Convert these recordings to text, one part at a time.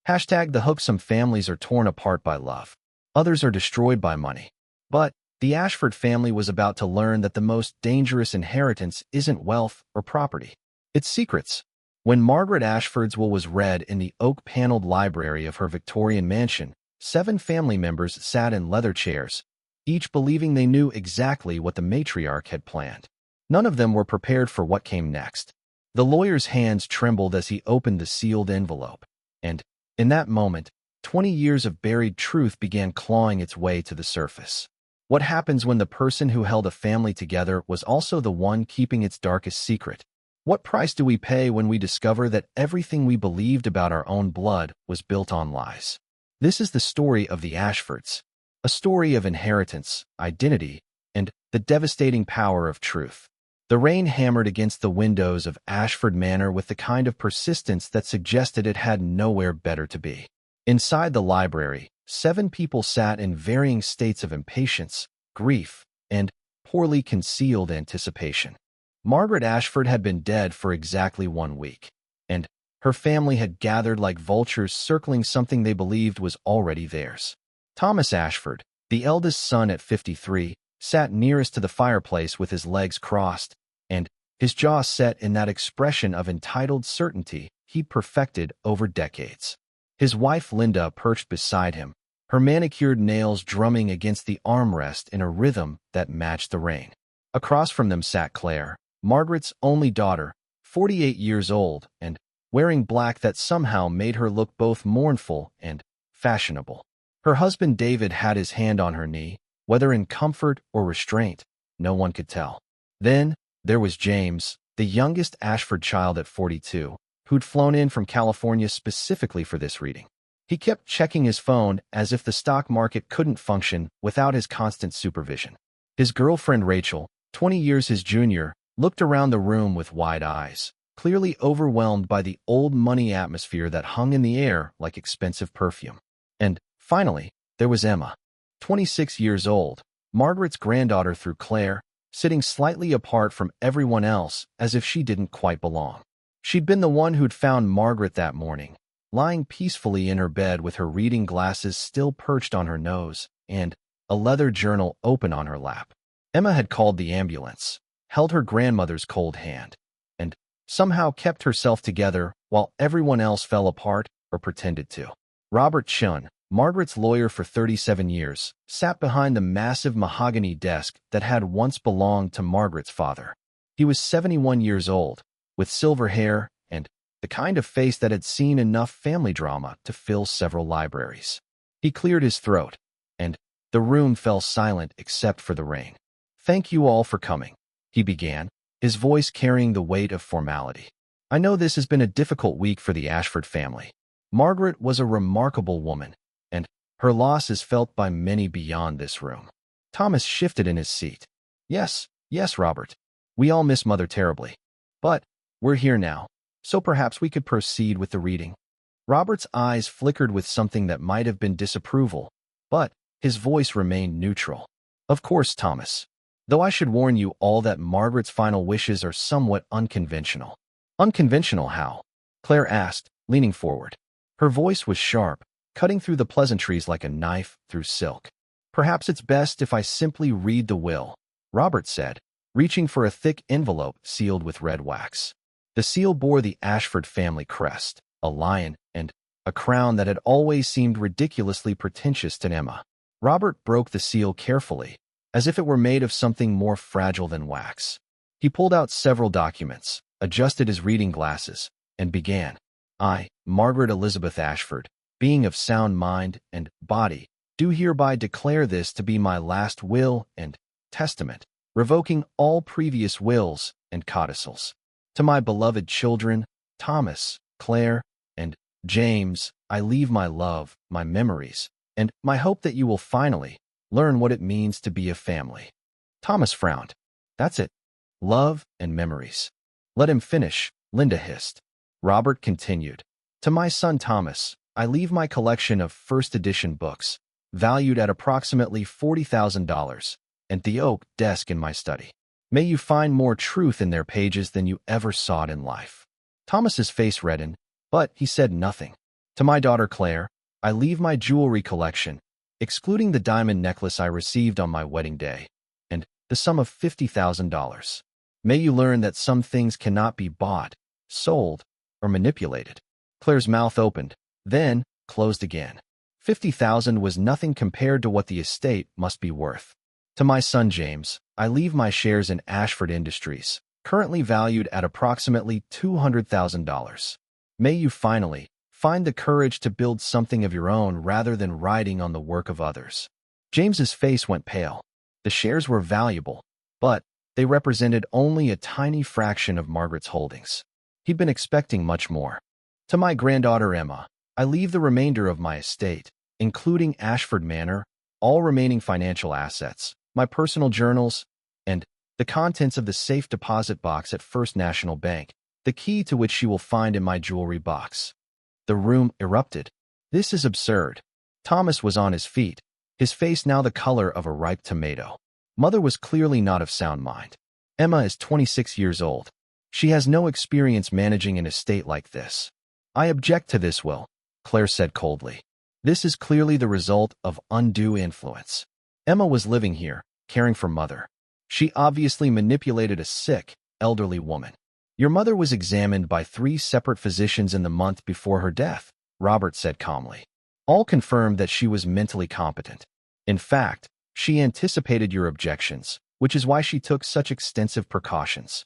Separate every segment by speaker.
Speaker 1: Hashtag the hook. Some families are torn apart by love. Others are destroyed by money. But the Ashford family was about to learn that the most dangerous inheritance isn't wealth or property. It's secrets. When Margaret Ashford's will was read in the oak-paneled library of her Victorian mansion, 7 family members sat in leather chairs, each believing they knew exactly what the matriarch had planned. None of them were prepared for what came next. The lawyer's hands trembled as he opened the sealed envelope, and, in that moment, 20 years of buried truth began clawing its way to the surface. What happens when the person who held a family together was also the one keeping its darkest secret? What price do we pay when we discover that everything we believed about our own blood was built on lies? This is the story of the Ashfords, a story of inheritance, identity, and the devastating power of truth. The rain hammered against the windows of Ashford Manor with the kind of persistence that suggested it had nowhere better to be. Inside the library, 7 people sat in varying states of impatience, grief, and poorly concealed anticipation. Margaret Ashford had been dead for exactly 1 week, and her family had gathered like vultures circling something they believed was already theirs. Thomas Ashford, the eldest son at 53, sat nearest to the fireplace with his legs crossed, and his jaw set in that expression of entitled certainty he'd perfected over decades. His wife Linda perched beside him, her manicured nails drumming against the armrest in a rhythm that matched the rain. Across from them sat Claire, Margaret's only daughter, 48 years old, and wearing black that somehow made her look both mournful and fashionable. Her husband David had his hand on her knee, whether in comfort or restraint, no one could tell. Then there was James, the youngest Ashford child at 42, who'd flown in from California specifically for this reading. He kept checking his phone as if the stock market couldn't function without his constant supervision. His girlfriend Rachel, 20 years his junior, looked around the room with wide eyes, clearly overwhelmed by the old money atmosphere that hung in the air like expensive perfume. And, finally, there was Emma, 26 years old, Margaret's granddaughter through Claire, sitting slightly apart from everyone else as if she didn't quite belong. She'd been the one who'd found Margaret that morning, lying peacefully in her bed with her reading glasses still perched on her nose and a leather journal open on her lap. Emma had called the ambulance, held her grandmother's cold hand, and somehow kept herself together while everyone else fell apart or pretended to. Robert Chun, Margaret's lawyer for 37 years, sat behind the massive mahogany desk that had once belonged to Margaret's father. He was 71 years old, with silver hair and the kind of face that had seen enough family drama to fill several libraries. He cleared his throat, and the room fell silent except for the rain. "Thank you all for coming," he began, his voice carrying the weight of formality. "I know this has been a difficult week for the Ashford family. Margaret was a remarkable woman, and her loss is felt by many beyond this room." Thomas shifted in his seat. Yes, Robert. We all miss Mother terribly. But we're here now, so perhaps we could proceed with the reading." Robert's eyes flickered with something that might have been disapproval, but his voice remained neutral. "Of course, Thomas. Though I should warn you all that Margaret's final wishes are somewhat unconventional." "Unconventional how?" Claire asked, leaning forward. Her voice was sharp, cutting through the pleasantries like a knife through silk. "Perhaps it's best if I simply read the will," Robert said, reaching for a thick envelope sealed with red wax. The seal bore the Ashford family crest, a lion, and a crown that had always seemed ridiculously pretentious to Emma. Robert broke the seal carefully, as if it were made of something more fragile than wax. He pulled out several documents, adjusted his reading glasses, and began. "I, Margaret Elizabeth Ashford, being of sound mind and body, do hereby declare this to be my last will and testament, revoking all previous wills and codicils. To my beloved children, Thomas, Claire, and James, I leave my love, my memories, and my hope that you will finally learn what it means to be a family." Thomas frowned. "That's it. Love and memories." "Let him finish," Linda hissed. Robert continued. "To my son Thomas, I leave my collection of first edition books, valued at approximately $40,000, and the oak desk in my study. May you find more truth in their pages than you ever sought in life." Thomas's face reddened, but he said nothing. To my daughter Claire, I leave my jewelry collection, excluding the diamond necklace I received on my wedding day, and the sum of $50,000. May you learn that some things cannot be bought, sold, or manipulated. Claire's mouth opened, then closed again. 50,000 was nothing compared to what the estate must be worth. To my son James, I leave my shares in Ashford Industries, currently valued at approximately $200,000. May you finally find the courage to build something of your own rather than riding on the work of others. James's face went pale. The shares were valuable, but they represented only a tiny fraction of Margaret's holdings. He'd been expecting much more. To my granddaughter Emma, I leave the remainder of my estate, including Ashford Manor, all remaining financial assets, my personal journals, and the contents of the safe deposit box at First National Bank, the key to which she will find in my jewelry box. The room erupted. This is absurd. Thomas was on his feet, his face now the color of a ripe tomato. Mother was clearly not of sound mind. Emma is 26 years old. She has no experience managing an estate like this. I object to this will, Claire said coldly. This is clearly the result of undue influence. Emma was living here, caring for Mother. She obviously manipulated a sick, elderly woman. Your mother was examined by 3 separate physicians in the month before her death, Robert said calmly. All confirmed that she was mentally competent. In fact, she anticipated your objections, which is why she took such extensive precautions.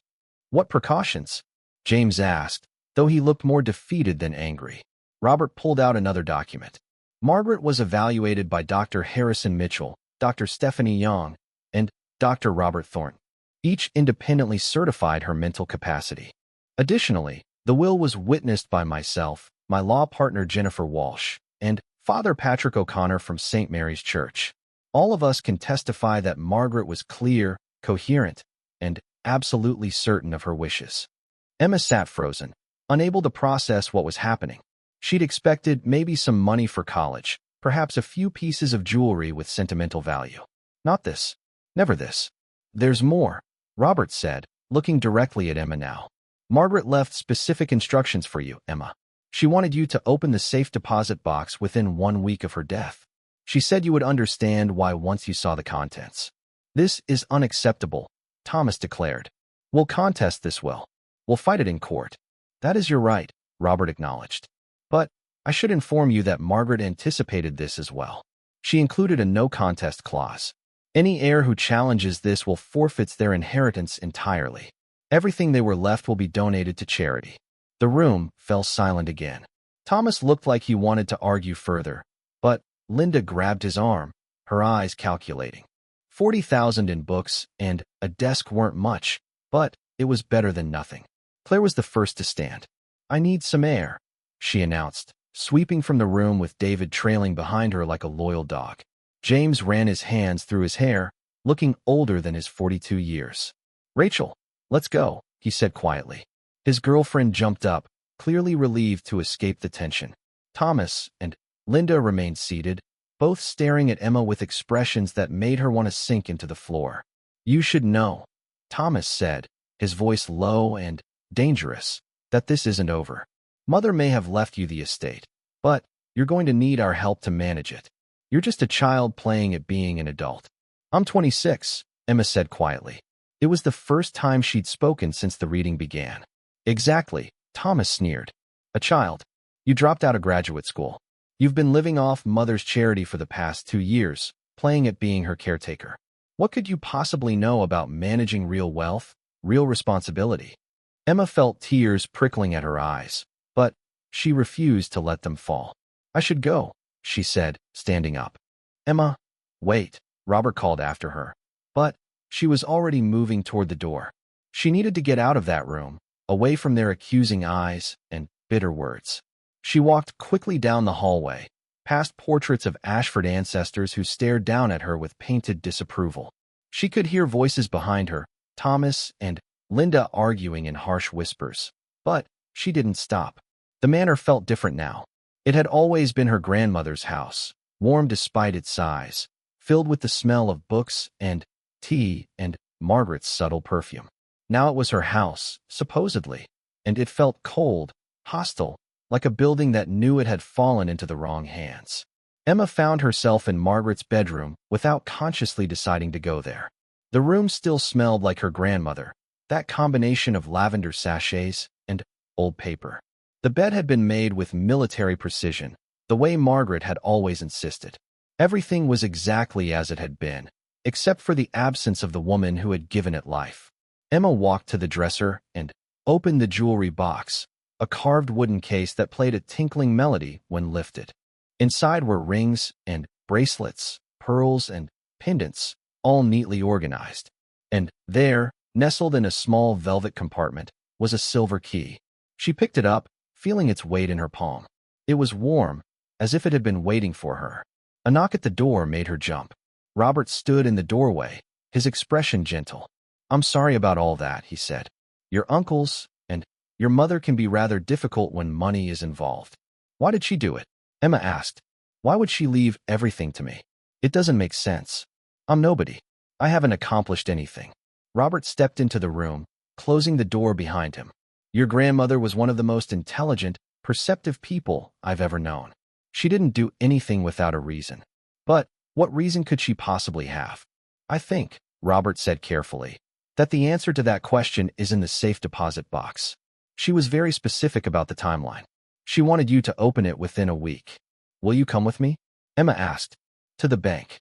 Speaker 1: What precautions? James asked, though he looked more defeated than angry. Robert pulled out another document. Margaret was evaluated by Dr. Harrison Mitchell, Dr. Stephanie Young, and Dr. Robert Thornton. Each independently certified her mental capacity. Additionally, the will was witnessed by myself, my law partner Jennifer Walsh, and Father Patrick O'Connor from St. Mary's Church. All of us can testify that Margaret was clear, coherent, and absolutely certain of her wishes. Emma sat frozen, unable to process what was happening. She'd expected maybe some money for college, perhaps a few pieces of jewelry with sentimental value. Not this. Never this. There's more, Robert said, looking directly at Emma now. Margaret left specific instructions for you, Emma. She wanted you to open the safe deposit box within 1 week of her death. She said you would understand why once you saw the contents. This is unacceptable, Thomas declared. We'll contest this will. We'll fight it in court. That is your right, Robert acknowledged. But I should inform you that Margaret anticipated this as well. She included a no-contest clause. Any heir who challenges this will forfeit their inheritance entirely. Everything they were left will be donated to charity. The room fell silent again. Thomas looked like he wanted to argue further, but Linda grabbed his arm, her eyes calculating. 40,000 in books and a desk weren't much, but it was better than nothing. Claire was the first to stand. I need some air, she announced, sweeping from the room with David trailing behind her like a loyal dog. James ran his hands through his hair, looking older than his 42 years. Rachel, let's go, he said quietly. His girlfriend jumped up, clearly relieved to escape the tension. Thomas and Linda remained seated, both staring at Emma with expressions that made her want to sink into the floor. You should know, Thomas said, his voice low and dangerous, that this isn't over. Mother may have left you the estate, but you're going to need our help to manage it. You're just a child playing at being an adult. I'm 26, Emma said quietly. It was the first time she'd spoken since the reading began. Exactly, Thomas sneered. A child. You dropped out of graduate school. You've been living off Mother's charity for the past 2 years, playing at being her caretaker. What could you possibly know about managing real wealth, real responsibility? Emma felt tears prickling at her eyes, but she refused to let them fall. I should go, she said, standing up. Emma, wait, Robert called after her. But she was already moving toward the door. She needed to get out of that room, away from their accusing eyes and bitter words. She walked quickly down the hallway, past portraits of Ashford ancestors who stared down at her with painted disapproval. She could hear voices behind her, Thomas and Linda arguing in harsh whispers. But she didn't stop. The manor felt different now. It had always been her grandmother's house, warm despite its size, filled with the smell of books and tea and Margaret's subtle perfume. Now it was her house, supposedly, and it felt cold, hostile, like a building that knew it had fallen into the wrong hands. Emma found herself in Margaret's bedroom without consciously deciding to go there. The room still smelled like her grandmother, that combination of lavender sachets and old paper. The bed had been made with military precision, the way Margaret had always insisted. Everything was exactly as it had been, except for the absence of the woman who had given it life. Emma walked to the dresser and opened the jewelry box, a carved wooden case that played a tinkling melody when lifted. Inside were rings and bracelets, pearls and pendants, all neatly organized. And there, nestled in a small velvet compartment, was a silver key. She picked it up, feeling its weight in her palm. It was warm, as if it had been waiting for her. A knock at the door made her jump. Robert stood in the doorway, his expression gentle. "I'm sorry about all that," he said. "Your uncles and your mother can be rather difficult when money is involved." "Why did she do it?" Emma asked. "Why would she leave everything to me? It doesn't make sense. I'm nobody. I haven't accomplished anything." Robert stepped into the room, closing the door behind him. "Your grandmother was one of the most intelligent, perceptive people I've ever known. She didn't do anything without a reason. But what reason could she possibly have?" "I think," Robert said carefully, "that the answer to that question is in the safe deposit box. She was very specific about the timeline. She wanted you to open it within a week." "Will you come with me?" Emma asked. "To the bank.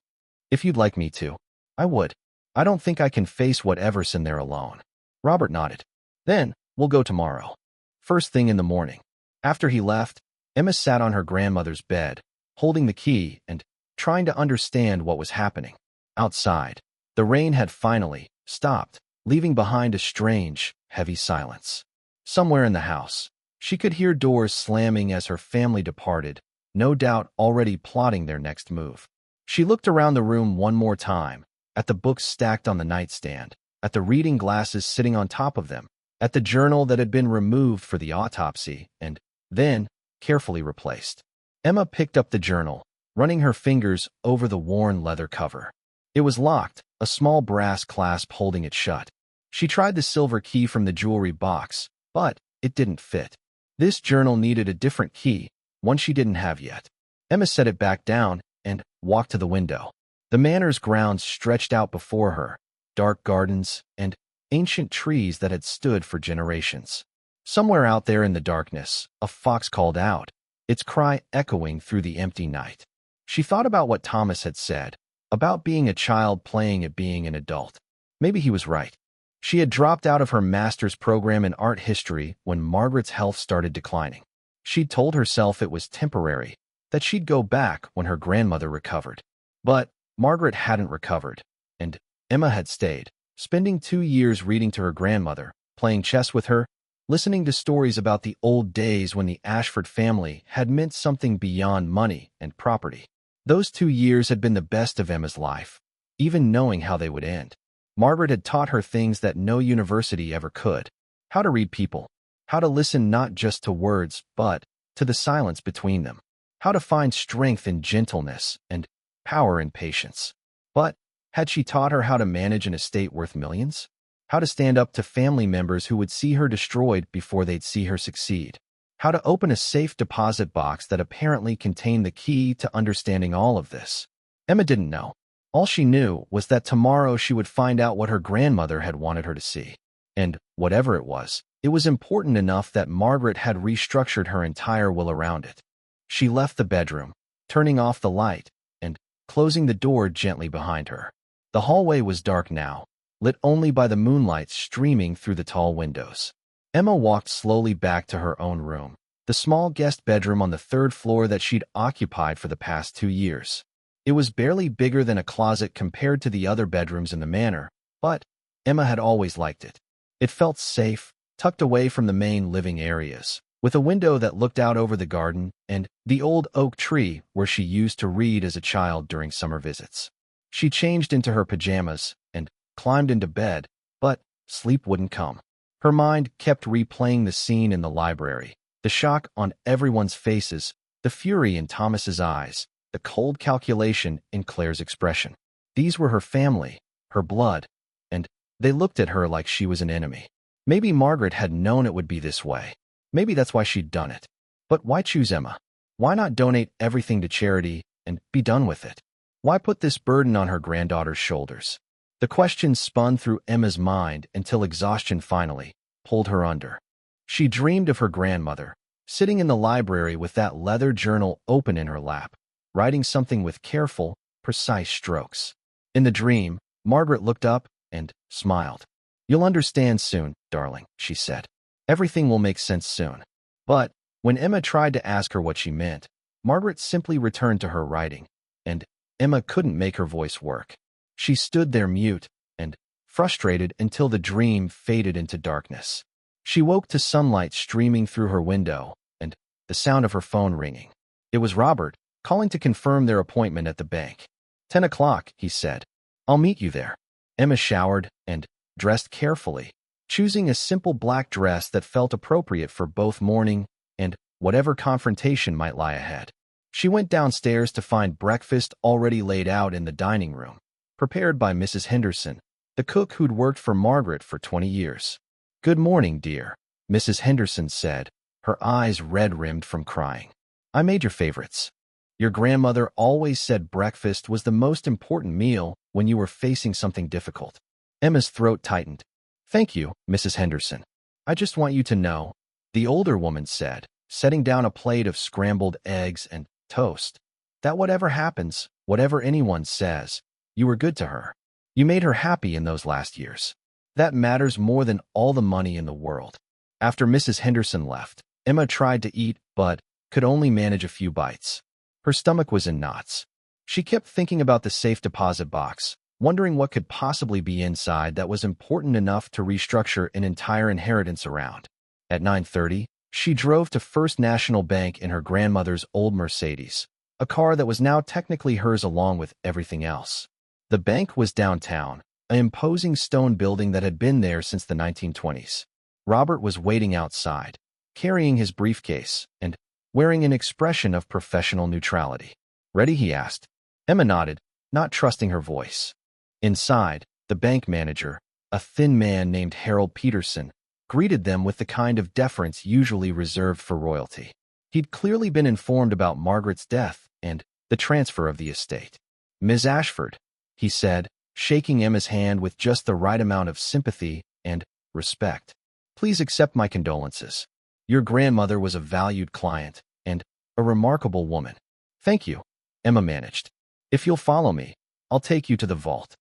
Speaker 1: If you'd like me to." "I would. I don't think I can face whatever's in there alone." Robert nodded. "Then, we'll go tomorrow. First thing in the morning." After he left, Emma sat on her grandmother's bed, holding the key and trying to understand what was happening. Outside, the rain had finally stopped, leaving behind a strange, heavy silence. Somewhere in the house, she could hear doors slamming as her family departed, no doubt already plotting their next move. She looked around the room one more time, at the books stacked on the nightstand, at the reading glasses sitting on top of them, at the journal that had been removed for the autopsy, and then carefully replaced. Emma picked up the journal, running her fingers over the worn leather cover. It was locked, a small brass clasp holding it shut. She tried the silver key from the jewelry box, but it didn't fit. This journal needed a different key, one she didn't have yet. Emma set it back down and walked to the window. The manor's grounds stretched out before her, dark gardens and ancient trees that had stood for generations. Somewhere out there in the darkness, a fox called out, its cry echoing through the empty night. She thought about what Thomas had said, about being a child playing at being an adult. Maybe he was right. She had dropped out of her master's program in art history when Margaret's health started declining. She'd told herself it was temporary, that she'd go back when her grandmother recovered. But Margaret hadn't recovered, and Emma had stayed, spending 2 years reading to her grandmother, playing chess with her, listening to stories about the old days when the Ashford family had meant something beyond money and property. Those 2 years had been the best of Emma's life, even knowing how they would end. Margaret had taught her things that no university ever could. How to read people. How to listen not just to words, but to the silence between them. How to find strength in gentleness and power in patience. But had she taught her how to manage an estate worth millions? How to stand up to family members who would see her destroyed before they'd see her succeed? How to open a safe deposit box that apparently contained the key to understanding all of this? Emma didn't know. All she knew was that tomorrow she would find out what her grandmother had wanted her to see. And whatever it was important enough that Margaret had restructured her entire will around it. She left the bedroom, turning off the light and closing the door gently behind her. The hallway was dark now, lit only by the moonlight streaming through the tall windows. Emma walked slowly back to her own room, the small guest bedroom on the 3rd floor that she'd occupied for the past 2 years. It was barely bigger than a closet compared to the other bedrooms in the manor, but Emma had always liked it. It felt safe, tucked away from the main living areas, with a window that looked out over the garden and the old oak tree where she used to read as a child during summer visits. She changed into her pajamas and climbed into bed, but sleep wouldn't come. Her mind kept replaying the scene in the library, the shock on everyone's faces, the fury in Thomas's eyes, the cold calculation in Claire's expression. These were her family, her blood, and they looked at her like she was an enemy. Maybe Margaret had known it would be this way. Maybe that's why she'd done it. But why choose Emma? Why not donate everything to charity and be done with it? Why put this burden on her granddaughter's shoulders? The questions spun through Emma's mind until exhaustion finally pulled her under. She dreamed of her grandmother, sitting in the library with that leather journal open in her lap, writing something with careful, precise strokes. In the dream, Margaret looked up and smiled. "You'll understand soon, darling," she said. "Everything will make sense soon." But when Emma tried to ask her what she meant, Margaret simply returned to her writing, and Emma couldn't make her voice work. She stood there mute and frustrated until the dream faded into darkness. She woke to sunlight streaming through her window and the sound of her phone ringing. It was Robert, calling to confirm their appointment at the bank. 10 o'clock, he said. "I'll meet you there." Emma showered and dressed carefully, choosing a simple black dress that felt appropriate for both morning and whatever confrontation might lie ahead. She went downstairs to find breakfast already laid out in the dining room, prepared by Mrs. Henderson, the cook who'd worked for Margaret for 20 years. "Good morning, dear," Mrs. Henderson said, her eyes red-rimmed from crying. "I made your favorites. Your grandmother always said breakfast was the most important meal when you were facing something difficult." Emma's throat tightened. "Thank you, Mrs. Henderson. I just want you to know," the older woman said, setting down a plate of scrambled eggs and toast, "that whatever happens, whatever anyone says, you were good to her. You made her happy in those last years. That matters more than all the money in the world." After Mrs. Henderson left, Emma tried to eat but could only manage a few bites. Her stomach was in knots. She kept thinking about the safe deposit box, wondering what could possibly be inside that was important enough to restructure an entire inheritance around. At 9:30, she drove to First National Bank in her grandmother's old Mercedes, a car that was now technically hers along with everything else. The bank was downtown, an imposing stone building that had been there since the 1920s. Robert was waiting outside, carrying his briefcase and wearing an expression of professional neutrality. "Ready?" he asked. Emma nodded, not trusting her voice. Inside, the bank manager, a thin man named Harold Peterson, greeted them with the kind of deference usually reserved for royalty. He'd clearly been informed about Margaret's death and the transfer of the estate. "Ms. Ashford," he said, shaking Emma's hand with just the right amount of sympathy and respect. "Please accept my condolences. Your grandmother was a valued client and a remarkable woman." "Thank you," Emma managed. "If you'll follow me, I'll take you to the vault."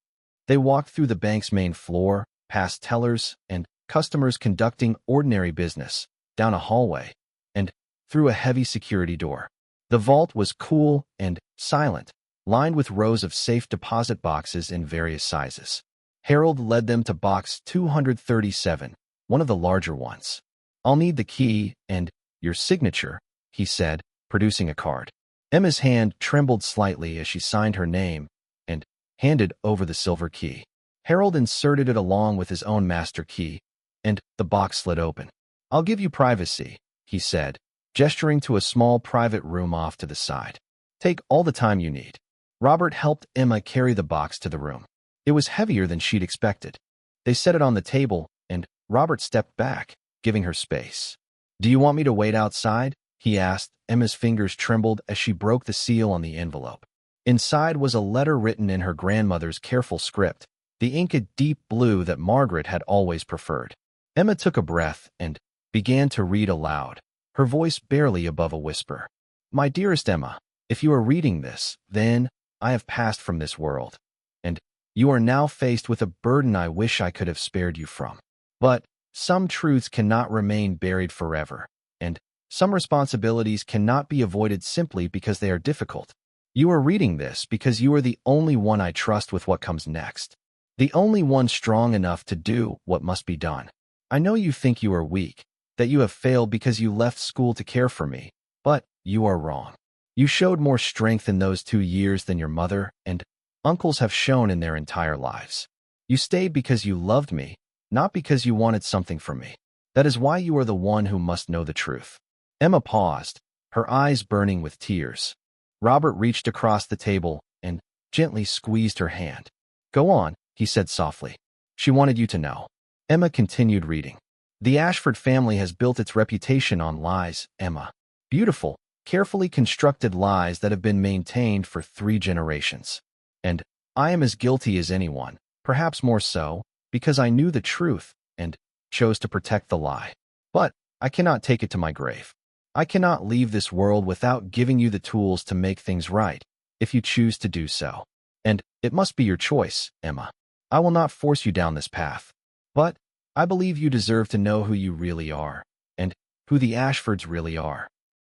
Speaker 1: They walked through the bank's main floor, past tellers and customers conducting ordinary business, down a hallway, and through a heavy security door. The vault was cool and silent, lined with rows of safe deposit boxes in various sizes. Harold led them to box 237, one of the larger ones. "I'll need the key and your signature," he said, producing a card. Emma's hand trembled slightly as she signed her name and handed over the silver key. Harold inserted it along with his own master key, and the box slid open. "I'll give you privacy," he said, gesturing to a small private room off to the side. "Take all the time you need." Robert helped Emma carry the box to the room. It was heavier than she'd expected. They set it on the table, and Robert stepped back, giving her space. "Do you want me to wait outside?" he asked. Emma's fingers trembled as she broke the seal on the envelope. Inside was a letter written in her grandmother's careful script, the ink a deep blue that Margaret had always preferred. Emma took a breath and began to read aloud, her voice barely above a whisper. "My dearest Emma, if you are reading this, then I have passed from this world, and you are now faced with a burden I wish I could have spared you from. But some truths cannot remain buried forever, and some responsibilities cannot be avoided simply because they are difficult. You are reading this because you are the only one I trust with what comes next, the only one strong enough to do what must be done. I know you think you are weak, that you have failed because you left school to care for me, but you are wrong. You showed more strength in those 2 years than your mother and uncles have shown in their entire lives. You stayed because you loved me, not because you wanted something from me. That is why you are the one who must know the truth." Emma paused, her eyes burning with tears. Robert reached across the table and gently squeezed her hand. "Go on," he said softly. "She wanted you to know." Emma continued reading. "The Ashford family has built its reputation on lies, Emma. Beautiful, carefully constructed lies that have been maintained for 3 generations. And I am as guilty as anyone, perhaps more so, because I knew the truth and chose to protect the lie. But I cannot take it to my grave. I cannot leave this world without giving you the tools to make things right, if you choose to do so. And it must be your choice, Emma. I will not force you down this path. But I believe you deserve to know who you really are, and who the Ashfords really are.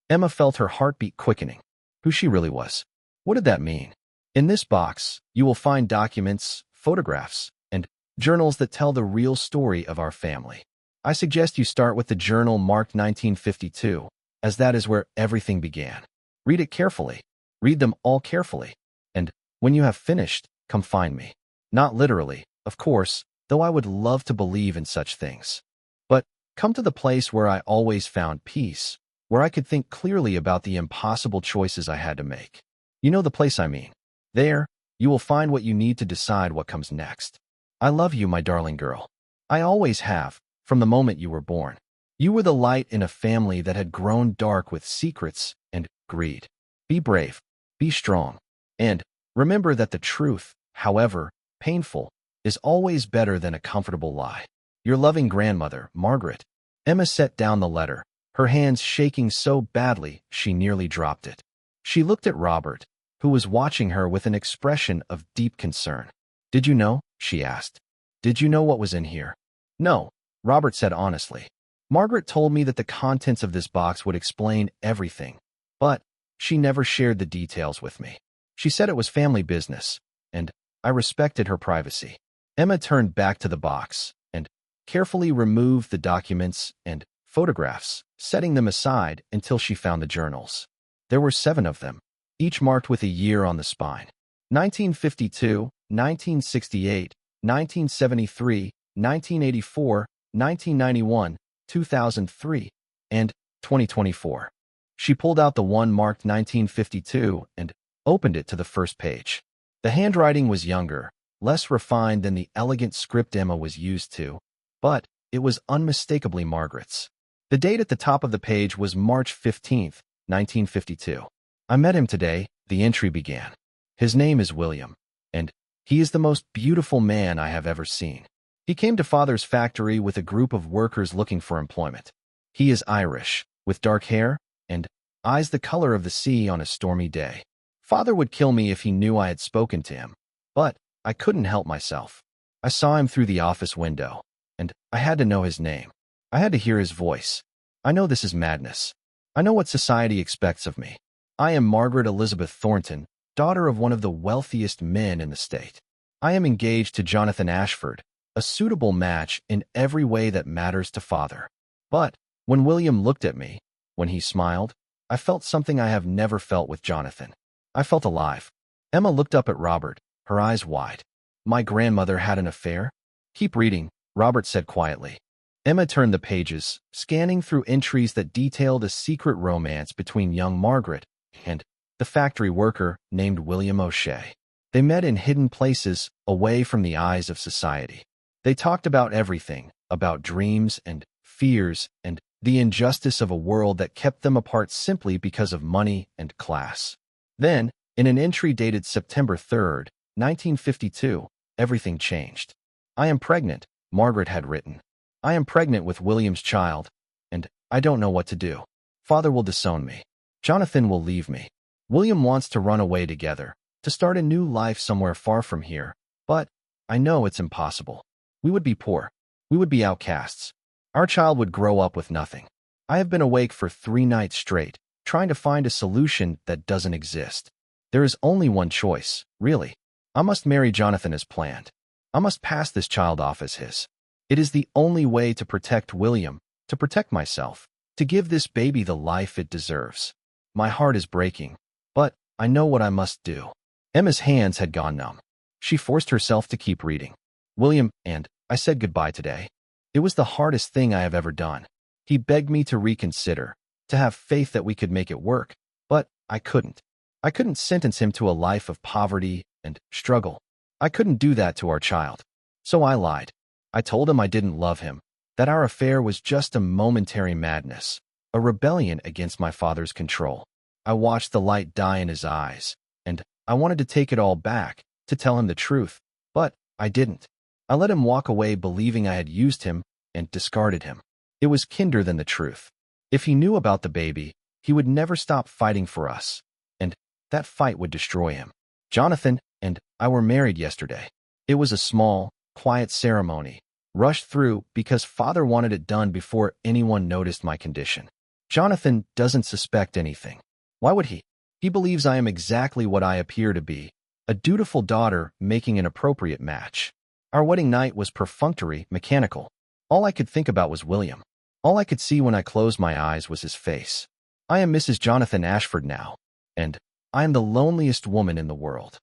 Speaker 1: Emma felt her heartbeat quickening. Who she really was. What did that mean? In this box, you will find documents, photographs, and journals that tell the real story of our family. I suggest you start with the journal marked 1952, as that is where everything began. Read it carefully. Read them all carefully. And when you have finished, come find me. Not literally, of course, though I would love to believe in such things. But come to the place where I always found peace, where I could think clearly about the impossible choices I had to make. You know the place I mean. There, you will find what you need to decide what comes next. I love you, my darling girl. I always have, from the moment you were born. You were the light in a family that had grown dark with secrets and greed. Be brave, be strong, and remember that the truth, however painful, is always better than a comfortable lie. Your loving grandmother, Margaret. Emma set down the letter, her hands shaking so badly she nearly dropped it. She looked at Robert, who was watching her with an expression of deep concern. Did you know? She asked. Did you know what was in here? No, Robert said honestly. Margaret told me that the contents of this box would explain everything, but she never shared the details with me. She said it was family business, and I respected her privacy. Emma turned back to the box and carefully removed the documents and photographs, setting them aside until she found the journals. There were 7 of them, each marked with a year on the spine. 1952, 1968, 1973, 1984, 1991, 2003, and 2024. She pulled out the one marked 1952 and opened it to the first page. The handwriting was younger, less refined than the elegant script Emma was used to, but it was unmistakably Margaret's. The date at the top of the page was March 15th, 1952. I met him today, the entry began. His name is William, and he is the most beautiful man I have ever seen. He came to Father's factory with a group of workers looking for employment. He is Irish, with dark hair and eyes the color of the sea on a stormy day. Father would kill me if he knew I had spoken to him, but I couldn't help myself. I saw him through the office window, and I had to know his name. I had to hear his voice. I know this is madness. I know what society expects of me. I am Margaret Elizabeth Thornton, daughter of one of the wealthiest men in the state. I am engaged to Jonathan Ashford, a suitable match in every way that matters to Father. But when William looked at me, when he smiled, I felt something I have never felt with Jonathan. I felt alive. Emma looked up at Robert, her eyes wide. My grandmother had an affair? Keep reading, Robert said quietly. Emma turned the pages, scanning through entries that detailed a secret romance between young Margaret and the factory worker named William O'Shea. They met in hidden places, away from the eyes of society. They talked about everything, about dreams and fears and the injustice of a world that kept them apart simply because of money and class. Then, in an entry dated September 3rd, 1952, everything changed. I am pregnant, Margaret had written. I am pregnant with William's child, and I don't know what to do. Father will disown me. Jonathan will leave me. William wants to run away together, to start a new life somewhere far from here, but I know it's impossible. We would be poor. We would be outcasts. Our child would grow up with nothing. I have been awake for 3 nights straight, trying to find a solution that doesn't exist. There is only one choice, really. I must marry Jonathan as planned. I must pass this child off as his. It is the only way to protect William, to protect myself, to give this baby the life it deserves. My heart is breaking, but I know what I must do. Emma's hands had gone numb. She forced herself to keep reading. William, and I said goodbye today. It was the hardest thing I have ever done. He begged me to reconsider, to have faith that we could make it work, but I couldn't. I couldn't sentence him to a life of poverty and struggle. I couldn't do that to our child. So I lied. I told him I didn't love him, that our affair was just a momentary madness. a rebellion against my father's control. I watched the light die in his eyes, and I wanted to take it all back, to tell him the truth, but I didn't. I let him walk away believing I had used him and discarded him. It was kinder than the truth. If he knew about the baby, he would never stop fighting for us, and that fight would destroy him. Jonathan and I were married yesterday. It was a small, quiet ceremony, rushed through because father wanted it done before anyone noticed my condition. Jonathan doesn't suspect anything. Why would he? He believes I am exactly what I appear to be, a dutiful daughter making an appropriate match. Our wedding night was perfunctory, mechanical. All I could think about was William. All I could see when I closed my eyes was his face. I am Mrs. Jonathan Ashford now, and I am the loneliest woman in the world.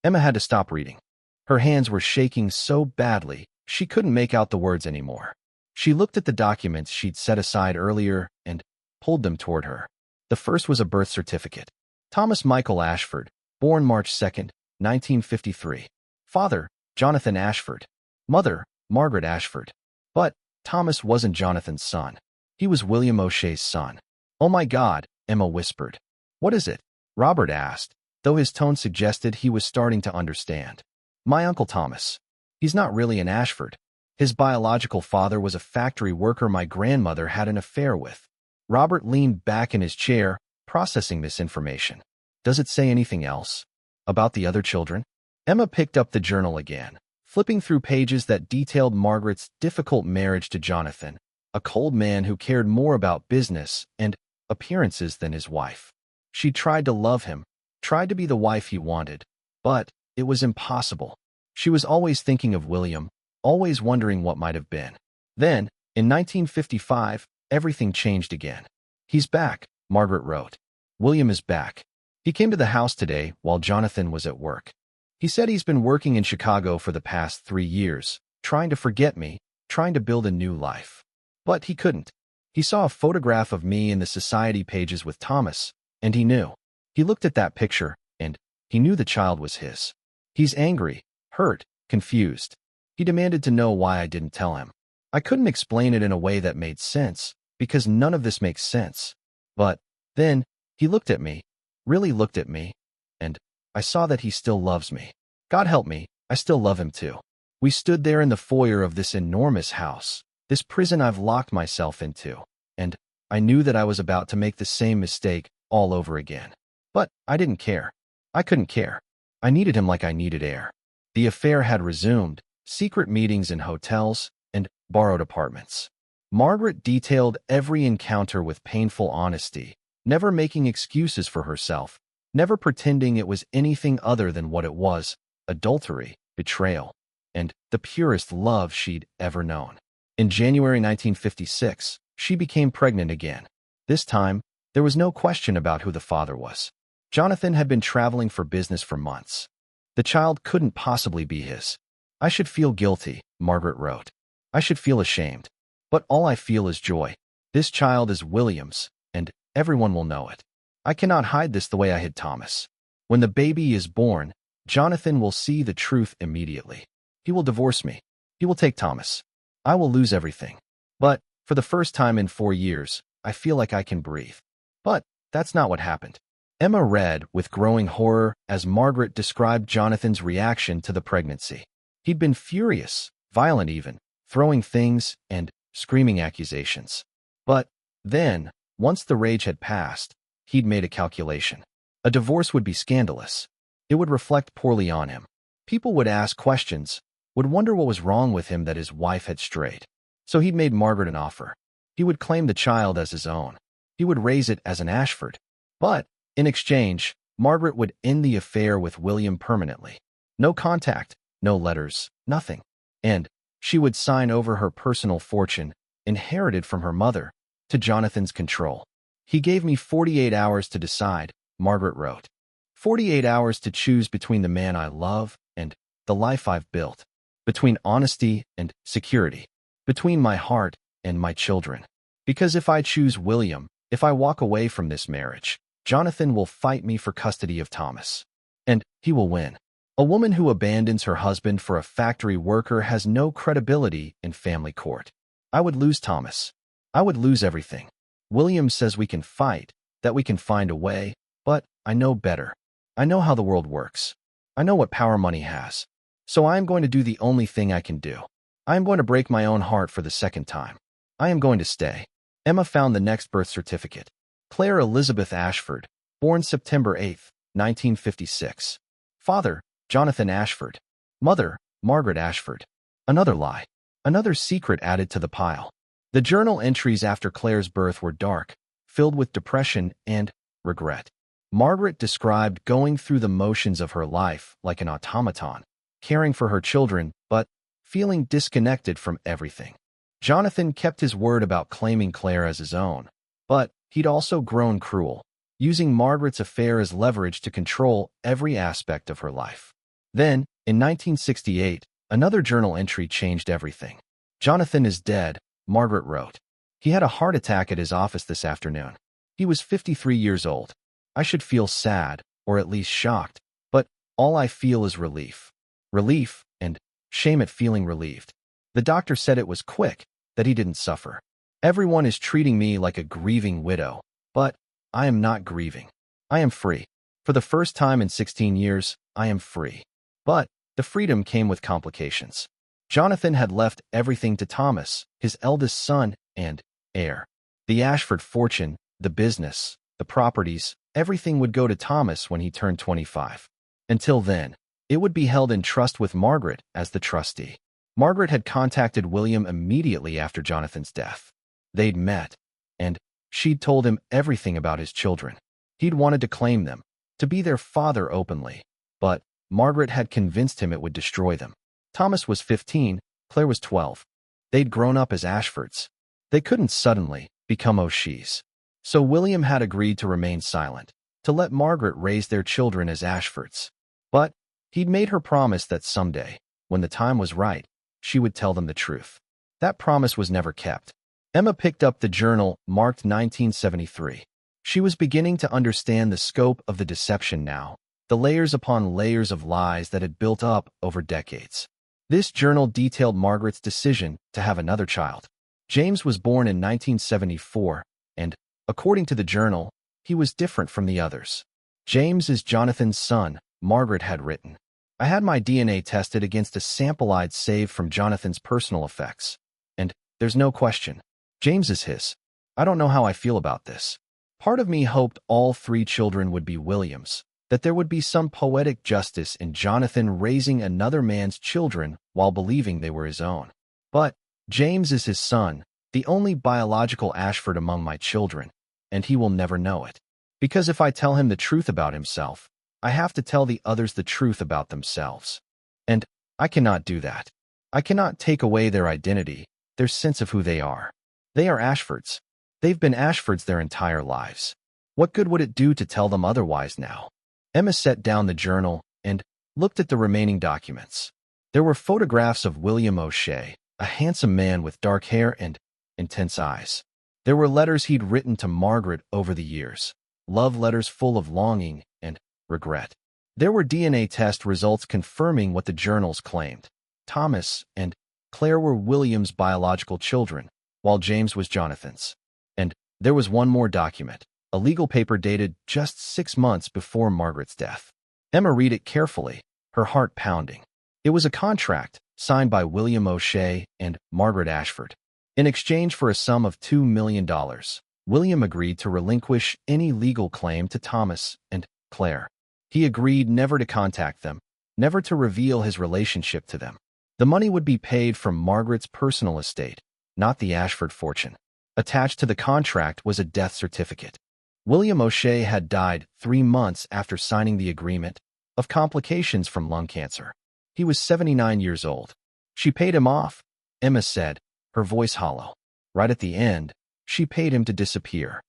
Speaker 1: Emma had to stop reading. Her hands were shaking so badly, she couldn't make out the words anymore. She looked at the documents she'd set aside earlier and pulled them toward her. The first was a birth certificate. Thomas Michael Ashford, born March 2nd, 1953. Father, Jonathan Ashford. Mother, Margaret Ashford. But Thomas wasn't Jonathan's son. He was William O'Shea's son. "Oh my God," Emma whispered. "What is it?" Robert asked, though his tone suggested he was starting to understand. "My Uncle Thomas. He's not really an Ashford. His biological father was a factory worker my grandmother had an affair with." Robert leaned back in his chair, processing this information. "Does it say anything else? About the other children?" Emma picked up the journal again, flipping through pages that detailed Margaret's difficult marriage to Jonathan, a cold man who cared more about business and appearances than his wife. She tried to love him, tried to be the wife he wanted, but it was impossible. She was always thinking of William, always wondering what might have been. Then, in 1955, everything changed again. "He's back," Margaret wrote. "William is back. He came to the house today while Jonathan was at work. He said he's been working in Chicago for the past 3 years, trying to forget me, trying to build a new life. But he couldn't. He saw a photograph of me in the society pages with Thomas, and he knew. He looked at that picture, and he knew the child was his. He's angry, hurt, confused. He demanded to know why I didn't tell him. I couldn't explain it in a way that made sense, because none of this makes sense. But then he looked at me, really looked at me, and I saw that he still loves me. God help me, I still love him too." We stood there in the foyer of this enormous house, this prison I've locked myself into, and I knew that I was about to make the same mistake all over again. But I didn't care. I couldn't care. I needed him like I needed air. The affair had resumed, secret meetings in hotels and borrowed apartments. Margaret detailed every encounter with painful honesty, never making excuses for herself, never pretending it was anything other than what it was: adultery, betrayal, and the purest love she'd ever known. In January 1956, she became pregnant again. This time, there was no question about who the father was. Jonathan had been traveling for business for months. The child couldn't possibly be his. "I should feel guilty," Margaret wrote. "I should feel ashamed. But all I feel is joy. This child is William's, and everyone will know it. I cannot hide this the way I hid Thomas. When the baby is born, Jonathan will see the truth immediately. He will divorce me. He will take Thomas. I will lose everything. But for the first time in 4 years, I feel like I can breathe." But that's not what happened. Emma read with growing horror as Margaret described Jonathan's reaction to the pregnancy. He'd been furious, violent even, throwing things and screaming accusations. But then, once the rage had passed, he'd made a calculation. A divorce would be scandalous. It would reflect poorly on him. People would ask questions, would wonder what was wrong with him that his wife had strayed. So he'd made Margaret an offer. He would claim the child as his own. He would raise it as an Ashford. But, in exchange, Margaret would end the affair with William permanently. No contact, no letters, nothing. And she would sign over her personal fortune, inherited from her mother, to Jonathan's control. "He gave me 48 hours to decide," Margaret wrote. 48 hours to choose between the man I love and the life I've built, between honesty and security, between my heart and my children. Because if I choose William, if I walk away from this marriage, Jonathan will fight me for custody of Thomas. And he will win. A woman who abandons her husband for a factory worker has no credibility in family court. I would lose Thomas. I would lose everything. William says we can fight, that we can find a way, but I know better. I know how the world works. I know what power money has. So I am going to do the only thing I can do. I am going to break my own heart for the second time. I am going to stay. Emma found the next birth certificate. Claire Elizabeth Ashford, born September 8, 1956. Father, Jonathan Ashford. Mother, Margaret Ashford. Another lie. Another secret added to the pile. The journal entries after Claire's birth were dark, filled with depression and regret. Margaret described going through the motions of her life like an automaton, caring for her children, but feeling disconnected from everything. Jonathan kept his word about claiming Claire as his own, but he'd also grown cruel, using Margaret's affair as leverage to control every aspect of her life. Then, in 1968, another journal entry changed everything. Jonathan is dead, Margaret wrote. He had a heart attack at his office this afternoon. He was 53 years old. I should feel sad, or at least shocked, but all I feel is relief. Relief, and shame at feeling relieved. The doctor said it was quick, that he didn't suffer. Everyone is treating me like a grieving widow, but I am not grieving. I am free. For the first time in 16 years, I am free. But the freedom came with complications. Jonathan had left everything to Thomas, his eldest son and heir. The Ashford fortune, the business, the properties, everything would go to Thomas when he turned 25. Until then, it would be held in trust with Margaret as the trustee. Margaret had contacted William immediately after Jonathan's death. They'd met, and she'd told him everything about his children. He'd wanted to claim them, to be their father openly, but Margaret had convinced him it would destroy them. Thomas was 15, Claire was 12. They'd grown up as Ashfords. They couldn't suddenly become O'Sheas. So William had agreed to remain silent, to let Margaret raise their children as Ashfords. But he'd made her promise that someday, when the time was right, she would tell them the truth. That promise was never kept. Emma picked up the journal marked 1973. She was beginning to understand the scope of the deception now, the layers upon layers of lies that had built up over decades. This journal detailed Margaret's decision to have another child. James was born in 1974, and, according to the journal, he was different from the others. James is Jonathan's son, Margaret had written. I had my DNA tested against a sample I'd saved from Jonathan's personal effects. And there's no question. James is his. I don't know how I feel about this. Part of me hoped all 3 children would be Williams, that there would be some poetic justice in Jonathan raising another man's children while believing they were his own. But James is his son, the only biological Ashford among my children, and he will never know it. Because if I tell him the truth about himself, I have to tell the others the truth about themselves. And I cannot do that. I cannot take away their identity, their sense of who they are. They are Ashfords. They've been Ashfords their entire lives. What good would it do to tell them otherwise now? Emma set down the journal and looked at the remaining documents. There were photographs of William O'Shea, a handsome man with dark hair and intense eyes. There were letters he'd written to Margaret over the years, love letters full of longing and regret. There were DNA test results confirming what the journals claimed. Thomas and Claire were William's biological children, while James was Jonathan's. And there was one more document, a legal paper dated just 6 months before Margaret's death. Emma read it carefully, her heart pounding. It was a contract signed by William O'Shea and Margaret Ashford. In exchange for a sum of $2 million, William agreed to relinquish any legal claim to Thomas and Claire. He agreed never to contact them, never to reveal his relationship to them. The money would be paid from Margaret's personal estate, not the Ashford fortune. Attached to the contract was a death certificate. William O'Shea had died 3 months after signing the agreement, of complications from lung cancer. He was 79 years old. She paid him off, Emma said, her voice hollow. Right at the end, she paid him to disappear.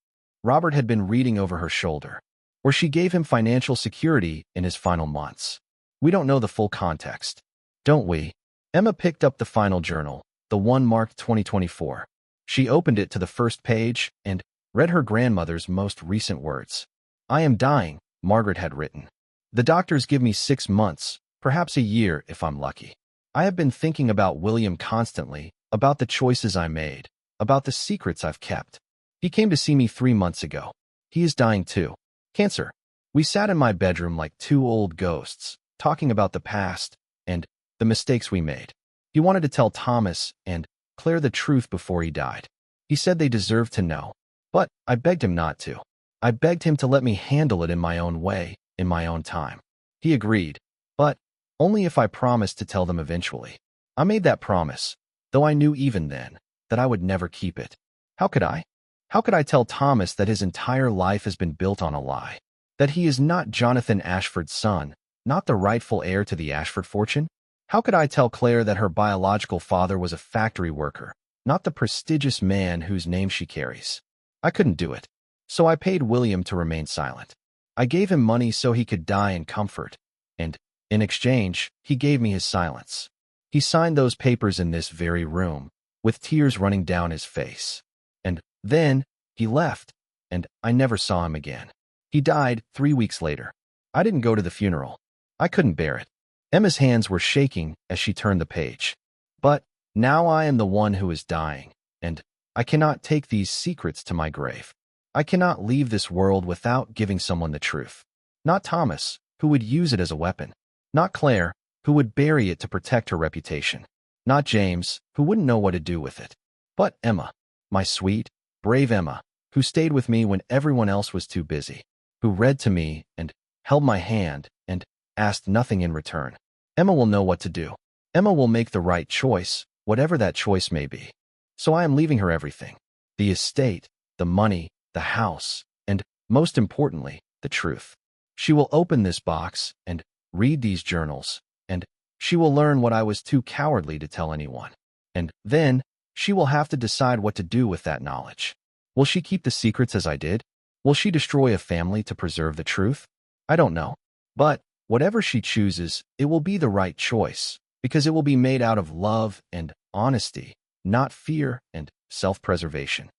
Speaker 1: Robert had been reading over her shoulder. Or she gave him financial security in his final months. We don't know the full context, don't we? Emma picked up the final journal, the one marked 2024. She opened it to the first page and read her grandmother's most recent words. I am dying, Margaret had written. The doctors give me 6 months, perhaps a year if I'm lucky. I have been thinking about William constantly, about the choices I made, about the secrets I've kept. He came to see me 3 months ago. He is dying too. Cancer. We sat in my bedroom like two old ghosts, talking about the past and the mistakes we made. He wanted to tell Thomas and Claire the truth before he died. He said they deserved to know, but I begged him not to. I begged him to let me handle it in my own way, in my own time. He agreed, but only if I promised to tell them eventually. I made that promise, though I knew even then that I would never keep it. How could I? How could I tell Thomas that his entire life has been built on a lie? That he is not Jonathan Ashford's son, not the rightful heir to the Ashford fortune? How could I tell Claire that her biological father was a factory worker, not the prestigious man whose name she carries? I couldn't do it. So I paid William to remain silent. I gave him money so he could die in comfort, and in exchange, he gave me his silence. He signed those papers in this very room, with tears running down his face. And then he left, and I never saw him again. He died 3 weeks later. I didn't go to the funeral. I couldn't bear it. Emma's hands were shaking as she turned the page. But now I am the one who is dying, and I cannot take these secrets to my grave. I cannot leave this world without giving someone the truth. Not Thomas, who would use it as a weapon. Not Claire, who would bury it to protect her reputation. Not James, who wouldn't know what to do with it. But Emma, my sweet, brave Emma, who stayed with me when everyone else was too busy, who read to me and held my hand and asked nothing in return. Emma will know what to do. Emma will make the right choice, whatever that choice may be. So I am leaving her everything. The estate, the money, the house, and, most importantly, the truth. She will open this box and read these journals, and she will learn what I was too cowardly to tell anyone. And then she will have to decide what to do with that knowledge. Will she keep the secrets as I did? Will she destroy a family to preserve the truth? I don't know. But whatever she chooses, it will be the right choice, because it will be made out of love and honesty, not fear and self-preservation.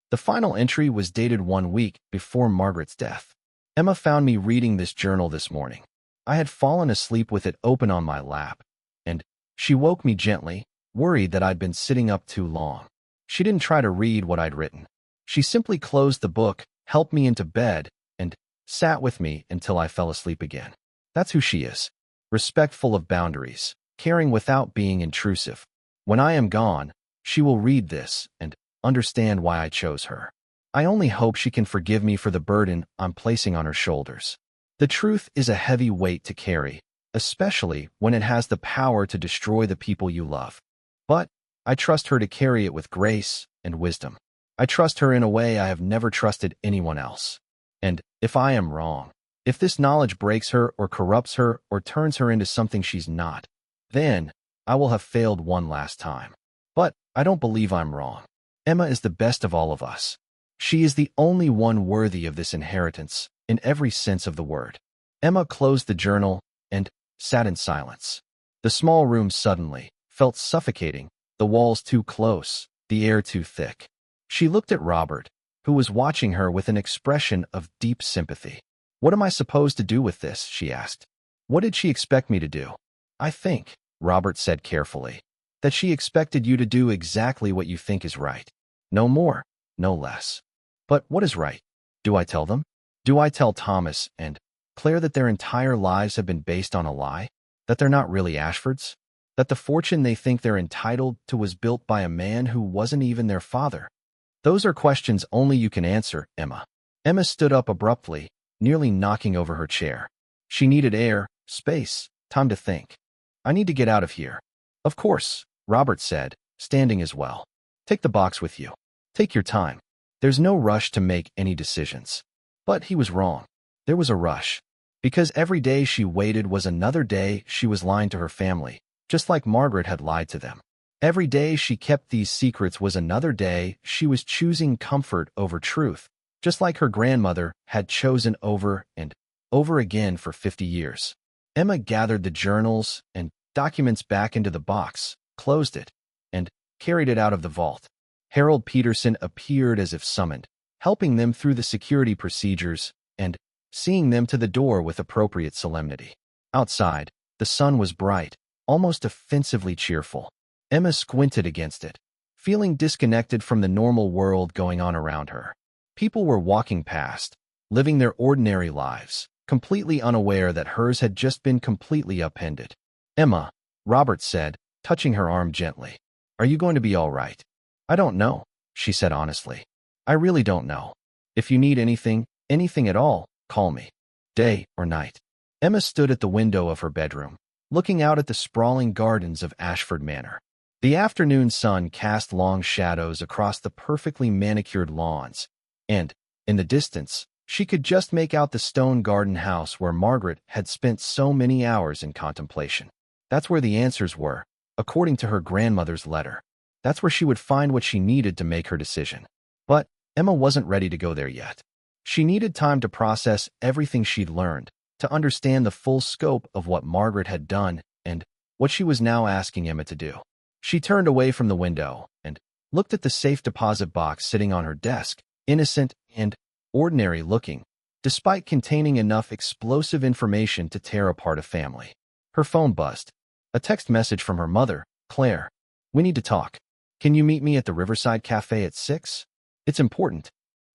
Speaker 1: The final entry was dated 1 week before Margaret's death. Emma found me reading this journal this morning. I had fallen asleep with it open on my lap, and she woke me gently, worried that I'd been sitting up too long. She didn't try to read what I'd written. She simply closed the book, helped me into bed, and sat with me until I fell asleep again. That's who she is. Respectful of boundaries, caring without being intrusive. When I am gone, she will read this and understand why I chose her. I only hope she can forgive me for the burden I'm placing on her shoulders. The truth is a heavy weight to carry, especially when it has the power to destroy the people you love. But I trust her to carry it with grace and wisdom. I trust her in a way I have never trusted anyone else. And if I am wrong, if this knowledge breaks her or corrupts her or turns her into something she's not, then I will have failed one last time. But I don't believe I'm wrong. Emma is the best of all of us. She is the only one worthy of this inheritance, in every sense of the word. Emma closed the journal and sat in silence. The small room suddenly felt suffocating, the walls too close, the air too thick. She looked at Robert, who was watching her with an expression of deep sympathy. "What am I supposed to do with this?" she asked. "What did she expect me to do?" "I think," Robert said carefully, "that she expected you to do exactly what you think is right. No more, no less." "But what is right? Do I tell them? Do I tell Thomas and Claire that their entire lives have been based on a lie? That they're not really Ashfords? That the fortune they think they're entitled to was built by a man who wasn't even their father?" "Those are questions only you can answer, Emma." Emma stood up abruptly, nearly knocking over her chair. She needed air, space, time to think. "I need to get out of here." "Of course," Robert said, standing as well. "Take the box with you. Take your time. There's no rush to make any decisions." But he was wrong. There was a rush. Because every day she waited was another day she was lying to her family, just like Margaret had lied to them. Every day she kept these secrets was another day she was choosing comfort over truth, just like her grandmother had chosen over and over again for 50 years. Emma gathered the journals and documents back into the box, closed it, and carried it out of the vault. Harold Peterson appeared as if summoned, helping them through the security procedures and seeing them to the door with appropriate solemnity. Outside, the sun was bright, almost offensively cheerful. Emma squinted against it, feeling disconnected from the normal world going on around her. People were walking past, living their ordinary lives, completely unaware that hers had just been completely upended. "Emma," Robert said, touching her arm gently. "Are you going to be all right?" "I don't know," she said honestly. "I really don't know. If you need anything at all, call me. Day or night." Emma stood at the window of her bedroom, looking out at the sprawling gardens of Ashford Manor. The afternoon sun cast long shadows across the perfectly manicured lawns, and, in the distance, she could just make out the stone garden house where Margaret had spent so many hours in contemplation. That's where the answers were, according to her grandmother's letter. That's where she would find what she needed to make her decision. But Emma wasn't ready to go there yet. She needed time to process everything she'd learned, to understand the full scope of what Margaret had done and what she was now asking Emma to do. She turned away from the window and looked at the safe deposit box sitting on her desk, innocent and ordinary looking, despite containing enough explosive information to tear apart a family. Her phone buzzed. A text message from her mother, "Claire, we need to talk. Can you meet me at the Riverside Cafe at 6? It's important."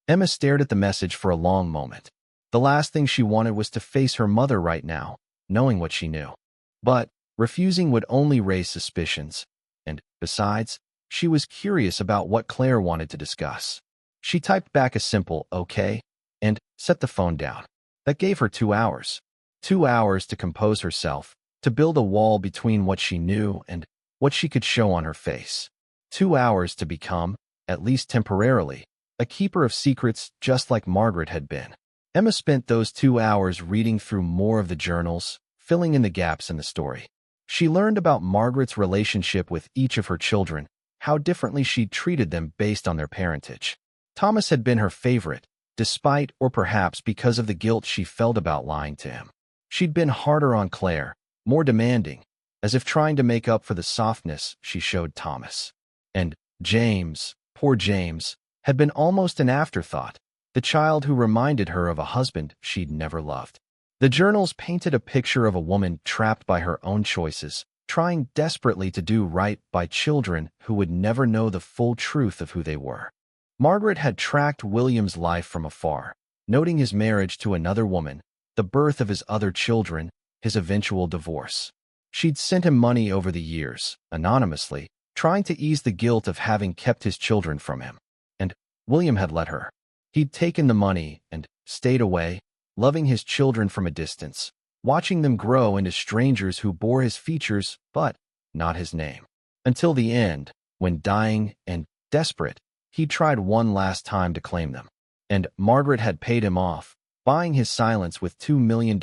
Speaker 1: Emma stared at the message for a long moment. The last thing she wanted was to face her mother right now, knowing what she knew. But refusing would only raise suspicions, and, besides, she was curious about what Claire wanted to discuss. She typed back a simple "okay" and set the phone down. That gave her 2 hours. 2 hours to compose herself, to build a wall between what she knew and what she could show on her face. 2 hours to become, at least temporarily, a keeper of secrets just like Margaret had been. Emma spent those 2 hours reading through more of the journals, filling in the gaps in the story. She learned about Margaret's relationship with each of her children, how differently she'd treated them based on their parentage. Thomas had been her favorite, despite or perhaps because of the guilt she felt about lying to him. She'd been harder on Claire, more demanding, as if trying to make up for the softness she showed Thomas. And James, poor James, had been almost an afterthought, the child who reminded her of a husband she'd never loved. The journals painted a picture of a woman trapped by her own choices, trying desperately to do right by children who would never know the full truth of who they were. Margaret had tracked William's life from afar, noting his marriage to another woman, the birth of his other children, his eventual divorce. She'd sent him money over the years, anonymously, trying to ease the guilt of having kept his children from him. And William had let her. He'd taken the money and stayed away, loving his children from a distance, watching them grow into strangers who bore his features but not his name. Until the end, when dying and desperate, he tried one last time to claim them. And Margaret had paid him off, buying his silence with $2 million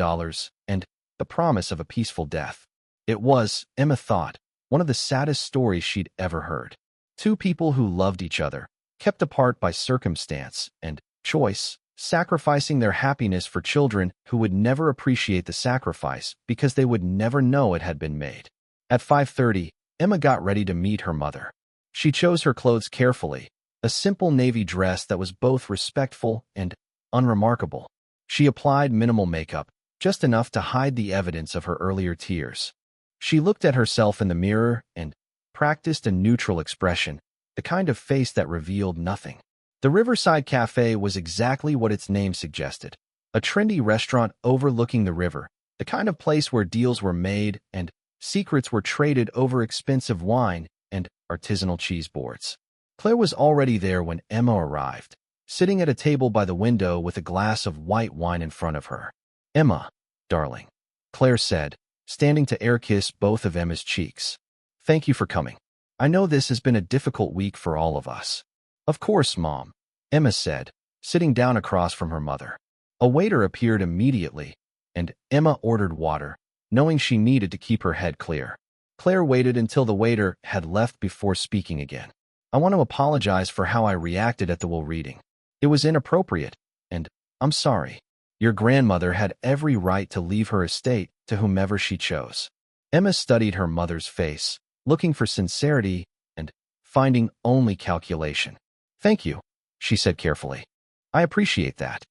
Speaker 1: and the promise of a peaceful death. It was, Emma thought, one of the saddest stories she'd ever heard. Two people who loved each other, kept apart by circumstance and choice, sacrificing their happiness for children who would never appreciate the sacrifice because they would never know it had been made. At 5:30, Emma got ready to meet her mother. She chose her clothes carefully, a simple navy dress that was both respectful and unremarkable. She applied minimal makeup, just enough to hide the evidence of her earlier tears. She looked at herself in the mirror and practiced a neutral expression, the kind of face that revealed nothing. The Riverside Cafe was exactly what its name suggested, a trendy restaurant overlooking the river, the kind of place where deals were made and secrets were traded over expensive wine and artisanal cheese boards. Claire was already there when Emma arrived, sitting at a table by the window with a glass of white wine in front of her. "Emma, darling," Claire said, standing to air-kiss both of Emma's cheeks. "Thank you for coming. I know this has been a difficult week for all of us." "Of course, Mom," Emma said, sitting down across from her mother. A waiter appeared immediately, and Emma ordered water, knowing she needed to keep her head clear. Claire waited until the waiter had left before speaking again. "I want to apologize for how I reacted at the will reading. It was inappropriate, and I'm sorry. Your grandmother had every right to leave her estate to whomever she chose." Emma studied her mother's face, looking for sincerity and finding only calculation. "Thank you," she said carefully. "I appreciate that.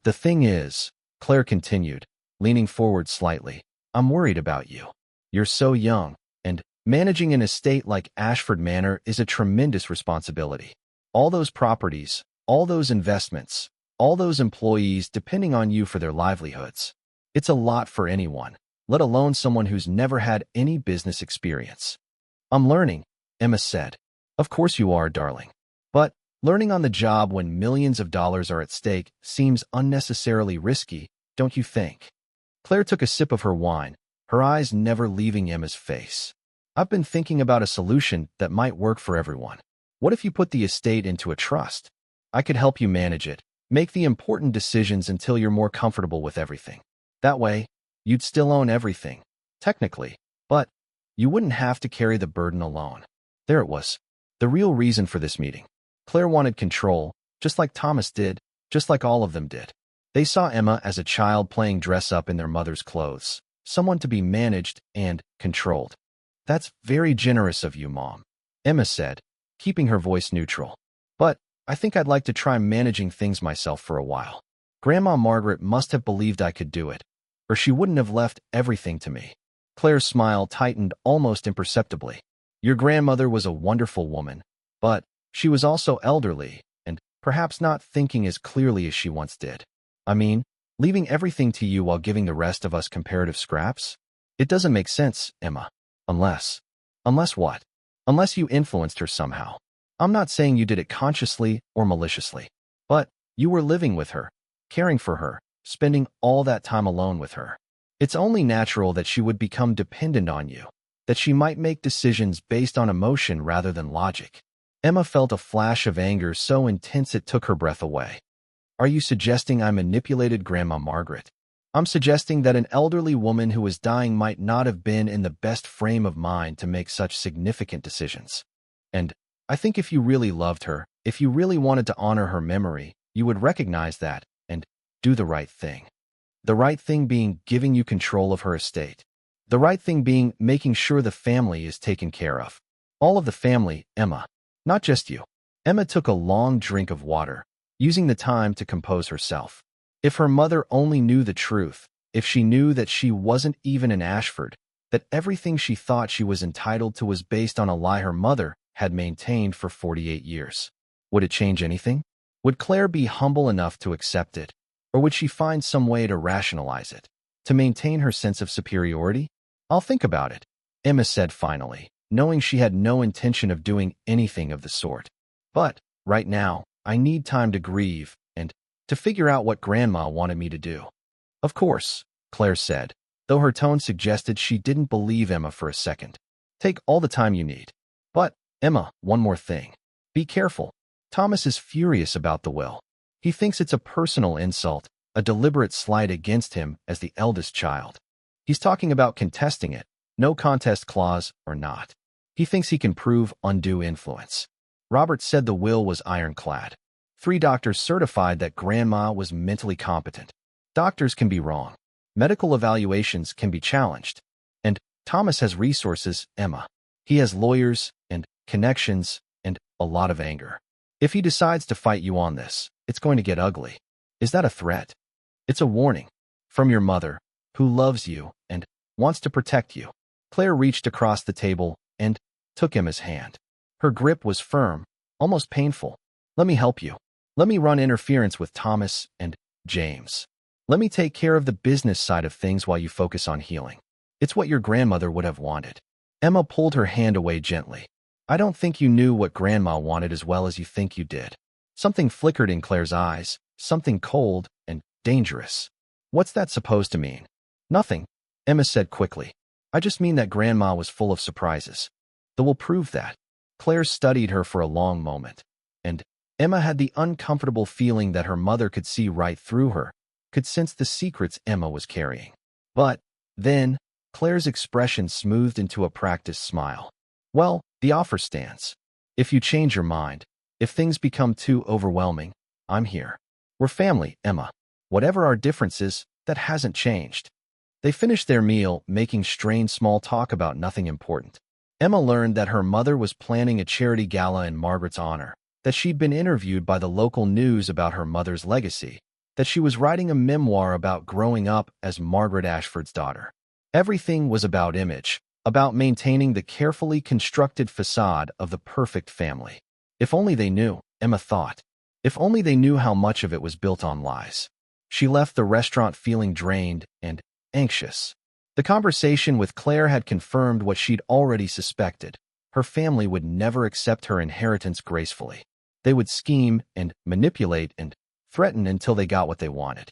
Speaker 1: The thing is," Claire continued, leaning forward slightly, "I'm worried about you. You're so young, and Managing an estate like Ashford Manor is a tremendous responsibility. All those properties, all those investments, all those employees depending on you for their livelihoods. It's a lot for anyone, let alone someone who's never had any business experience. I'm learning, Emma said. Of course you are, darling. But learning on the job when millions of dollars are at stake seems unnecessarily risky, don't you think? Claire took a sip of her wine, her eyes never leaving Emma's face. I've been thinking about a solution that might work for everyone. What if you put the estate into a trust? I could help you manage it, make the important decisions until you're more comfortable with everything. That way, you'd still own everything, technically, but you wouldn't have to carry the burden alone. There it was. The real reason for this meeting. Claire wanted control, just like Thomas did, just like all of them did. They saw Emma as a child playing dress-up in their mother's clothes, someone to be managed and controlled. That's very generous of you, Mom, Emma said, keeping her voice neutral. But I think I'd like to try managing things myself for a while. Grandma Margaret must have believed I could do it, or she wouldn't have left everything to me. Claire's smile tightened almost imperceptibly. Your grandmother was a wonderful woman, but she was also elderly and perhaps not thinking as clearly as she once did. I mean, leaving everything to you while giving the rest of us comparative scraps? It doesn't make sense, Emma. Unless what? Unless you influenced her somehow. I'm not saying you did it consciously or maliciously, but you were living with her, caring for her, spending all that time alone with her. It's only natural that she would become dependent on you, that she might make decisions based on emotion rather than logic. Emma felt a flash of anger so intense it took her breath away. Are you suggesting I manipulated Grandma Margaret? I'm suggesting that an elderly woman who was dying might not have been in the best frame of mind to make such significant decisions. And I think if you really loved her, if you really wanted to honor her memory, you would recognize that and do the right thing. The right thing being giving you control of her estate. The right thing being making sure the family is taken care of. All of the family, Emma. Not just you. Emma took a long drink of water, using the time to compose herself. If her mother only knew the truth, if she knew that she wasn't even an Ashford, that everything she thought she was entitled to was based on a lie her mother had maintained for 48 years. Would it change anything? Would Claire be humble enough to accept it? Or would she find some way to rationalize it? To maintain her sense of superiority? I'll think about it, Emma said finally, knowing she had no intention of doing anything of the sort. But, right now, I need time to grieve and to figure out what Grandma wanted me to do. Of course, Claire said, though her tone suggested she didn't believe Emma for a second. Take all the time you need. But, Emma, one more thing. Be careful. Thomas is furious about the will. He thinks it's a personal insult, a deliberate slight against him as the eldest child. He's talking about contesting it, no contest clause or not. He thinks he can prove undue influence. Robert said the will was ironclad. 3 doctors certified that Grandma was mentally competent. Doctors can be wrong. Medical evaluations can be challenged. And Thomas has resources, Emma. He has lawyers and connections and a lot of anger. If he decides to fight you on this, it's going to get ugly. Is that a threat? It's a warning. From your mother, who loves you and wants to protect you. Claire reached across the table and took Emma's hand. Her grip was firm, almost painful. Let me help you. Let me run interference with Thomas and James. Let me take care of the business side of things while you focus on healing. It's what your grandmother would have wanted. Emma pulled her hand away gently. I don't think you knew what Grandma wanted as well as you think you did. Something flickered in Claire's eyes, something cold and dangerous. What's that supposed to mean? Nothing, Emma said quickly. I just mean that Grandma was full of surprises. That will prove that. Claire studied her for a long moment, and Emma had the uncomfortable feeling that her mother could see right through her, could sense the secrets Emma was carrying. But then, Claire's expression smoothed into a practiced smile. Well, the offer stands. If you change your mind, if things become too overwhelming, I'm here. We're family, Emma. Whatever our differences, that hasn't changed. They finished their meal, making strained small talk about nothing important. Emma learned that her mother was planning a charity gala in Margaret's honor, that she'd been interviewed by the local news about her mother's legacy, that she was writing a memoir about growing up as Margaret Ashford's daughter. Everything was about image, about maintaining the carefully constructed facade of the perfect family. If only they knew, Emma thought. If only they knew how much of it was built on lies. She left the restaurant feeling drained and anxious. The conversation with Claire had confirmed what she'd already suspected. Her family would never accept her inheritance gracefully. They would scheme and manipulate and threaten until they got what they wanted.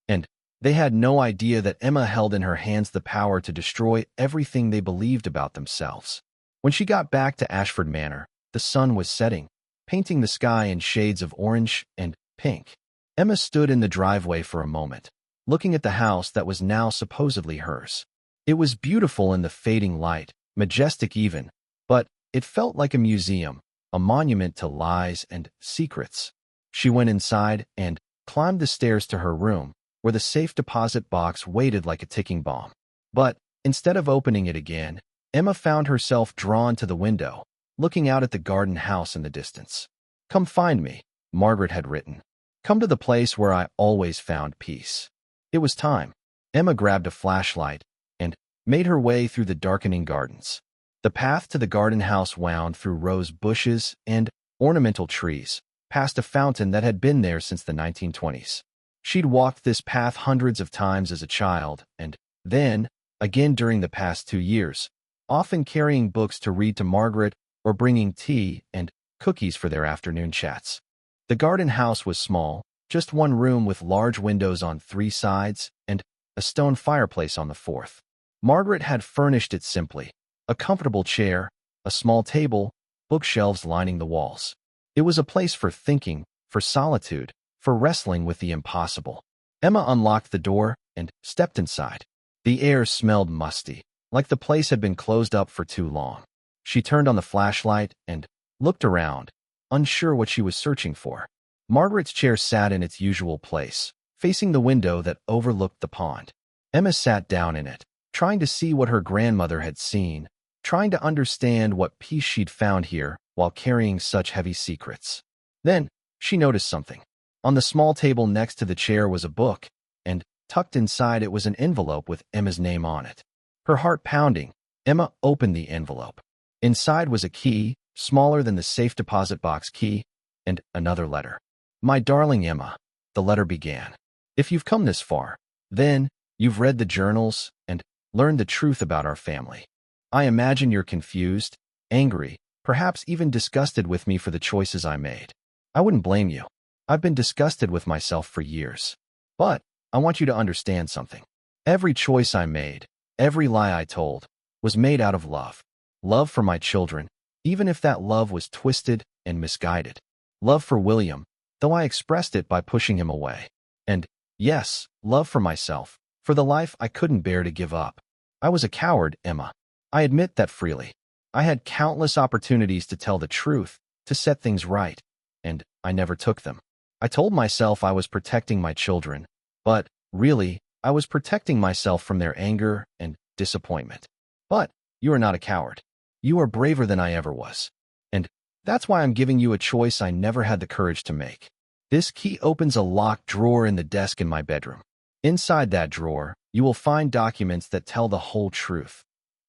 Speaker 1: And they had no idea that Emma held in her hands the power to destroy everything they believed about themselves. When she got back to Ashford Manor, the sun was setting, painting the sky in shades of orange and pink. Emma stood in the driveway for a moment, looking at the house that was now supposedly hers. It was beautiful in the fading light, majestic even, but it felt like a museum, a monument to lies and secrets. She went inside and climbed the stairs to her room, where the safe deposit box waited like a ticking bomb. But instead of opening it again, Emma found herself drawn to the window, looking out at the garden house in the distance. "Come find me," Margaret had written. "Come to the place where I always found peace." It was time. Emma grabbed a flashlight and made her way through the darkening gardens. The path to the garden house wound through rose bushes and ornamental trees, past a fountain that had been there since the 1920s. She'd walked this path hundreds of times as a child, and then, again during the past 2 years, often carrying books to read to Margaret or bringing tea and cookies for their afternoon chats. The garden house was small, just one room with large windows on 3 sides and a stone fireplace on the 4th. Margaret had furnished it simply: a comfortable chair, a small table, bookshelves lining the walls. It was a place for thinking, for solitude, for wrestling with the impossible. Emma unlocked the door and stepped inside. The air smelled musty, like the place had been closed up for too long. She turned on the flashlight and looked around, unsure what she was searching for. Margaret's chair sat in its usual place, facing the window that overlooked the pond. Emma sat down in it, trying to see what her grandmother had seen, trying to understand what peace she'd found here while carrying such heavy secrets. Then, she noticed something. On the small table next to the chair was a book, and tucked inside it was an envelope with Emma's name on it. Her heart pounding, Emma opened the envelope. Inside was a key, smaller than the safe deposit box key, and another letter. "My darling Emma," the letter began. "If you've come this far, then you've read the journals and learned the truth about our family. I imagine you're confused, angry, perhaps even disgusted with me for the choices I made. I wouldn't blame you. I've been disgusted with myself for years. But I want you to understand something. Every choice I made, every lie I told, was made out of love. Love for my children, even if that love was twisted and misguided. Love for William, though I expressed it by pushing him away. And, yes, love for myself, for the life I couldn't bear to give up. I was a coward, Emma. I admit that freely. I had countless opportunities to tell the truth, to set things right, and I never took them. I told myself I was protecting my children, but, really, I was protecting myself from their anger and disappointment. But you are not a coward. You are braver than I ever was. And that's why I'm giving you a choice I never had the courage to make. This key opens a locked drawer in the desk in my bedroom. Inside that drawer, you will find documents that tell the whole truth.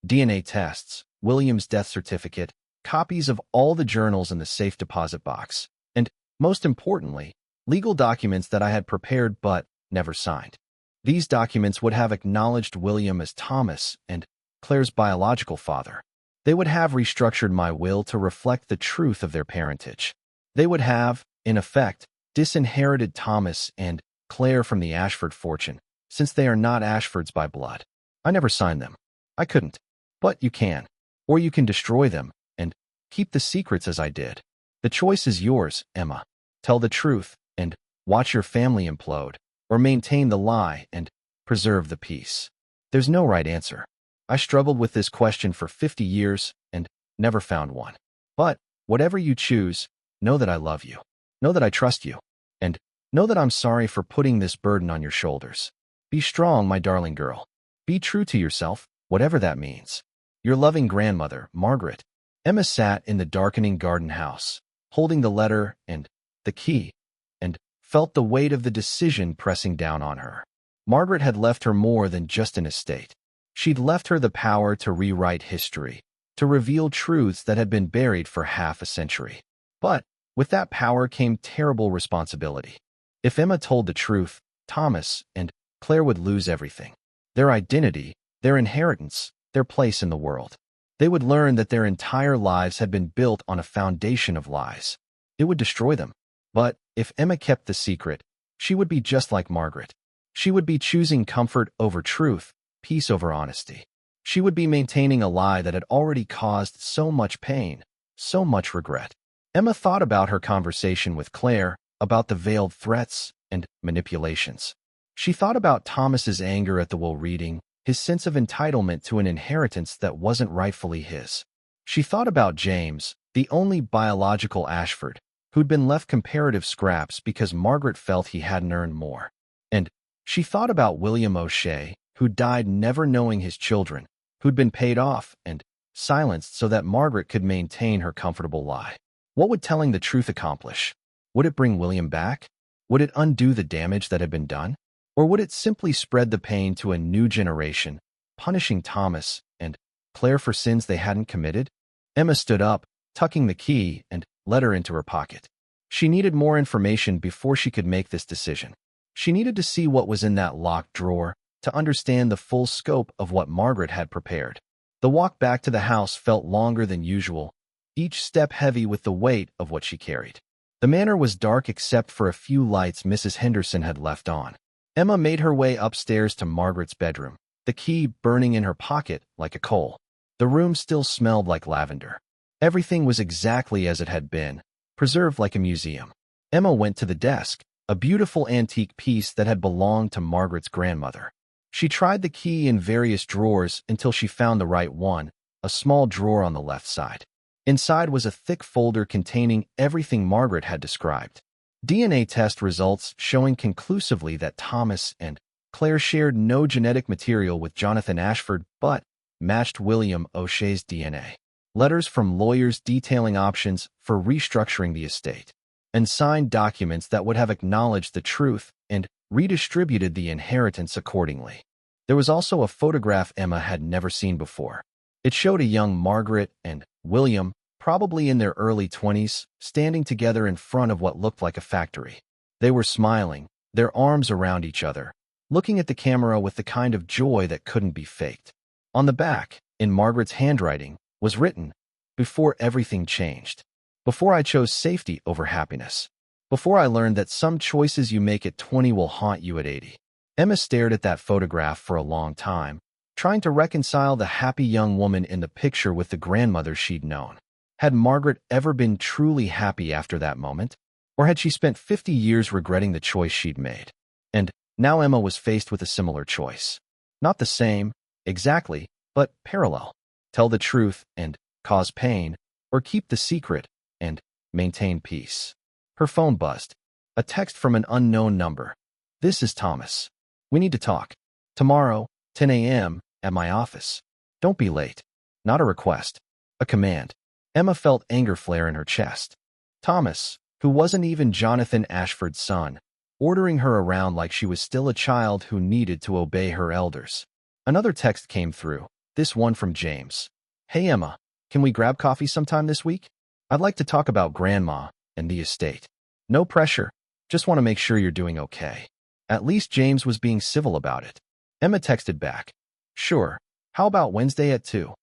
Speaker 1: DNA tests, William's death certificate, copies of all the journals in the safe deposit box, and, most importantly, legal documents that I had prepared but never signed. These documents would have acknowledged William as Thomas and Claire's biological father. They would have restructured my will to reflect the truth of their parentage. They would have, in effect, disinherited Thomas and Claire from the Ashford fortune, since they are not Ashfords by blood. I never signed them. I couldn't. But you can. Or you can destroy them and keep the secrets as I did. The choice is yours, Emma. Tell the truth and watch your family implode, or maintain the lie and preserve the peace. There's no right answer. I struggled with this question for 50 years and never found one. But whatever you choose, know that I love you. Know that I trust you. And know that I'm sorry for putting this burden on your shoulders. Be strong, my darling girl. Be true to yourself, whatever that means. Your loving grandmother, Margaret. Emma sat in the darkening garden house, holding the letter and the key, and felt the weight of the decision pressing down on her. Margaret had left her more than just an estate. She'd left her the power to rewrite history, to reveal truths that had been buried for half a century. But with that power came terrible responsibility. If Emma told the truth, Thomas and Claire would lose everything. Their identity, their inheritance, their place in the world. They would learn that their entire lives had been built on a foundation of lies. It would destroy them. But if Emma kept the secret, she would be just like Margaret. She would be choosing comfort over truth, peace over honesty. She would be maintaining a lie that had already caused so much pain, so much regret. Emma thought about her conversation with Claire, about the veiled threats and manipulations. She thought about Thomas's anger at the will reading, his sense of entitlement to an inheritance that wasn't rightfully his. She thought about James, the only biological Ashford, who'd been left comparative scraps because Margaret felt he hadn't earned more. And she thought about William O'Shea, who died never knowing his children, who'd been paid off and silenced so that Margaret could maintain her comfortable lie. What would telling the truth accomplish? Would it bring William back? Would it undo the damage that had been done? Or would it simply spread the pain to a new generation, punishing Thomas and Claire for sins they hadn't committed? Emma stood up, tucking the key and let her into her pocket. She needed more information before she could make this decision. She needed to see what was in that locked drawer, to understand the full scope of what Margaret had prepared. The walk back to the house felt longer than usual, each step heavy with the weight of what she carried. The manor was dark except for a few lights Mrs. Henderson had left on. Emma made her way upstairs to Margaret's bedroom, the key burning in her pocket like a coal. The room still smelled like lavender. Everything was exactly as it had been, preserved like a museum. Emma went to the desk, a beautiful antique piece that had belonged to Margaret's grandmother. She tried the key in various drawers until she found the right one, a small drawer on the left side. Inside was a thick folder containing everything Margaret had described. DNA test results showing conclusively that Thomas and Claire shared no genetic material with Jonathan Ashford but matched William O'Shea's DNA. Letters from lawyers detailing options for restructuring the estate, and signed documents that would have acknowledged the truth and redistributed the inheritance accordingly. There was also a photograph Emma had never seen before. It showed a young Margaret and William, probably in their early 20s, standing together in front of what looked like a factory. They were smiling, their arms around each other, looking at the camera with the kind of joy that couldn't be faked. On the back, in Margaret's handwriting, was written, "Before everything changed. Before I chose safety over happiness. Before I learned that some choices you make at 20 will haunt you at 80. Emma stared at that photograph for a long time, trying to reconcile the happy young woman in the picture with the grandmother she'd known. Had Margaret ever been truly happy after that moment? Or had she spent 50 years regretting the choice she'd made? And now Emma was faced with a similar choice. Not the same, exactly, but parallel. Tell the truth and cause pain, or keep the secret and maintain peace. Her phone buzzed. A text from an unknown number. "This is Thomas. We need to talk. Tomorrow, 10 a.m., at my office. Don't be late." Not a request. A command. Emma felt anger flare in her chest. Thomas, who wasn't even Jonathan Ashford's son, ordering her around like she was still a child who needed to obey her elders. Another text came through, this one from James. "Hey Emma, can we grab coffee sometime this week? I'd like to talk about Grandma and the estate. No pressure, just want to make sure you're doing okay." At least James was being civil about it. Emma texted back, "Sure, how about Wednesday at 2?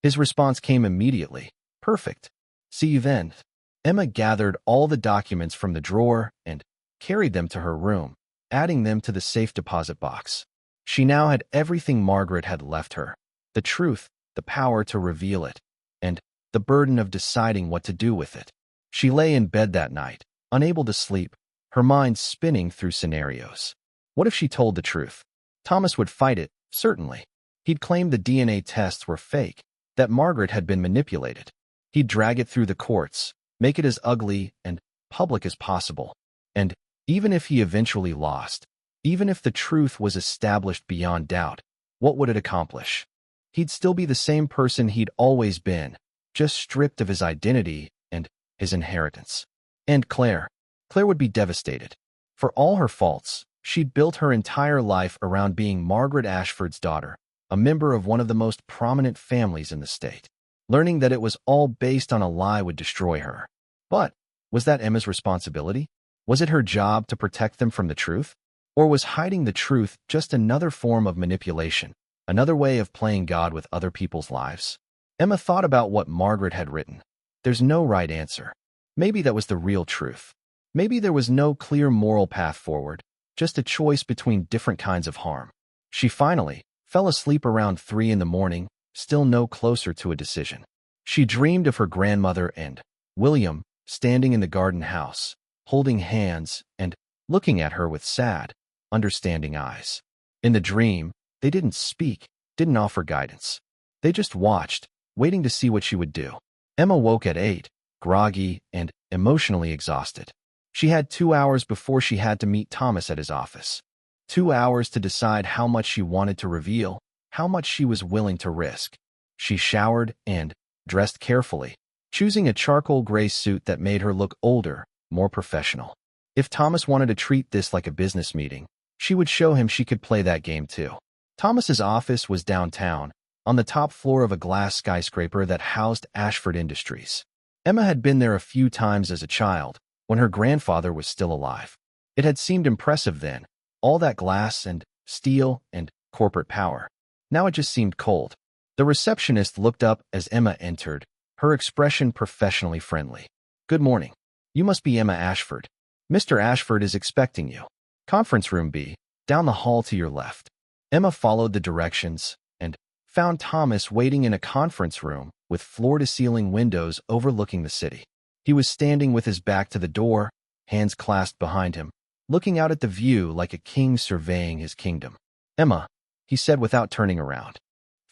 Speaker 1: His response came immediately, "Perfect. See you then." Emma gathered all the documents from the drawer and carried them to her room, adding them to the safe deposit box. She now had everything Margaret had left her, the truth, the power to reveal it, and the burden of deciding what to do with it. She lay in bed that night, unable to sleep, her mind spinning through scenarios. What if she told the truth? Thomas would fight it, certainly. He'd claim the DNA tests were fake, that Margaret had been manipulated. He'd drag it through the courts, make it as ugly and public as possible. And even if he eventually lost, even if the truth was established beyond doubt, what would it accomplish? He'd still be the same person he'd always been, just stripped of his identity and his inheritance. And Claire would be devastated. For all her faults, she'd built her entire life around being Margaret Ashford's daughter, a member of one of the most prominent families in the state. Learning that it was all based on a lie would destroy her. But was that Emma's responsibility? Was it her job to protect them from the truth? Or was hiding the truth just another form of manipulation, another way of playing God with other people's lives? Emma thought about what Margaret had written. There's no right answer. Maybe that was the real truth. Maybe there was no clear moral path forward, just a choice between different kinds of harm. She finally fell asleep around 3 in the morning, still no closer to a decision. She dreamed of her grandmother and William standing in the garden house, holding hands and looking at her with sad, understanding eyes. In the dream, they didn't speak, didn't offer guidance. They just watched, waiting to see what she would do. Emma woke at 8, groggy and emotionally exhausted. She had 2 hours before she had to meet Thomas at his office. 2 hours to decide how much she wanted to reveal, how much she was willing to risk. She showered and dressed carefully, choosing a charcoal gray suit that made her look older, more professional. If Thomas wanted to treat this like a business meeting, she would show him she could play that game too. Thomas's office was downtown, on the top floor of a glass skyscraper that housed Ashford Industries. Emma had been there a few times as a child, when her grandfather was still alive. It had seemed impressive then, all that glass and steel and corporate power. Now it just seemed cold. The receptionist looked up as Emma entered, her expression professionally friendly. "Good morning. You must be Emma Ashford. Mr. Ashford is expecting you. Conference room B, down the hall to your left." Emma followed the directions and found Thomas waiting in a conference room with floor-to-ceiling windows overlooking the city. He was standing with his back to the door, hands clasped behind him, looking out at the view like a king surveying his kingdom. "Emma," he said without turning around.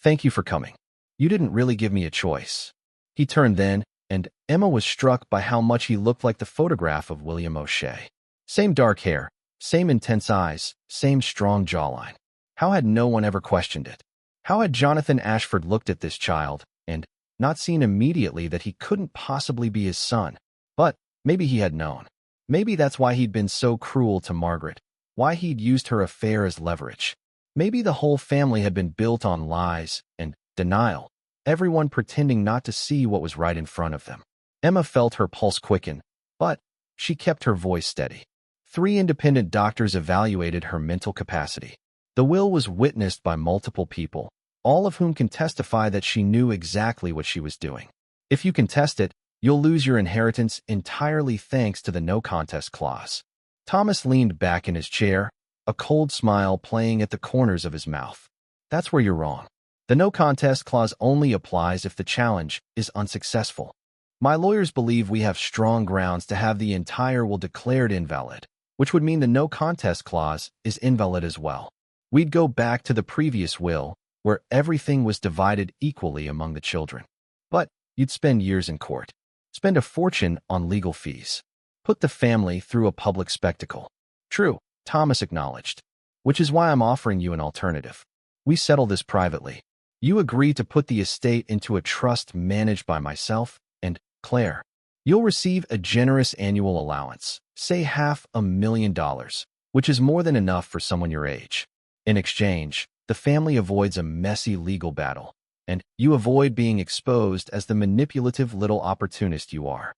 Speaker 1: "Thank you for coming. You didn't really give me a choice." He turned then, and Emma was struck by how much he looked like the photograph of William O'Shea. Same dark hair, same intense eyes, same strong jawline. How had no one ever questioned it? How had Jonathan Ashford looked at this child and not seen immediately that he couldn't possibly be his son? But maybe he had known. Maybe that's why he'd been so cruel to Margaret, why he'd used her affair as leverage. Maybe the whole family had been built on lies and denial, everyone pretending not to see what was right in front of them. Emma felt her pulse quicken, but she kept her voice steady. 3 independent doctors evaluated her mental capacity. The will was witnessed by multiple people, all of whom can testify that she knew exactly what she was doing. If you contest it, you'll lose your inheritance entirely thanks to the no contest clause. Thomas leaned back in his chair, a cold smile playing at the corners of his mouth. "That's where you're wrong. The no contest clause only applies if the challenge is unsuccessful. My lawyers believe we have strong grounds to have the entire will declared invalid, which would mean the no contest clause is invalid as well. We'd go back to the previous will, where everything was divided equally among the children. But you'd spend years in court, spend a fortune on legal fees, put the family through a public spectacle." "True," Thomas acknowledged, "which is why I'm offering you an alternative. We settle this privately. You agree to put the estate into a trust managed by myself and Claire. You'll receive a generous annual allowance, say $500,000, which is more than enough for someone your age. In exchange, the family avoids a messy legal battle, and you avoid being exposed as the manipulative little opportunist you are."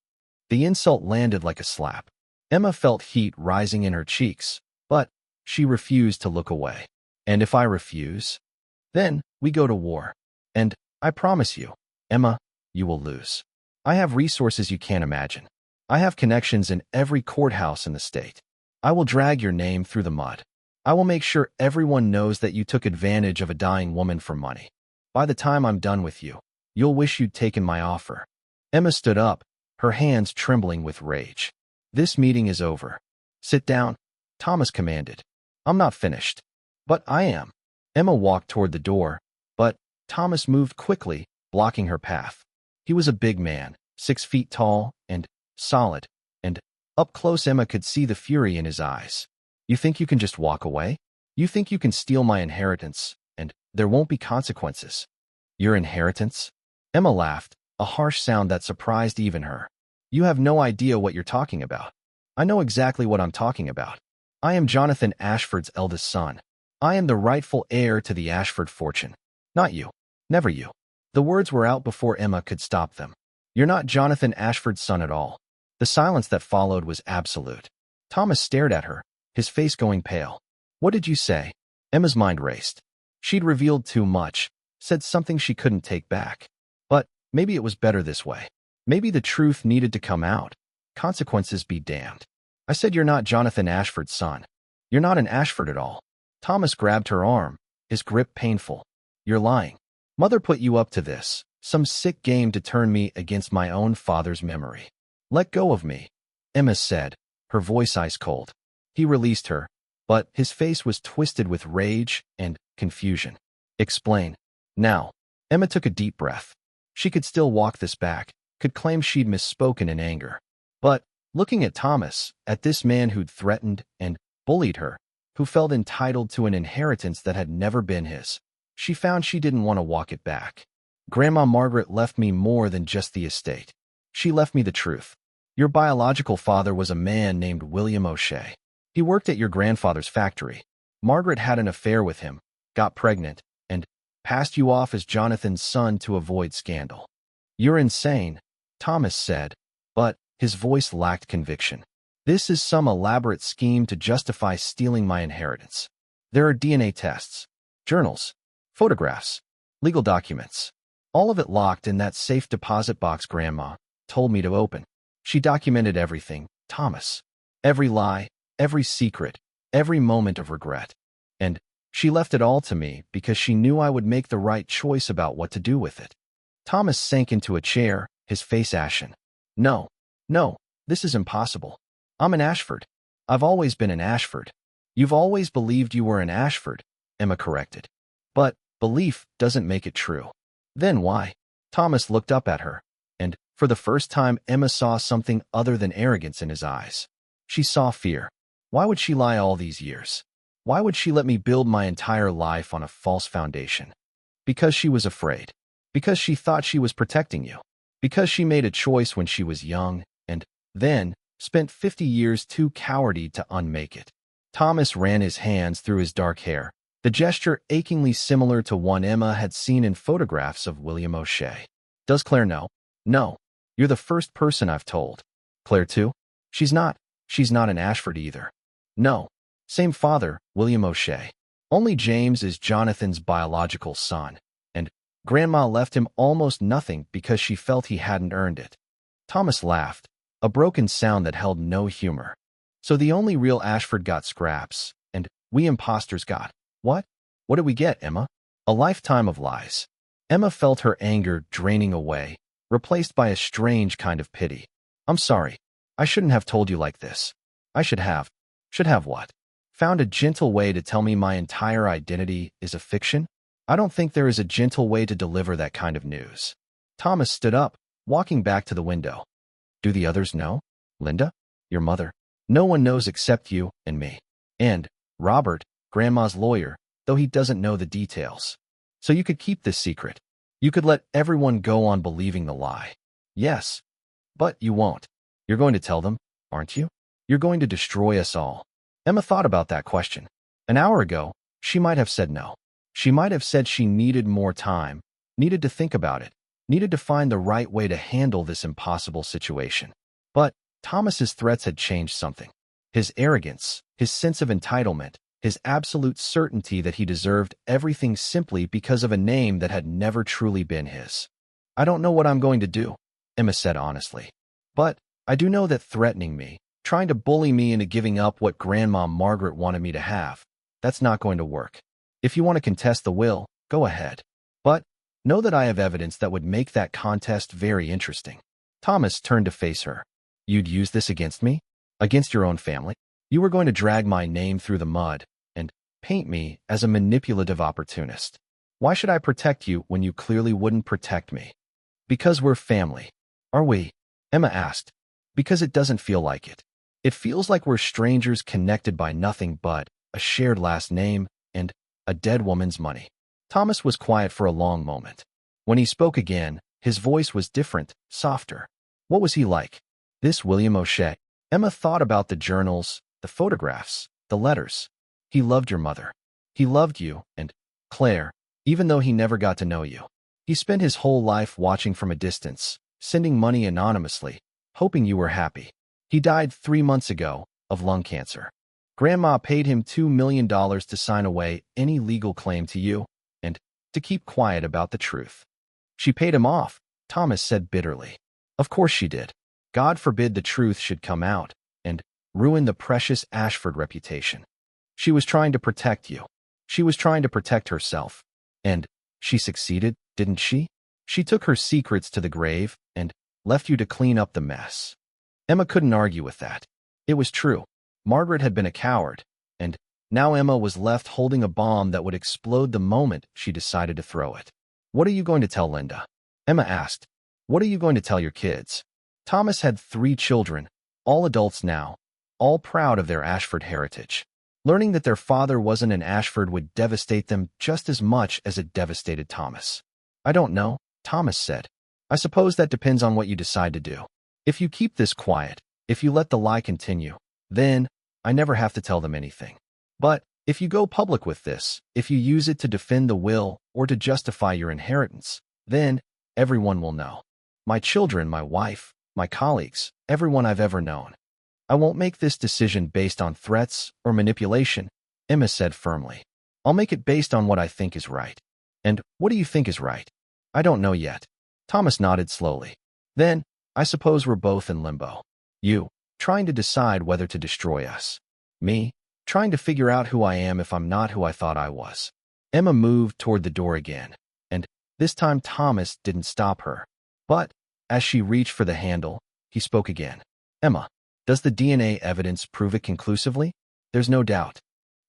Speaker 1: The insult landed like a slap. Emma felt heat rising in her cheeks, but she refused to look away. "And if I refuse? Then we go to war. And I promise you, Emma, you will lose. I have resources you can't imagine. I have connections in every courthouse in the state. I will drag your name through the mud. I will make sure everyone knows that you took advantage of a dying woman for money. By the time I'm done with you, you'll wish you'd taken my offer." Emma stood up, her hands trembling with rage. "This meeting is over. Sit down," Thomas commanded. "I'm not finished." "But I am." Emma walked toward the door, but Thomas moved quickly, blocking her path. He was a big man, 6 feet tall and solid, and up close Emma could see the fury in his eyes. "You think you can just walk away? You think you can steal my inheritance, and there won't be consequences?" "Your inheritance?" Emma laughed, a harsh sound that surprised even her. "You have no idea what you're talking about." "I know exactly what I'm talking about. I am Jonathan Ashford's eldest son. I am the rightful heir to the Ashford fortune. Not you. Never you. The words were out before Emma could stop them. You're not Jonathan Ashford's son at all. The silence that followed was absolute. Thomas stared at her, his face going pale. What did you say? Emma's mind raced. She'd revealed too much, said something she couldn't take back. But maybe it was better this way. Maybe the truth needed to come out. Consequences be damned. I said you're not Jonathan Ashford's son. You're not an Ashford at all. Thomas grabbed her arm, his grip painful. You're lying. Mother put you up to this, some sick game to turn me against my own father's memory. Let go of me, Emma said, her voice ice cold. He released her, but his face was twisted with rage and confusion. Explain. Now. Emma took a deep breath. She could still walk this back, could claim she'd misspoken in anger. But, looking at Thomas, at this man who'd threatened and bullied her, who felt entitled to an inheritance that had never been his, she found she didn't want to walk it back. Grandma Margaret left me more than just the estate. She left me the truth. Your biological father was a man named William O'Shea. He worked at your grandfather's factory. Margaret had an affair with him, got pregnant, and passed you off as Jonathan's son to avoid scandal. You're insane, Thomas said, but his voice lacked conviction. This is some elaborate scheme to justify stealing my inheritance. There are DNA tests, journals, photographs, legal documents. All of it locked in that safe deposit box Grandma told me to open. She documented everything, Thomas. Every lie, every secret, every moment of regret. And she left it all to me because she knew I would make the right choice about what to do with it. Thomas sank into a chair, his face ashen. No, this is impossible. I'm an Ashford. I've always been an Ashford. You've always believed you were an Ashford, Emma corrected. But belief doesn't make it true. Then why? Thomas looked up at her, and for the first time Emma saw something other than arrogance in his eyes. She saw fear. Why would she lie all these years? Why would she let me build my entire life on a false foundation? Because she was afraid. Because she thought she was protecting you. Because she made a choice when she was young, and then spent 50 years too cowardly to unmake it. Thomas ran his hands through his dark hair, the gesture achingly similar to one Emma had seen in photographs of William O'Shea. Does Claire know? No. You're the first person I've told. Claire too? She's not an Ashford either. No. Same father, William O'Shea. Only James is Jonathan's biological son, and Grandma left him almost nothing because she felt he hadn't earned it. Thomas laughed, a broken sound that held no humor. So the only real Ashford got scraps, and we imposters got what? What did we get, Emma? A lifetime of lies. Emma felt her anger draining away, replaced by a strange kind of pity. I'm sorry. I shouldn't have told you like this. I should have. Should have what? Found a gentle way to tell me my entire identity is a fiction? I don't think there is a gentle way to deliver that kind of news. Thomas stood up, walking back to the window. Do the others know? Linda? Your mother? No one knows except you and me. And Robert, Grandma's lawyer, though he doesn't know the details. So you could keep this secret. You could let everyone go on believing the lie. Yes. But you won't. You're going to tell them, aren't you? You're going to destroy us all. Emma thought about that question. An hour ago, she might have said no. She might have said she needed more time, needed to think about it, needed to find the right way to handle this impossible situation. But Thomas's threats had changed something. His arrogance, his sense of entitlement, his absolute certainty that he deserved everything simply because of a name that had never truly been his. I don't know what I'm going to do, Emma said honestly. But I do know that threatening me, trying to bully me into giving up what Grandma Margaret wanted me to have, that's not going to work. If you want to contest the will, go ahead. But know that I have evidence that would make that contest very interesting. Thomas turned to face her. You'd use this against me? Against your own family? You were going to drag my name through the mud and paint me as a manipulative opportunist. Why should I protect you when you clearly wouldn't protect me? Because we're family. Are we? Emma asked. Because it doesn't feel like it. It feels like we're strangers connected by nothing but a shared last name and a dead woman's money. Thomas was quiet for a long moment. When he spoke again, his voice was different, softer. What was he like? This William O'Shea. Emma thought about the journals, the photographs, the letters. He loved your mother. He loved you, and Claire. even though he never got to know you. He spent his whole life watching from a distance, sending money anonymously, hoping you were happy. He died 3 months ago of lung cancer. Grandma paid him $2 million to sign away any legal claim to you and to keep quiet about the truth. She paid him off, Thomas said bitterly. Of course she did. God forbid the truth should come out and ruin the precious Ashford reputation. She was trying to protect you. She was trying to protect herself. And she succeeded, didn't she? She took her secrets to the grave and left you to clean up the mess. Emma couldn't argue with that. It was true. Margaret had been a coward, and now Emma was left holding a bomb that would explode the moment she decided to throw it. What are you going to tell Linda? Emma asked. What are you going to tell your kids? Thomas had 3 children, all adults now, all proud of their Ashford heritage. Learning that their father wasn't an Ashford would devastate them just as much as it devastated Thomas. I don't know, Thomas said. I suppose that depends on what you decide to do. If you keep this quiet, if you let the lie continue, then I never have to tell them anything. But if you go public with this, if you use it to defend the will or to justify your inheritance, then everyone will know. My children, my wife, my colleagues, everyone I've ever known. I won't make this decision based on threats or manipulation, Emma said firmly. I'll make it based on what I think is right. And what do you think is right? I don't know yet. Thomas nodded slowly. Then, I suppose we're both in limbo. You, trying to decide whether to destroy us. Me, trying to figure out who I am if I'm not who I thought I was. Emma moved toward the door again, and this time Thomas didn't stop her. But, as she reached for the handle, he spoke again. Emma, does the DNA evidence prove it conclusively? There's no doubt.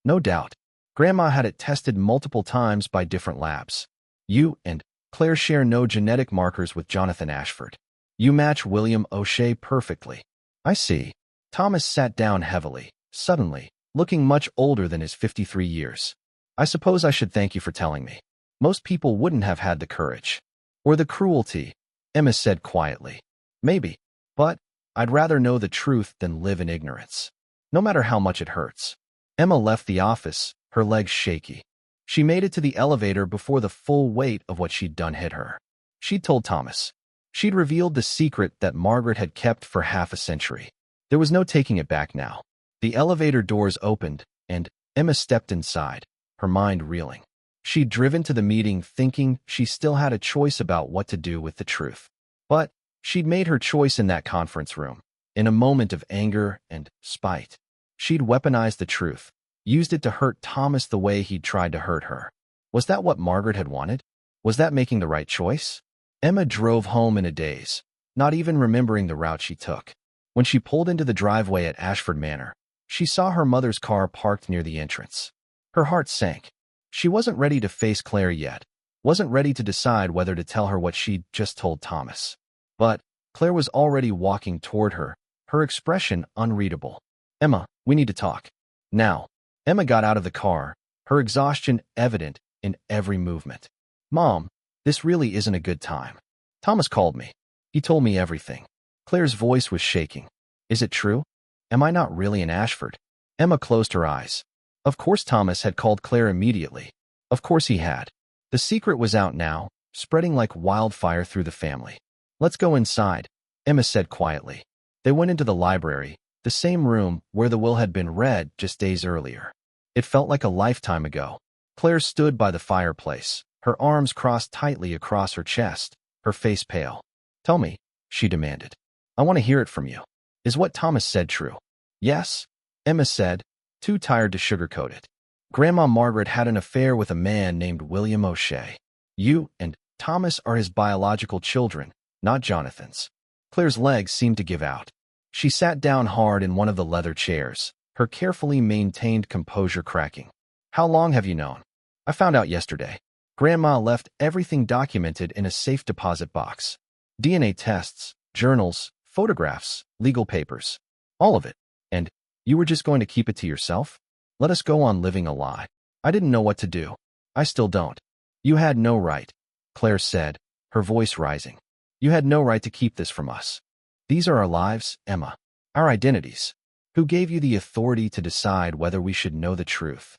Speaker 1: No doubt. Grandma had it tested multiple times by different labs. You and Claire share no genetic markers with Jonathan Ashford. You match William O'Shea perfectly. I see. Thomas sat down heavily, suddenly, looking much older than his 53 years. I suppose I should thank you for telling me. Most people wouldn't have had the courage. Or the cruelty, Emma said quietly. Maybe. But I'd rather know the truth than live in ignorance. No matter how much it hurts. Emma left the office, her legs shaky. She made it to the elevator before the full weight of what she'd done hit her. She'd told Thomas. She'd revealed the secret that Margaret had kept for half a century. There was no taking it back now. The elevator doors opened, and Emma stepped inside, her mind reeling. She'd driven to the meeting thinking she still had a choice about what to do with the truth. But she'd made her choice in that conference room, in a moment of anger and spite. She'd weaponized the truth, used it to hurt Thomas the way he'd tried to hurt her. Was that what Margaret had wanted? Was that making the right choice? Emma drove home in a daze, not even remembering the route she took. When she pulled into the driveway at Ashford Manor, she saw her mother's car parked near the entrance. Her heart sank. She wasn't ready to face Claire yet, wasn't ready to decide whether to tell her what she'd just told Thomas. But Claire was already walking toward her, her expression unreadable. Emma, we need to talk. Now. Emma got out of the car, her exhaustion evident in every movement. Mom, this really isn't a good time. Thomas called me. He told me everything. Claire's voice was shaking. Is it true? Am I not really an Ashford? Emma closed her eyes. Of course Thomas had called Claire immediately. Of course he had. The secret was out now, spreading like wildfire through the family. Let's go inside, Emma said quietly. They went into the library, the same room where the will had been read just days earlier. It felt like a lifetime ago. Claire stood by the fireplace, her arms crossed tightly across her chest, her face pale. Tell me, she demanded. I want to hear it from you. Is what Thomas said true? Yes, Emma said, too tired to sugarcoat it. Grandma Margaret had an affair with a man named William O'Shea. You and Thomas are his biological children, not Jonathan's. Claire's legs seemed to give out. She sat down hard in one of the leather chairs, her carefully maintained composure cracking. How long have you known? I found out yesterday. Grandma left everything documented in a safe deposit box. DNA tests, journals, photographs, legal papers. All of it. And you were just going to keep it to yourself? Let us go on living a lie. I didn't know what to do. I still don't. You had no right, Claire said, her voice rising. You had no right to keep this from us. These are our lives, Emma. Our identities. Who gave you the authority to decide whether we should know the truth?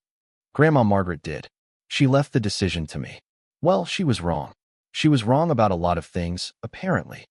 Speaker 1: Grandma Margaret did. She left the decision to me. Well, she was wrong. She was wrong about a lot of things, apparently.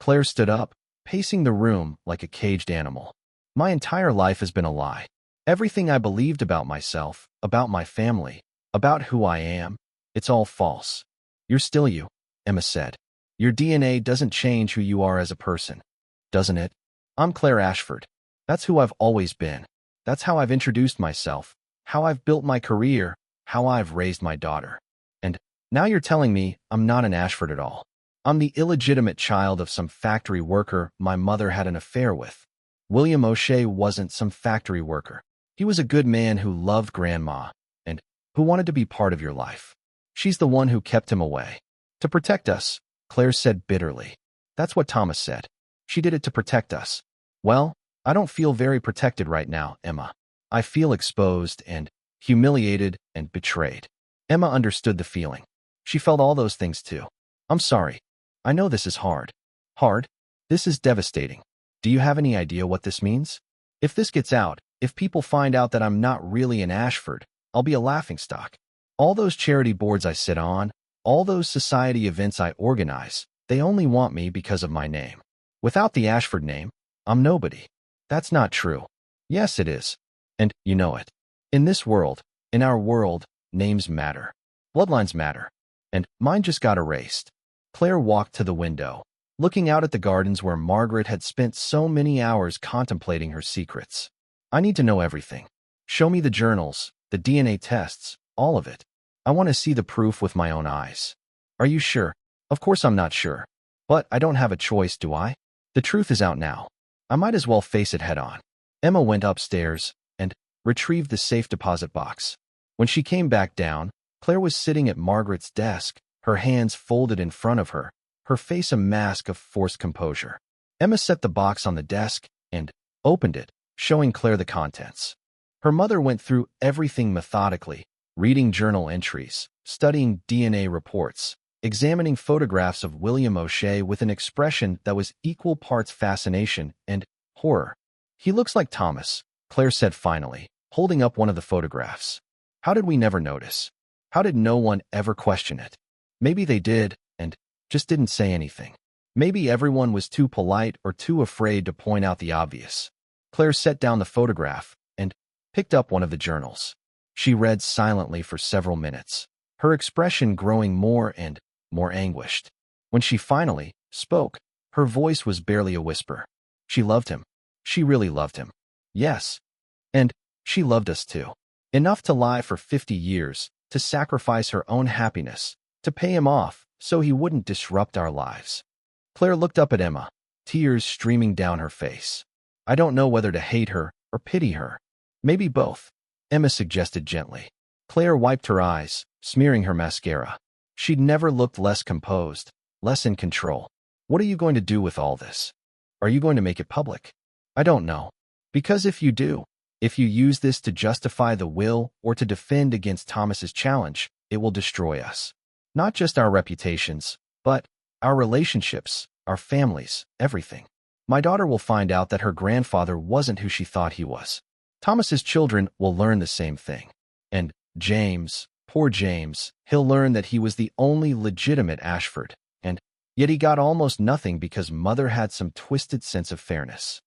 Speaker 1: Claire stood up, pacing the room like a caged animal. My entire life has been a lie. Everything I believed about myself, about my family, about who I am, it's all false. You're still you, Emma said. Your DNA doesn't change who you are as a person, doesn't it? I'm Claire Ashford. That's who I've always been. That's how I've introduced myself, how I've built my career, how I've raised my daughter. And now you're telling me I'm not an Ashford at all. I'm the illegitimate child of some factory worker my mother had an affair with. William O'Shea wasn't some factory worker. He was a good man who loved Grandma and who wanted to be part of your life. She's the one who kept him away. To protect us, Claire said bitterly. That's what Thomas said. She did it to protect us. Well, I don't feel very protected right now, Emma. I feel exposed and humiliated and betrayed. Emma understood the feeling. She felt all those things too. I'm sorry. I know this is hard. Hard? This is devastating. Do you have any idea what this means? If this gets out, if people find out that I'm not really an Ashford, I'll be a laughingstock. All those charity boards I sit on, all those society events I organize, they only want me because of my name. Without the Ashford name, I'm nobody. That's not true. Yes, it is. And you know it. In this world, in our world, names matter. Bloodlines matter. And mine just got erased. Claire walked to the window, looking out at the gardens where Margaret had spent so many hours contemplating her secrets. I need to know everything. Show me the journals, the DNA tests, all of it. I want to see the proof with my own eyes. Are you sure? Of course I'm not sure. But I don't have a choice, do I? The truth is out now. I might as well face it head on. Emma went upstairs and retrieved the safe deposit box. When she came back down, Claire was sitting at Margaret's desk, her hands folded in front of her, her face a mask of forced composure. Emma set the box on the desk and opened it, showing Claire the contents. Her mother went through everything methodically, reading journal entries, studying DNA reports, examining photographs of William O'Shea with an expression that was equal parts fascination and horror. He looks like Thomas, Claire said finally, holding up one of the photographs. How did we never notice? How did no one ever question it? Maybe they did, and just didn't say anything. Maybe everyone was too polite or too afraid to point out the obvious. Claire set down the photograph and picked up one of the journals. She read silently for several minutes, her expression growing more and more anguished. When she finally spoke, her voice was barely a whisper. She loved him. She really loved him. Yes. And she loved us too. Enough to lie for 50 years, to sacrifice her own happiness, to pay him off so he wouldn't disrupt our lives. Claire looked up at Emma, tears streaming down her face. I don't know whether to hate her or pity her. Maybe both, Emma suggested gently. Claire wiped her eyes, smearing her mascara. She'd never looked less composed, less in control. What are you going to do with all this? Are you going to make it public? I don't know. Because if you do, if you use this to justify the will or to defend against Thomas's challenge, it will destroy us. Not just our reputations, but our relationships, our families, everything. My daughter will find out that her grandfather wasn't who she thought he was. Thomas's children will learn the same thing. And James, poor James, he'll learn that he was the only legitimate Ashford, and yet he got almost nothing because Mother had some twisted sense of fairness.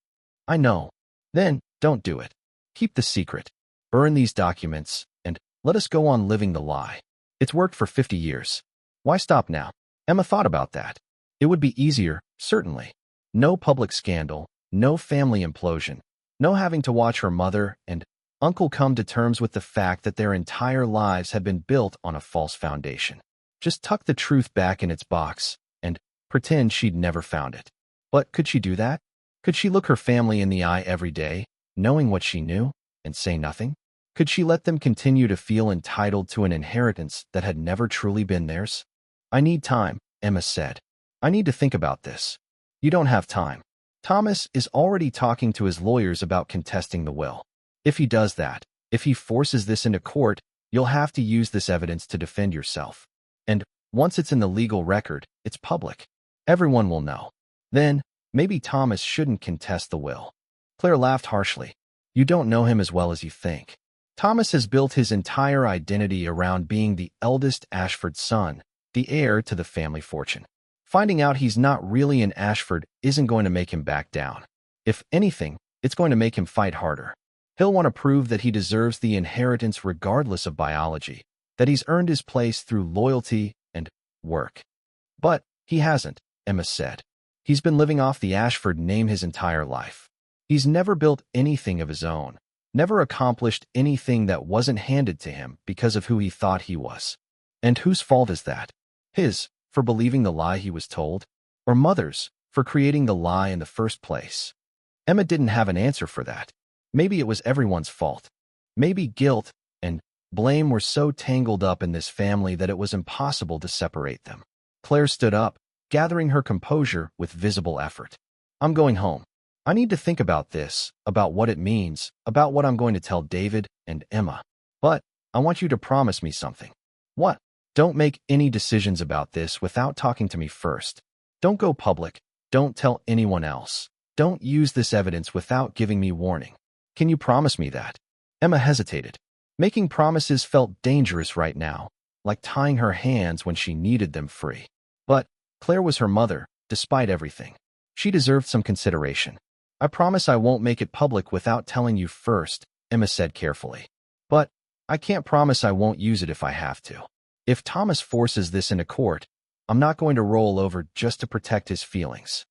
Speaker 1: I know. Then, don't do it. Keep the secret. Burn these documents, and let us go on living the lie. It's worked for 50 years. Why stop now? Emma thought about that. It would be easier, certainly. No public scandal, no family implosion, no having to watch her mother and uncle come to terms with the fact that their entire lives had been built on a false foundation. Just tuck the truth back in its box and pretend she'd never found it. But could she do that? Could she look her family in the eye every day, knowing what she knew, and say nothing? Could she let them continue to feel entitled to an inheritance that had never truly been theirs? I need time, Emma said. I need to think about this. You don't have time. Thomas is already talking to his lawyers about contesting the will. If he does that, if he forces this into court, you'll have to use this evidence to defend yourself. And once it's in the legal record, it's public. Everyone will know. Then, maybe Thomas shouldn't contest the will. Claire laughed harshly. You don't know him as well as you think. Thomas has built his entire identity around being the eldest Ashford son, the heir to the family fortune. Finding out he's not really an Ashford isn't going to make him back down. If anything, it's going to make him fight harder. He'll want to prove that he deserves the inheritance regardless of biology, that he's earned his place through loyalty and work. But he hasn't, Emma said. He's been living off the Ashford name his entire life. He's never built anything of his own, never accomplished anything that wasn't handed to him because of who he thought he was. And whose fault is that? His, for believing the lie he was told? Or Mother's, for creating the lie in the first place? Emma didn't have an answer for that. Maybe it was everyone's fault. Maybe guilt and blame were so tangled up in this family that it was impossible to separate them. Claire stood up, gathering her composure with visible effort. I'm going home. I need to think about this, about what it means, about what I'm going to tell David and Emma. But I want you to promise me something. What? Don't make any decisions about this without talking to me first. Don't go public. Don't tell anyone else. Don't use this evidence without giving me warning. Can you promise me that? Emma hesitated. Making promises felt dangerous right now, like tying her hands when she needed them free. But Claire was her mother, despite everything. She deserved some consideration. I promise I won't make it public without telling you first, Emma said carefully. But I can't promise I won't use it if I have to. If Thomas forces this into court, I'm not going to roll over just to protect his feelings.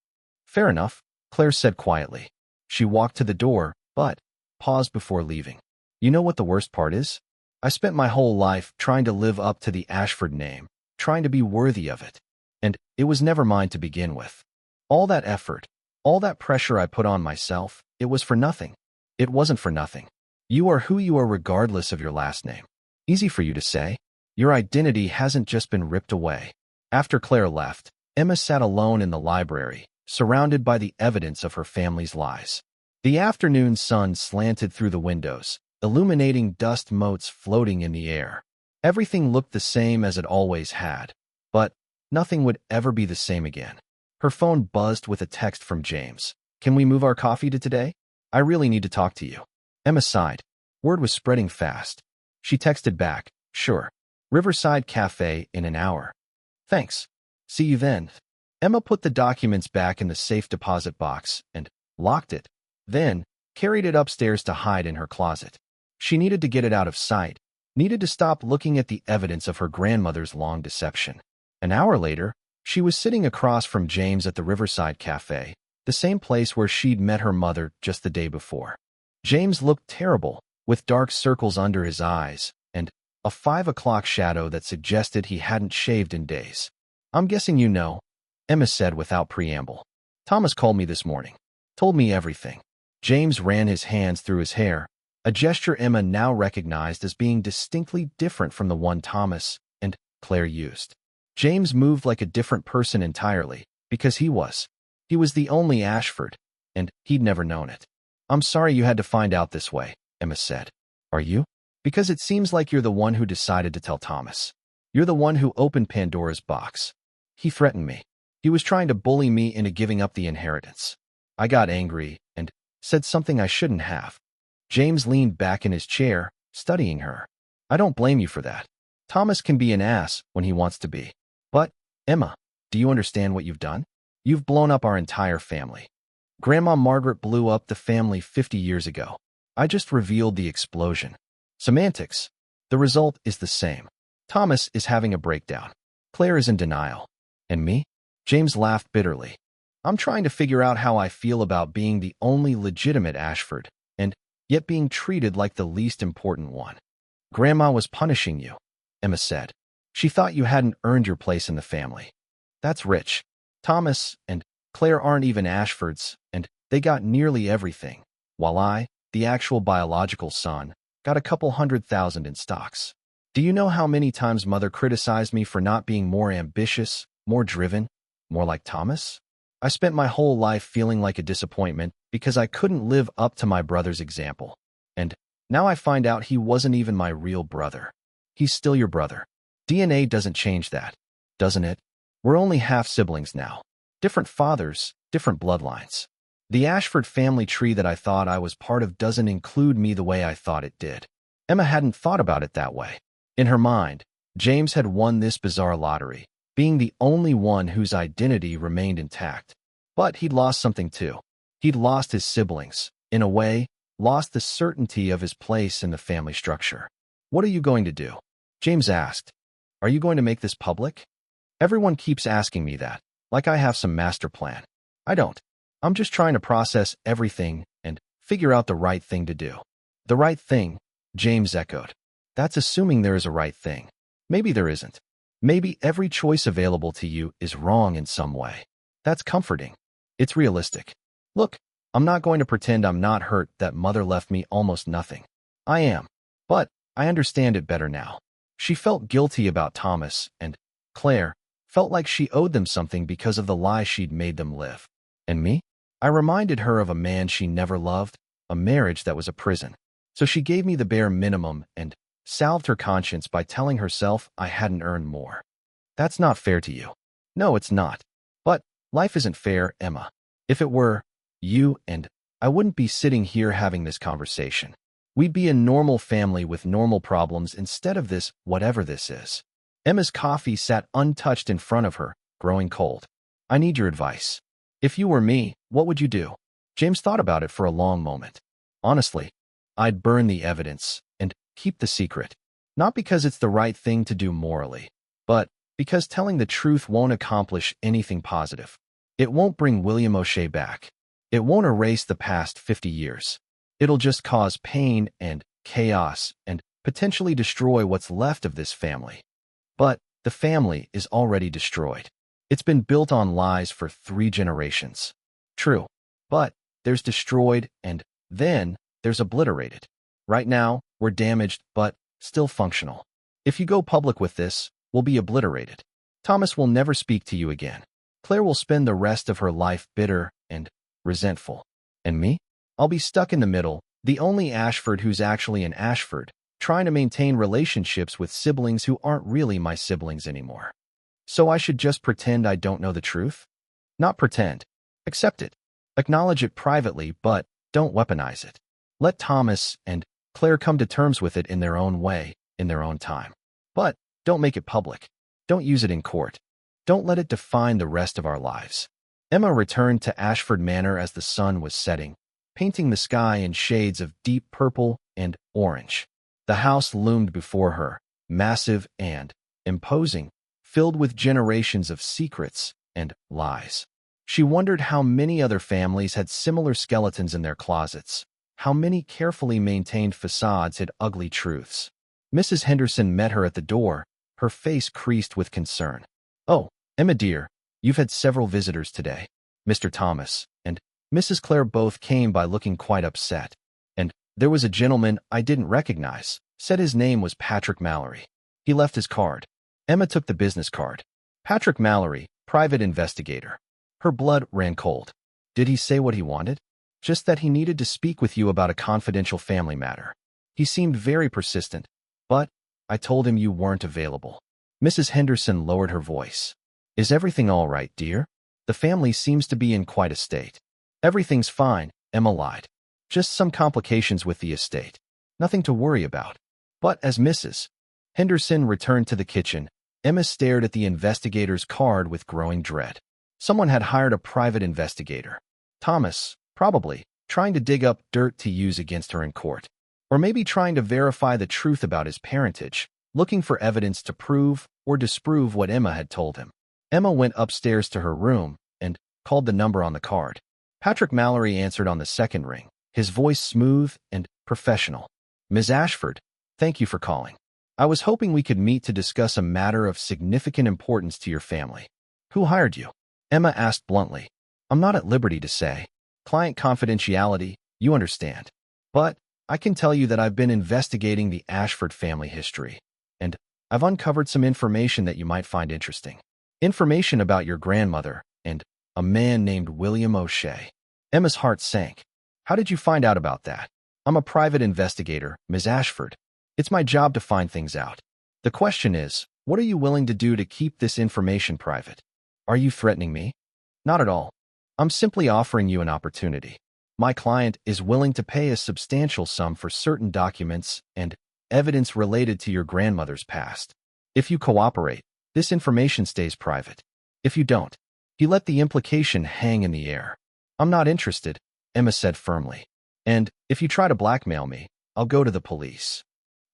Speaker 1: Fair enough, Claire said quietly. She walked to the door, but paused before leaving. You know what the worst part is? I spent my whole life trying to live up to the Ashford name, trying to be worthy of it. And it was never mine to begin with. All that effort, all that pressure I put on myself, it was for nothing. It wasn't for nothing. You are who you are regardless of your last name. Easy for you to say. Your identity hasn't just been ripped away. After Claire left, Emma sat alone in the library, surrounded by the evidence of her family's lies. The afternoon sun slanted through the windows, illuminating dust motes floating in the air. Everything looked the same as it always had, but nothing would ever be the same again. Her phone buzzed with a text from James. Can we move our coffee to today? I really need to talk to you. Emma sighed. Word was spreading fast. She texted back, sure. Riverside Cafe in an hour. Thanks. See you then. Emma put the documents back in the safe deposit box and locked it, then carried it upstairs to hide in her closet. She needed to get it out of sight, needed to stop looking at the evidence of her grandmother's long deception. An hour later, she was sitting across from James at the Riverside Cafe, the same place where she'd met her mother just the day before. James looked terrible, with dark circles under his eyes and a 5 o'clock shadow that suggested he hadn't shaved in days. I'm guessing you know, Emma said without preamble. Thomas called me this morning. Told me everything. James ran his hands through his hair, a gesture Emma now recognized as being distinctly different from the one Thomas and Claire used. James moved like a different person entirely, because he was. He was the only Ashford, and he'd never known it. I'm sorry you had to find out this way, Emma said. Are you? Because it seems like you're the one who decided to tell Thomas. You're the one who opened Pandora's box. He threatened me. He was trying to bully me into giving up the inheritance. I got angry and said something I shouldn't have. James leaned back in his chair, studying her. I don't blame you for that. Thomas can be an ass when he wants to be. But, Emma, do you understand what you've done? You've blown up our entire family. Grandma Margaret blew up the family 50 years ago. I just revealed the explosion. Semantics. The result is the same. Thomas is having a breakdown. Claire is in denial. And me? James laughed bitterly. I'm trying to figure out how I feel about being the only legitimate Ashford, and yet being treated like the least important one. Grandma was punishing you, Emma said. She thought you hadn't earned your place in the family. That's rich. Thomas and Claire aren't even Ashfords, and they got nearly everything, while I, the actual biological son, got a couple $100,000 in stocks. Do you know how many times Mother criticized me for not being more ambitious, more driven, more like Thomas? I spent my whole life feeling like a disappointment because I couldn't live up to my brother's example. And now I find out he wasn't even my real brother. He's still your brother. DNA doesn't change that, doesn't it? We're only half-siblings now. Different fathers, different bloodlines. The Ashford family tree that I thought I was part of doesn't include me the way I thought it did. Emma hadn't thought about it that way. In her mind, James had won this bizarre lottery, being the only one whose identity remained intact. But he'd lost something too. He'd lost his siblings, in a way, lost the certainty of his place in the family structure. "What are you going to do?" James asked. "Are you going to make this public?" "Everyone keeps asking me that, like I have some master plan. I don't. I'm just trying to process everything and figure out the right thing to do." "The right thing," James echoed. "That's assuming there is a right thing. Maybe there isn't. Maybe every choice available to you is wrong in some way. That's comforting. It's realistic. Look, I'm not going to pretend I'm not hurt that mother left me almost nothing. I am. But I understand it better now." She felt guilty about Thomas, and Claire felt like she owed them something because of the lie she'd made them live. "And me?" I reminded her of a man she never loved, a marriage that was a prison. So she gave me the bare minimum and salved her conscience by telling herself I hadn't earned more. "That's not fair to you." "No, it's not. But life isn't fair, Emma. If it were, you and I wouldn't be sitting here having this conversation. We'd be a normal family with normal problems instead of this, whatever this is." Emma's coffee sat untouched in front of her, growing cold. "I need your advice. If you were me, what would you do?" James thought about it for a long moment. "Honestly, I'd burn the evidence and keep the secret. Not because it's the right thing to do morally, but because telling the truth won't accomplish anything positive. It won't bring William O'Shea back. It won't erase the past 50 years. It'll just cause pain and chaos and potentially destroy what's left of this family. But the family is already destroyed. It's been built on lies for 3 generations. True, but there's destroyed and then there's obliterated. Right now, we're damaged but still functional. If you go public with this, we'll be obliterated. Thomas will never speak to you again. Claire will spend the rest of her life bitter and resentful. And me? I'll be stuck in the middle, the only Ashford who's actually an Ashford, trying to maintain relationships with siblings who aren't really my siblings anymore. So I should just pretend I don't know the truth? Not pretend. Accept it. Acknowledge it privately, but don't weaponize it. Let Thomas and Claire come to terms with it in their own way, in their own time. But don't make it public. Don't use it in court. Don't let it define the rest of our lives. Emma returned to Ashford Manor as the sun was setting, painting the sky in shades of deep purple and orange. The house loomed before her, massive and imposing, filled with generations of secrets and lies. She wondered how many other families had similar skeletons in their closets, how many carefully maintained facades hid ugly truths. Mrs. Henderson met her at the door, her face creased with concern. "Oh, Emma dear, you've had several visitors today. Mr. Thomas and Mrs. Claire both came by looking quite upset. And there was a gentleman I didn't recognize, said his name was Patrick Mallory. He left his card." Emma took the business card. "Patrick Mallory, private investigator." Her blood ran cold. "Did he say what he wanted?" "Just that he needed to speak with you about a confidential family matter. He seemed very persistent, but I told him you weren't available." Mrs. Henderson lowered her voice. "Is everything all right, dear? The family seems to be in quite a state." "Everything's fine," Emma lied. "Just some complications with the estate. Nothing to worry about." But as Mrs. Henderson returned to the kitchen, Emma stared at the investigator's card with growing dread. Someone had hired a private investigator. Thomas, probably, trying to dig up dirt to use against her in court. Or maybe trying to verify the truth about his parentage, looking for evidence to prove or disprove what Emma had told him. Emma went upstairs to her room and called the number on the card. Patrick Mallory answered on the second ring, his voice smooth and professional. "Ms. Ashford, thank you for calling. I was hoping we could meet to discuss a matter of significant importance to your family." "Who hired you?" Emma asked bluntly. "I'm not at liberty to say. Client confidentiality, you understand. But I can tell you that I've been investigating the Ashford family history, and I've uncovered some information that you might find interesting. Information about your grandmother and a man named William O'Shea." Emma's heart sank. "How did you find out about that?" "I'm a private investigator, Ms. Ashford. It's my job to find things out. The question is, what are you willing to do to keep this information private?" "Are you threatening me?" "Not at all. I'm simply offering you an opportunity. My client is willing to pay a substantial sum for certain documents and evidence related to your grandmother's past. If you cooperate, This information stays private. If you don't, he let the implication hang in the air. I'm not interested, Emma said firmly. And if you try to blackmail me, I'll go to the police.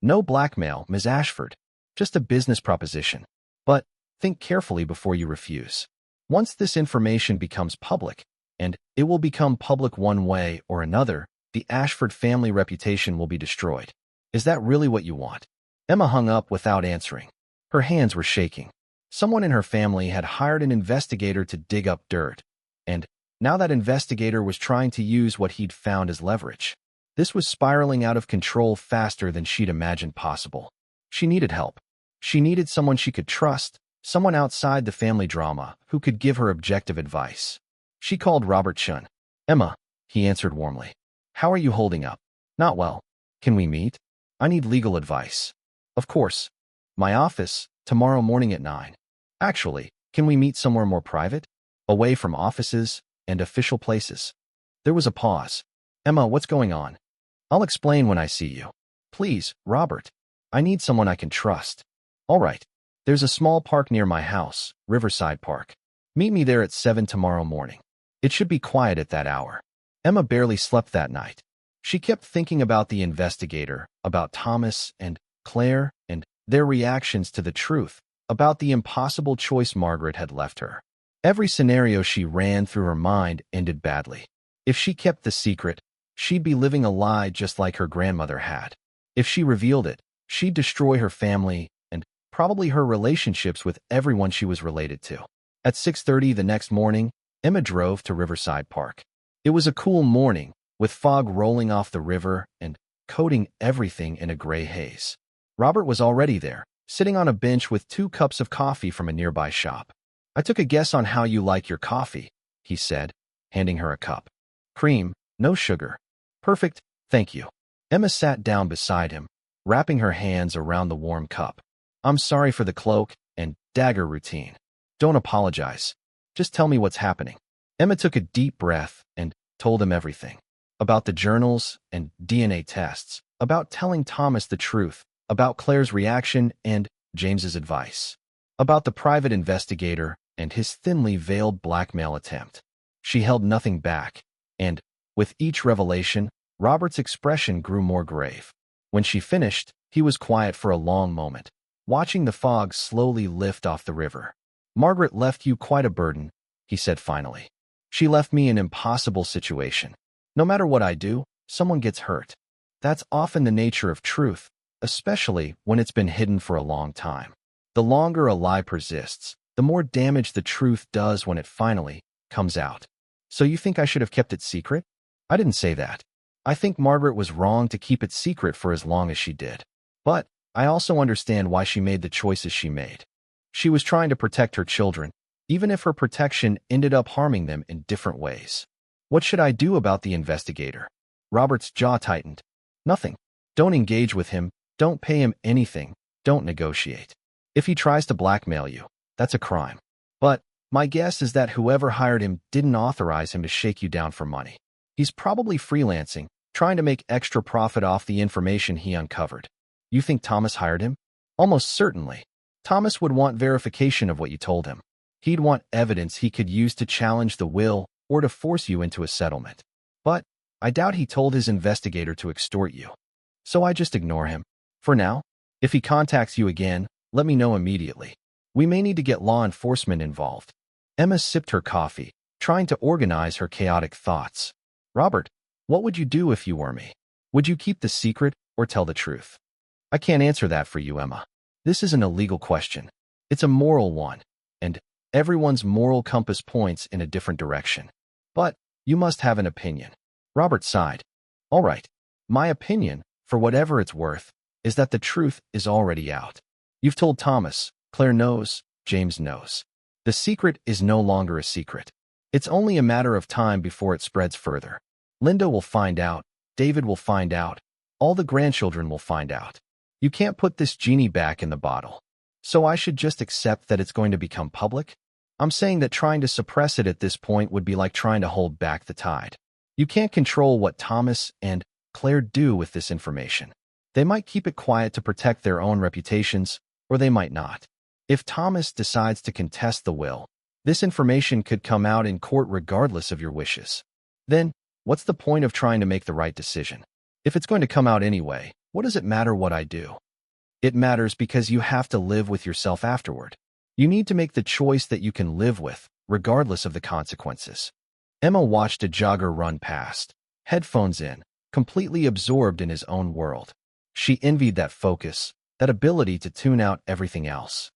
Speaker 1: No blackmail, Ms. Ashford. Just a business proposition. But think carefully before you refuse. Once this information becomes public, and it will become public one way or another, the Ashford family reputation will be destroyed. Is that really what you want? Emma hung up without answering. Her hands were shaking. Someone in her family had hired an investigator to dig up dirt, and now that investigator was trying to use what he'd found as leverage. This was spiraling out of control faster than she'd imagined possible. She needed help. She needed someone she could trust, someone outside the family drama who could give her objective advice. She called Robert Chun. Emma, he answered warmly. How are you holding up? Not well. Can we meet? I need legal advice. Of course. My office, tomorrow morning at 9. Actually, can we meet somewhere more private? Away from offices and official places. There was a pause. Emma, what's going on? I'll explain when I see you. Please, Robert. I need someone I can trust. All right. There's a small park near my house, Riverside Park. Meet me there at 7 tomorrow morning. It should be quiet at that hour. Emma barely slept that night. She kept thinking about the investigator, about Thomas and Claire and their reactions to the truth, about the impossible choice Margaret had left her. Every scenario she ran through her mind ended badly. If she kept the secret, she'd be living a lie just like her grandmother had. If she revealed it, she'd destroy her family and probably her relationships with everyone she was related to. At 6:30 the next morning, Emma drove to Riverside Park. It was a cool morning, with fog rolling off the river and coating everything in a gray haze. Robert was already there, sitting on a bench with 2 cups of coffee from a nearby shop. I took a guess on how you like your coffee, he said, handing her a cup. Cream, no sugar. Perfect, thank you. Emma sat down beside him, wrapping her hands around the warm cup. I'm sorry for the cloak and dagger routine. Don't apologize. Just tell me what's happening. Emma took a deep breath and told him everything. About the journals and DNA tests, about telling Thomas the truth, about Claire's reaction and James's advice, about the private investigator and his thinly veiled blackmail attempt. She held nothing back, and, with each revelation, Robert's expression grew more grave. When she finished, he was quiet for a long moment, watching the fog slowly lift off the river. Margaret left you quite a burden, he said finally. She left me in an impossible situation. No matter what I do, someone gets hurt. That's often the nature of truth, especially when it's been hidden for a long time. The longer a lie persists, the more damage the truth does when it finally comes out. So you think I should have kept it secret? I didn't say that. I think Margaret was wrong to keep it secret for as long as she did. But I also understand why she made the choices she made. She was trying to protect her children, even if her protection ended up harming them in different ways. What should I do about the investigator? Robert's jaw tightened. Nothing. Don't engage with him. Don't pay him anything. Don't negotiate. If he tries to blackmail you, that's a crime. But my guess is that whoever hired him didn't authorize him to shake you down for money. He's probably freelancing, trying to make extra profit off the information he uncovered. You think Thomas hired him? Almost certainly. Thomas would want verification of what you told him. He'd want evidence he could use to challenge the will or to force you into a settlement. But I doubt he told his investigator to extort you. So I just ignore him. For now, if he contacts you again, let me know immediately. We may need to get law enforcement involved. Emma sipped her coffee, trying to organize her chaotic thoughts. Robert, what would you do if you were me? Would you keep the secret or tell the truth? I can't answer that for you, Emma. This isn't a legal question. It's a moral one, and everyone's moral compass points in a different direction. But you must have an opinion. Robert sighed. All right. My opinion, for whatever it's worth, is that the truth is already out. You've told Thomas, Claire knows, James knows. The secret is no longer a secret. It's only a matter of time before it spreads further. Linda will find out, David will find out, all the grandchildren will find out. You can't put this genie back in the bottle. So I should just accept that it's going to become public? I'm saying that trying to suppress it at this point would be like trying to hold back the tide. You can't control what Thomas and Claire do with this information. They might keep it quiet to protect their own reputations, or they might not. If Thomas decides to contest the will, this information could come out in court regardless of your wishes. Then, what's the point of trying to make the right decision? If it's going to come out anyway, what does it matter what I do? It matters because you have to live with yourself afterward. You need to make the choice that you can live with, regardless of the consequences. Emma watched a jogger run past, headphones in, completely absorbed in his own world. She envied that focus, that ability to tune out everything else.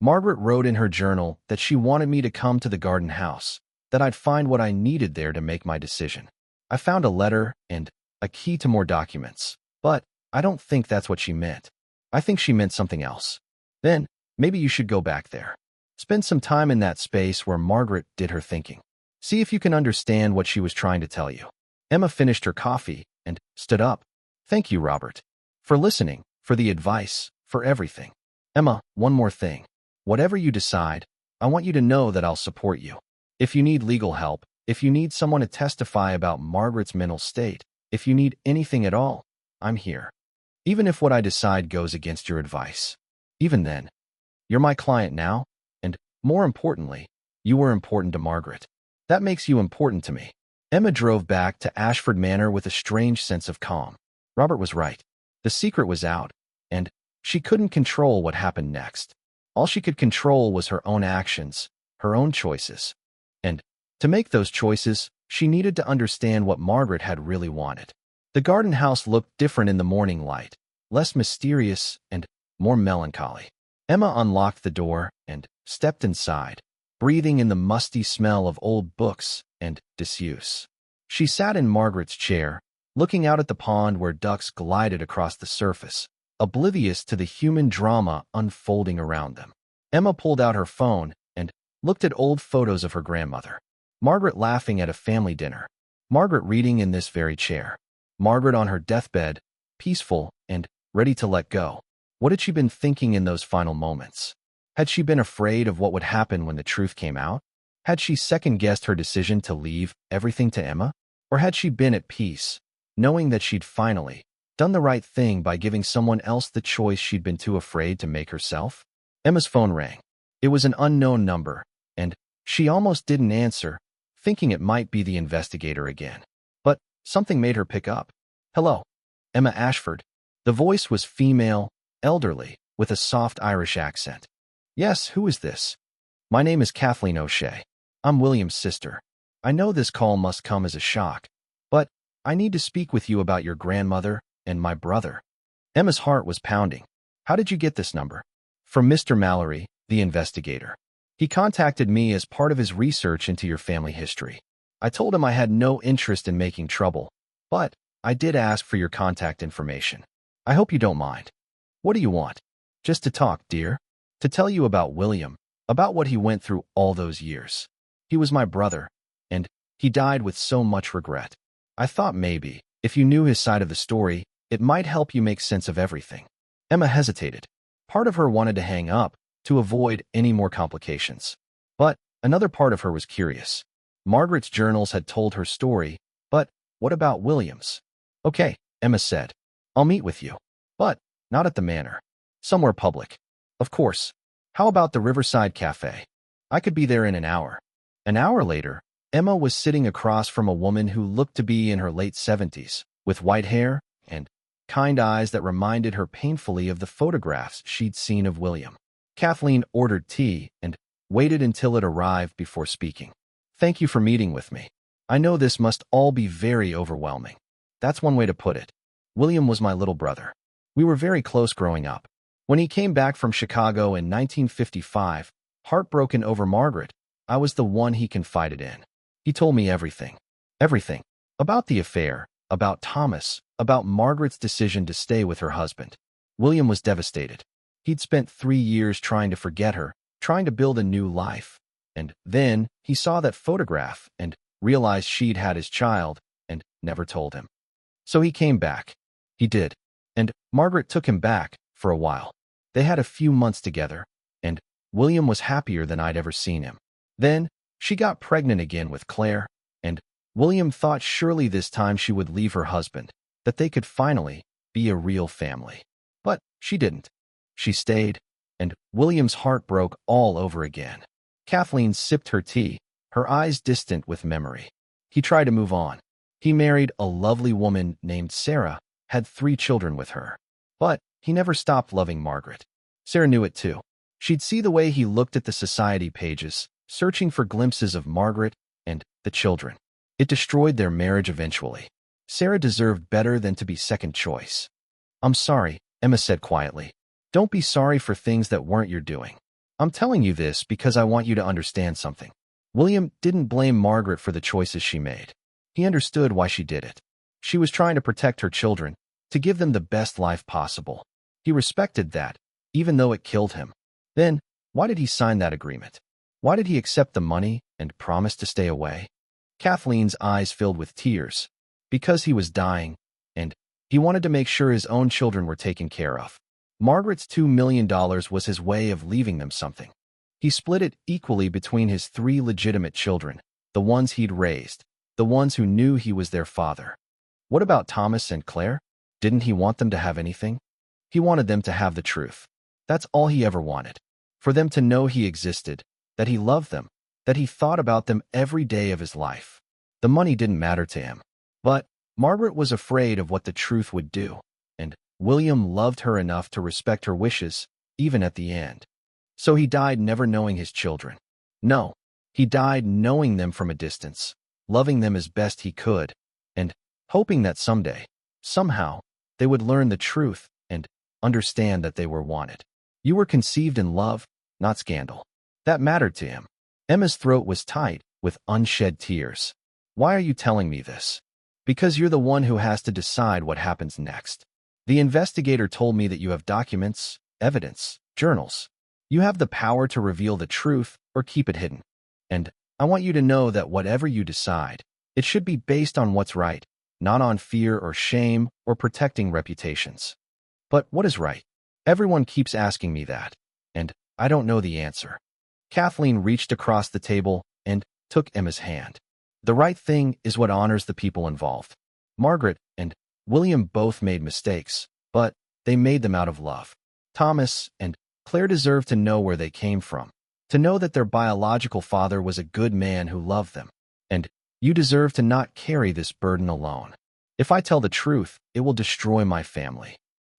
Speaker 1: Margaret wrote in her journal that she wanted me to come to the garden house, that I'd find what I needed there to make my decision. I found a letter and a key to more documents, but I don't think that's what she meant. I think she meant something else. Then, maybe you should go back there. Spend some time in that space where Margaret did her thinking. See if you can understand what she was trying to tell you. Emma finished her coffee and stood up. Thank you, Robert. For listening, for the advice, for everything. Emma, one more thing. Whatever you decide, I want you to know that I'll support you. If you need legal help, if you need someone to testify about Margaret's mental state, if you need anything at all, I'm here. Even if what I decide goes against your advice. Even then, you're my client now, and, more importantly, you were important to Margaret. That makes you important to me. Emma drove back to Ashford Manor with a strange sense of calm. Robert was right. The secret was out, and she couldn't control what happened next. All she could control was her own actions, her own choices. And, to make those choices, she needed to understand what Margaret had really wanted. The garden house looked different in the morning light, less mysterious and more melancholy. Emma unlocked the door and stepped inside, breathing in the musty smell of old books and disuse. She sat in Margaret's chair, looking out at the pond where ducks glided across the surface, oblivious to the human drama unfolding around them. Emma pulled out her phone and looked at old photos of her grandmother. Margaret laughing at a family dinner. Margaret reading in this very chair. Margaret on her deathbed, peaceful and ready to let go. What had she been thinking in those final moments? Had she been afraid of what would happen when the truth came out? Had she second-guessed her decision to leave everything to Emma? Or had she been at peace, knowing that she'd finally done the right thing by giving someone else the choice she'd been too afraid to make herself? Emma's phone rang. It was an unknown number, and she almost didn't answer, thinking it might be the investigator again. But something made her pick up. Hello, Emma Ashford. The voice was female, elderly, with a soft Irish accent. Yes, who is this? My name is Kathleen O'Shea. I'm William's sister. I know this call must come as a shock, but I need to speak with you about your grandmother and my brother. Emma's heart was pounding. How did you get this number? From Mr. Mallory, the investigator. He contacted me as part of his research into your family history. I told him I had no interest in making trouble, but I did ask for your contact information. I hope you don't mind. What do you want? Just to talk, dear. To tell you about William, about what he went through all those years. He was my brother, and he died with so much regret. I thought maybe, if you knew his side of the story, it might help you make sense of everything. Emma hesitated. Part of her wanted to hang up, to avoid any more complications. But another part of her was curious. Margaret's journals had told her story, but what about William's? Okay, Emma said. I'll meet with you. But not at the manor. Somewhere public. Of course. How about the Riverside Cafe? I could be there in an hour. An hour later, Emma was sitting across from a woman who looked to be in her late 70s, with white hair and kind eyes that reminded her painfully of the photographs she'd seen of William. Kathleen ordered tea and waited until it arrived before speaking. Thank you for meeting with me. I know this must all be very overwhelming. That's one way to put it. William was my little brother. We were very close growing up. When he came back from Chicago in 1955, heartbroken over Margaret, I was the one he confided in. He told me everything. Everything. About the affair, about Thomas, about Margaret's decision to stay with her husband. William was devastated. He'd spent 3 years trying to forget her, trying to build a new life. And then he saw that photograph and realized she'd had his child and never told him. So he came back. He did. And Margaret took him back for a while. They had a few months together, and William was happier than I'd ever seen him. Then she got pregnant again with Claire, and William thought surely this time she would leave her husband, that they could finally be a real family. But she didn't. She stayed, and William's heart broke all over again. Kathleen sipped her tea, her eyes distant with memory. He tried to move on. He married a lovely woman named Sarah, had 3 children with her. But he never stopped loving Margaret. Sarah knew it too. She'd see the way he looked at the society pages, searching for glimpses of Margaret and the children. It destroyed their marriage eventually. Sarah deserved better than to be second choice. "I'm sorry," Emma said quietly. "Don't be sorry for things that weren't your doing. I'm telling you this because I want you to understand something." William didn't blame Margaret for the choices she made. He understood why she did it. She was trying to protect her children, to give them the best life possible. He respected that, even though it killed him. Then, why did he sign that agreement? Why did he accept the money and promise to stay away? Kathleen's eyes filled with tears. Because he was dying, and he wanted to make sure his own children were taken care of. Margaret's $2 million was his way of leaving them something. He split it equally between his 3 legitimate children, the ones he'd raised, the ones who knew he was their father. What about Thomas and Claire? Didn't he want them to have anything? He wanted them to have the truth. That's all he ever wanted. For them to know he existed, that he loved them, that he thought about them every day of his life. The money didn't matter to him. But Margaret was afraid of what the truth would do, and William loved her enough to respect her wishes, even at the end. So he died never knowing his children. No, he died knowing them from a distance, loving them as best he could, and hoping that someday, somehow, they would learn the truth and understand that they were wanted. You were conceived in love, not scandal. That mattered to him. Emma's throat was tight with unshed tears. "Why are you telling me this?" "Because you're the one who has to decide what happens next. The investigator told me that you have documents, evidence, journals. You have the power to reveal the truth or keep it hidden. And I want you to know that whatever you decide, it should be based on what's right, not on fear or shame or protecting reputations." "But what is right?" "Everyone keeps asking me that, and I don't know the answer." Kathleen reached across the table and took Emma's hand. "The right thing is what honors the people involved. Margaret and William both made mistakes, but they made them out of love. Thomas and Claire deserve to know where they came from, to know that their biological father was a good man who loved them. And you deserve to not carry this burden alone. If I tell the truth, it will destroy my family.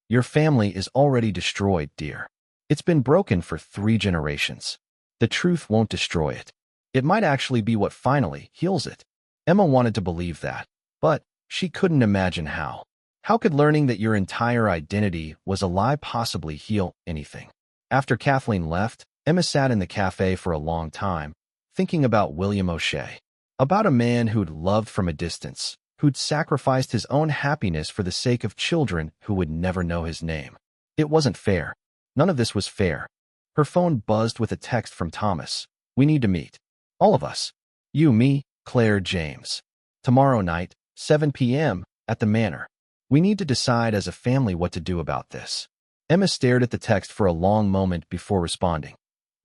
Speaker 1: Your family is already destroyed, dear. It's been broken for 3 generations. The truth won't destroy it. It might actually be what finally heals it." Emma wanted to believe that, but she couldn't imagine how. How could learning that your entire identity was a lie possibly heal anything? After Kathleen left, Emma sat in the cafe for a long time, thinking about William O'Shea. About a man who'd loved from a distance, who'd sacrificed his own happiness for the sake of children who would never know his name. It wasn't fair. None of this was fair. Her phone buzzed with a text from Thomas. "We need to meet. All of us. You, me, Claire, James. Tomorrow night, 7 p.m., at the Manor. We need to decide as a family what to do about this." Emma stared at the text for a long moment before responding.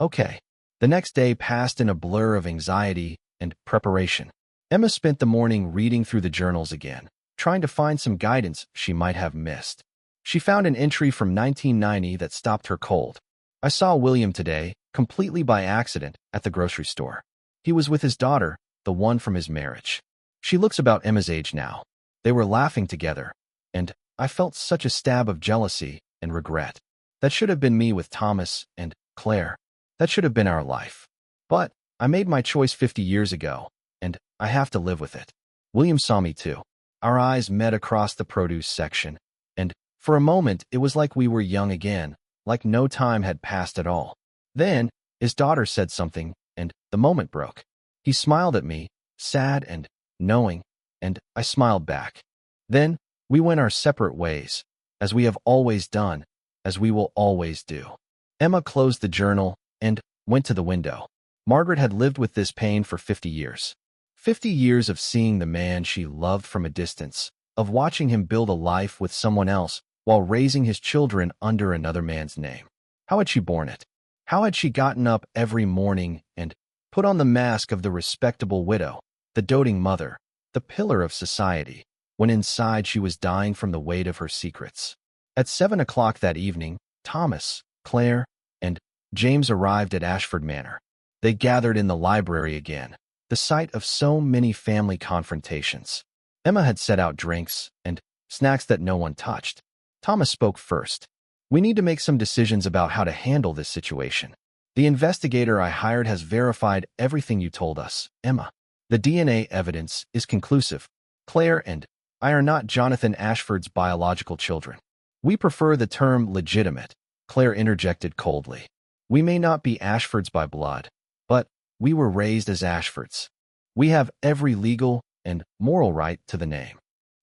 Speaker 1: "Okay." The next day passed in a blur of anxiety and preparation. Emma spent the morning reading through the journals again, trying to find some guidance she might have missed. She found an entry from 1990 that stopped her cold. "I saw William today, completely by accident, at the grocery store. He was with his daughter, the one from his marriage. She looks about Emma's age now. They were laughing together, and I felt such a stab of jealousy and regret. That should have been me with Thomas and Claire. That should have been our life. But I made my choice 50 years ago, and I have to live with it." William saw me too. Our eyes met across the produce section, and for a moment it was like we were young again, like no time had passed at all. Then his daughter said something, and the moment broke. He smiled at me, sad and knowing, and I smiled back. Then we went our separate ways, as we have always done, as we will always do. Emma closed the journal and went to the window. Margaret had lived with this pain for 50 years. 50 years of seeing the man she loved from a distance, of watching him build a life with someone else while raising his children under another man's name. How had she borne it? How had she gotten up every morning and put on the mask of the respectable widow, the doting mother, the pillar of society, when inside she was dying from the weight of her secrets? At 7 o'clock that evening, Thomas, Claire, and James arrived at Ashford Manor. They gathered in the library again, the site of so many family confrontations. Emma had set out drinks and snacks that no one touched. Thomas spoke first. We need to make some decisions about how to handle this situation. The investigator I hired has verified everything you told us, Emma. The DNA evidence is conclusive. Claire and I are not Jonathan Ashford's biological children. We prefer the term legitimate, Claire interjected coldly. We may not be Ashfords by blood, but we were raised as Ashfords. We have every legal and moral right to the name.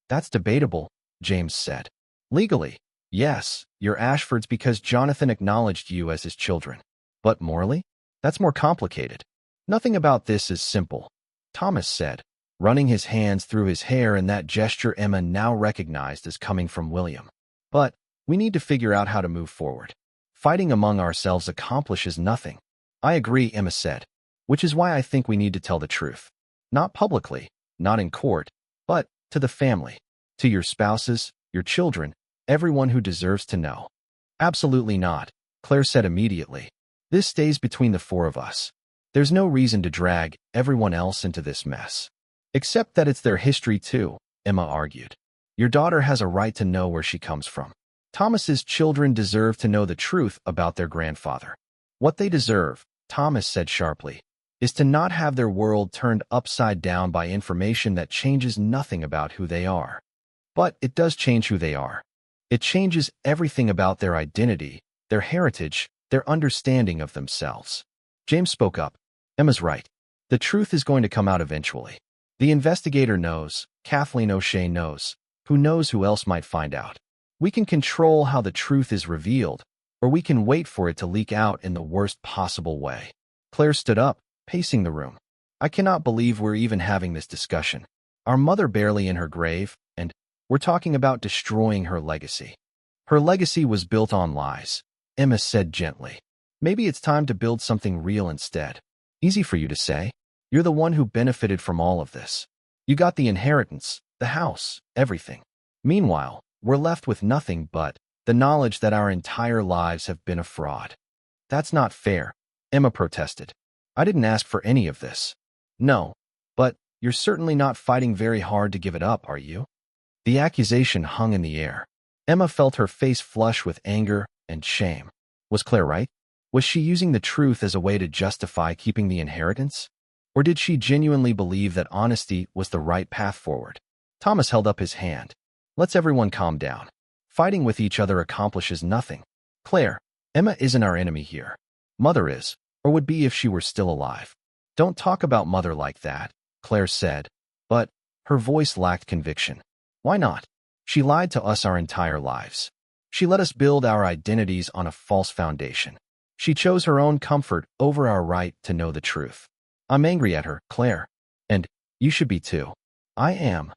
Speaker 1: That's debatable, James said. Legally, yes, you're Ashfords because Jonathan acknowledged you as his children. But morally? That's more complicated. Nothing about this is simple, Thomas said, running his hands through his hair in that gesture Emma now recognized as coming from William. But we need to figure out how to move forward. Fighting among ourselves accomplishes nothing. I agree, Emma said, which is why I think we need to tell the truth. Not publicly, not in court, but to the family, to your spouses, your children, everyone who deserves to know. Absolutely not, Claire said immediately. This stays between the four of us. There's no reason to drag everyone else into this mess. Except that it's their history too, Emma argued. Your daughter has a right to know where she comes from. Thomas's children deserve to know the truth about their grandfather. What they deserve, Thomas said sharply, is to not have their world turned upside down by information that changes nothing about who they are. But it does change who they are. It changes everything about their identity, their heritage, their understanding of themselves. James spoke up. Emma's right. The truth is going to come out eventually. The investigator knows, Kathleen O'Shea knows. Who knows who else might find out? We can control how the truth is revealed, or we can wait for it to leak out in the worst possible way. Claire stood up, pacing the room. I cannot believe we're even having this discussion. Our mother barely in her grave, and we're talking about destroying her legacy. Her legacy was built on lies, Emma said gently. Maybe it's time to build something real instead. Easy for you to say. You're the one who benefited from all of this. You got the inheritance, the house, everything. Meanwhile, we're left with nothing but the knowledge that our entire lives have been a fraud. That's not fair, Emma protested. I didn't ask for any of this. No, but you're certainly not fighting very hard to give it up, are you? The accusation hung in the air. Emma felt her face flush with anger and shame. Was Claire right? Was she using the truth as a way to justify keeping the inheritance? Or did she genuinely believe that honesty was the right path forward? Thomas held up his hand. Let's everyone calm down. Fighting with each other accomplishes nothing. Claire, Emma isn't our enemy here. Mother is, or would be if she were still alive. Don't talk about Mother like that, Claire said, but her voice lacked conviction. Why not? She lied to us our entire lives. She let us build our identities on a false foundation. She chose her own comfort over our right to know the truth. I'm angry at her, Claire. And you should be too. I am,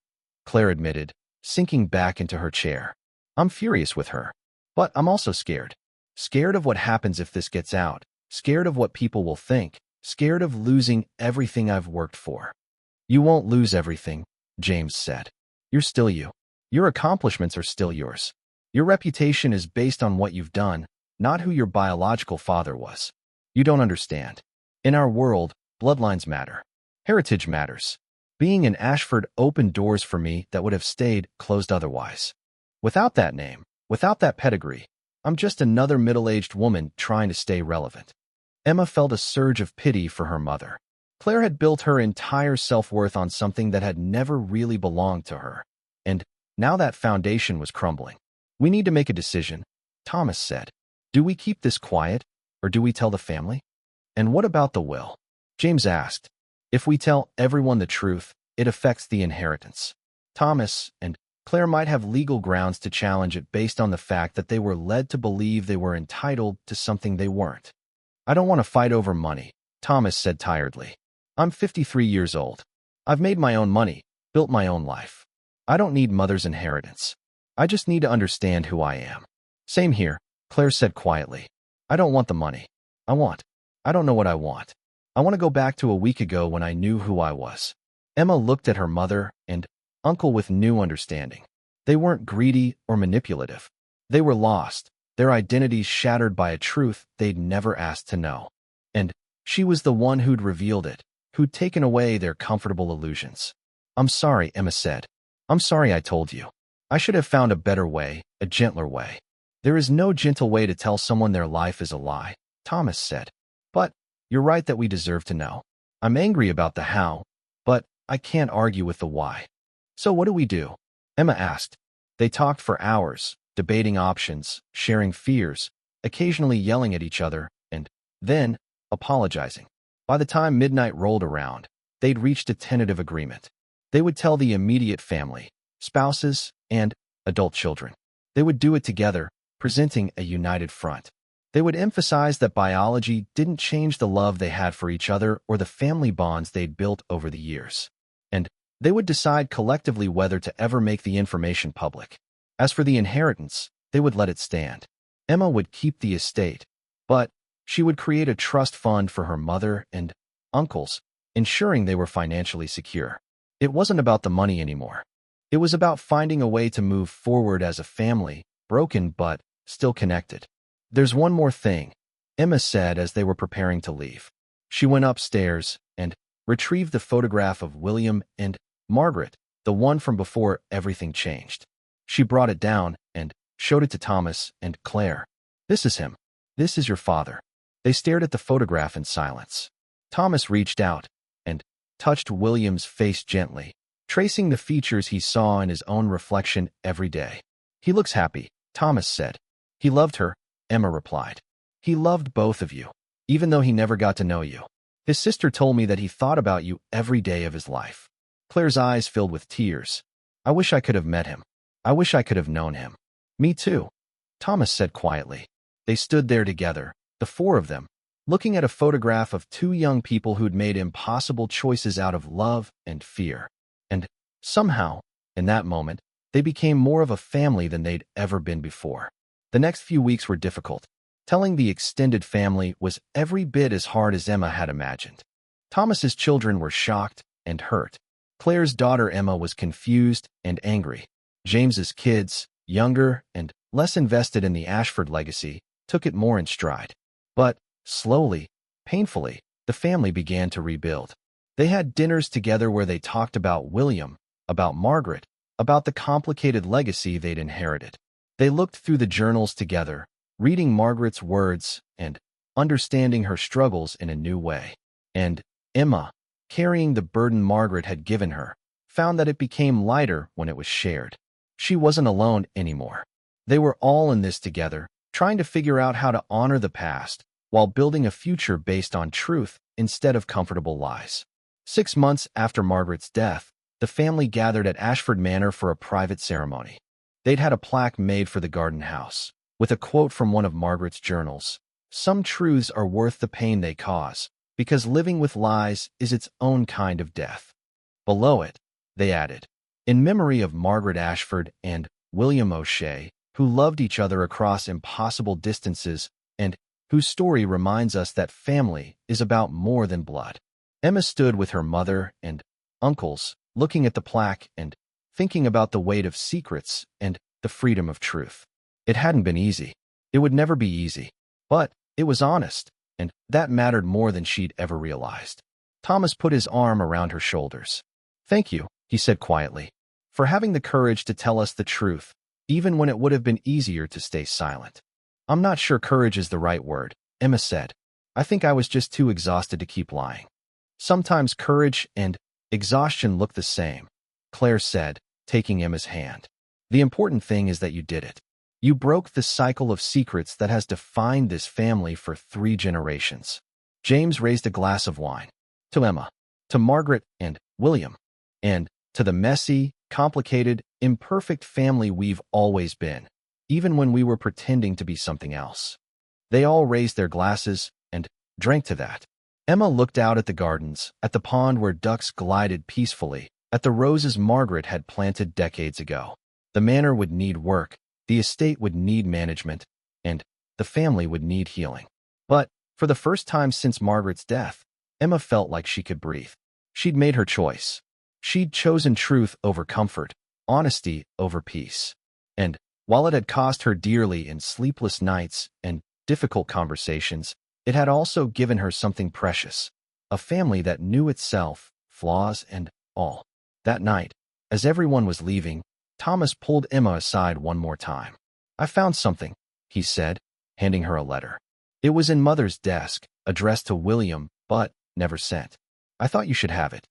Speaker 1: Claire admitted, sinking back into her chair. I'm furious with her. But I'm also scared. Scared of what happens if this gets out. Scared of what people will think. Scared of losing everything I've worked for. You won't lose everything, James said. You're still you. Your accomplishments are still yours. Your reputation is based on what you've done, not who your biological father was. You don't understand. In our world, bloodlines matter. Heritage matters. Being an Ashford opened doors for me that would have stayed closed otherwise. Without that name, without that pedigree, I'm just another middle-aged woman trying to stay relevant. Emma felt a surge of pity for her mother. Claire had built her entire self-worth on something that had never really belonged to her. And now that foundation was crumbling. We need to make a decision, Thomas said. Do we keep this quiet, or do we tell the family? And what about the will? James asked. If we tell everyone the truth, it affects the inheritance. Thomas and Claire might have legal grounds to challenge it based on the fact that they were led to believe they were entitled to something they weren't. I don't want to fight over money, Thomas said tiredly. I'm 53 years old. I've made my own money, built my own life. I don't need Mother's inheritance. I just need to understand who I am. Same here, Claire said quietly. I don't want the money. I don't know what I want. I want to go back to a week ago when I knew who I was. Emma looked at her mother and uncle with new understanding. They weren't greedy or manipulative. They were lost, their identities shattered by a truth they'd never asked to know. And she was the one who'd revealed it, who'd taken away their comfortable illusions. "I'm sorry," Emma said. "I'm sorry I told you. I should have found a better way, a gentler way." "There is no gentle way to tell someone their life is a lie," Thomas said. "But you're right that we deserve to know. I'm angry about the how, but I can't argue with the why." "So what do we do?" Emma asked. They talked for hours, debating options, sharing fears, occasionally yelling at each other, and then apologizing. By the time midnight rolled around, they'd reached a tentative agreement. They would tell the immediate family, spouses, and adult children. They would do it together, presenting a united front. They would emphasize that biology didn't change the love they had for each other or the family bonds they'd built over the years. And they would decide collectively whether to ever make the information public. As for the inheritance, they would let it stand. Emma would keep the estate, but she would create a trust fund for her mother and uncles, ensuring they were financially secure. It wasn't about the money anymore. It was about finding a way to move forward as a family, broken but still connected. "There's one more thing," Emma said as they were preparing to leave. She went upstairs and retrieved the photograph of William and Margaret, the one from before everything changed. She brought it down and showed it to Thomas and Claire. "This is him. This is your father." They stared at the photograph in silence. Thomas reached out and touched William's face gently, tracing the features he saw in his own reflection every day. "He looks happy," Thomas said. "He loved her," Emma replied. "He loved both of you, even though he never got to know you. His sister told me that he thought about you every day of his life." Claire's eyes filled with tears. "I wish I could have met him. I wish I could have known him." "Me too," Thomas said quietly. They stood there together, the four of them, looking at a photograph of two young people who'd made impossible choices out of love and fear. And somehow, in that moment, they became more of a family than they'd ever been before. The next few weeks were difficult. Telling the extended family was every bit as hard as Emma had imagined. Thomas's children were shocked and hurt. Claire's daughter Emma was confused and angry. James's kids, younger and less invested in the Ashford legacy, took it more in stride. But slowly, painfully, the family began to rebuild. They had dinners together where they talked about William, about Margaret, about the complicated legacy they'd inherited. They looked through the journals together, reading Margaret's words and understanding her struggles in a new way. And Emma, carrying the burden Margaret had given her, found that it became lighter when it was shared. She wasn't alone anymore. They were all in this together, trying to figure out how to honor the past while building a future based on truth instead of comfortable lies. 6 months after Margaret's death, the family gathered at Ashford Manor for a private ceremony. They'd had a plaque made for the garden house, with a quote from one of Margaret's journals. "Some truths are worth the pain they cause, because living with lies is its own kind of death." Below it, they added, "In memory of Margaret Ashford and William O'Shea, who loved each other across impossible distances and whose story reminds us that family is about more than blood." Emma stood with her mother and uncles, looking at the plaque and thinking about the weight of secrets and the freedom of truth. It hadn't been easy. It would never be easy. But it was honest, and that mattered more than she'd ever realized. Thomas put his arm around her shoulders. "Thank you," he said quietly, "for having the courage to tell us the truth, even when it would have been easier to stay silent." "I'm not sure courage is the right word," Emma said. "I think I was just too exhausted to keep lying." "Sometimes courage and exhaustion look the same," Claire said, taking Emma's hand. "The important thing is that you did it. You broke the cycle of secrets that has defined this family for 3 generations." James raised a glass of wine. "To Emma, to Margaret and William, and to the messy, complicated, imperfect family we've always been, even when we were pretending to be something else." They all raised their glasses and drank to that. Emma looked out at the gardens, at the pond where ducks glided peacefully, at the roses Margaret had planted decades ago. The manor would need work, the estate would need management, and the family would need healing. But for the first time since Margaret's death, Emma felt like she could breathe. She'd made her choice. She'd chosen truth over comfort, honesty over peace. And While it had cost her dearly in sleepless nights and difficult conversations, it had also given her something precious, a family that knew itself, flaws and all. That night, as everyone was leaving, Thomas pulled Emma aside one more time. "I found something," he said, handing her a letter. It was in Mother's desk, addressed to William, but never sent. "I thought you should have it."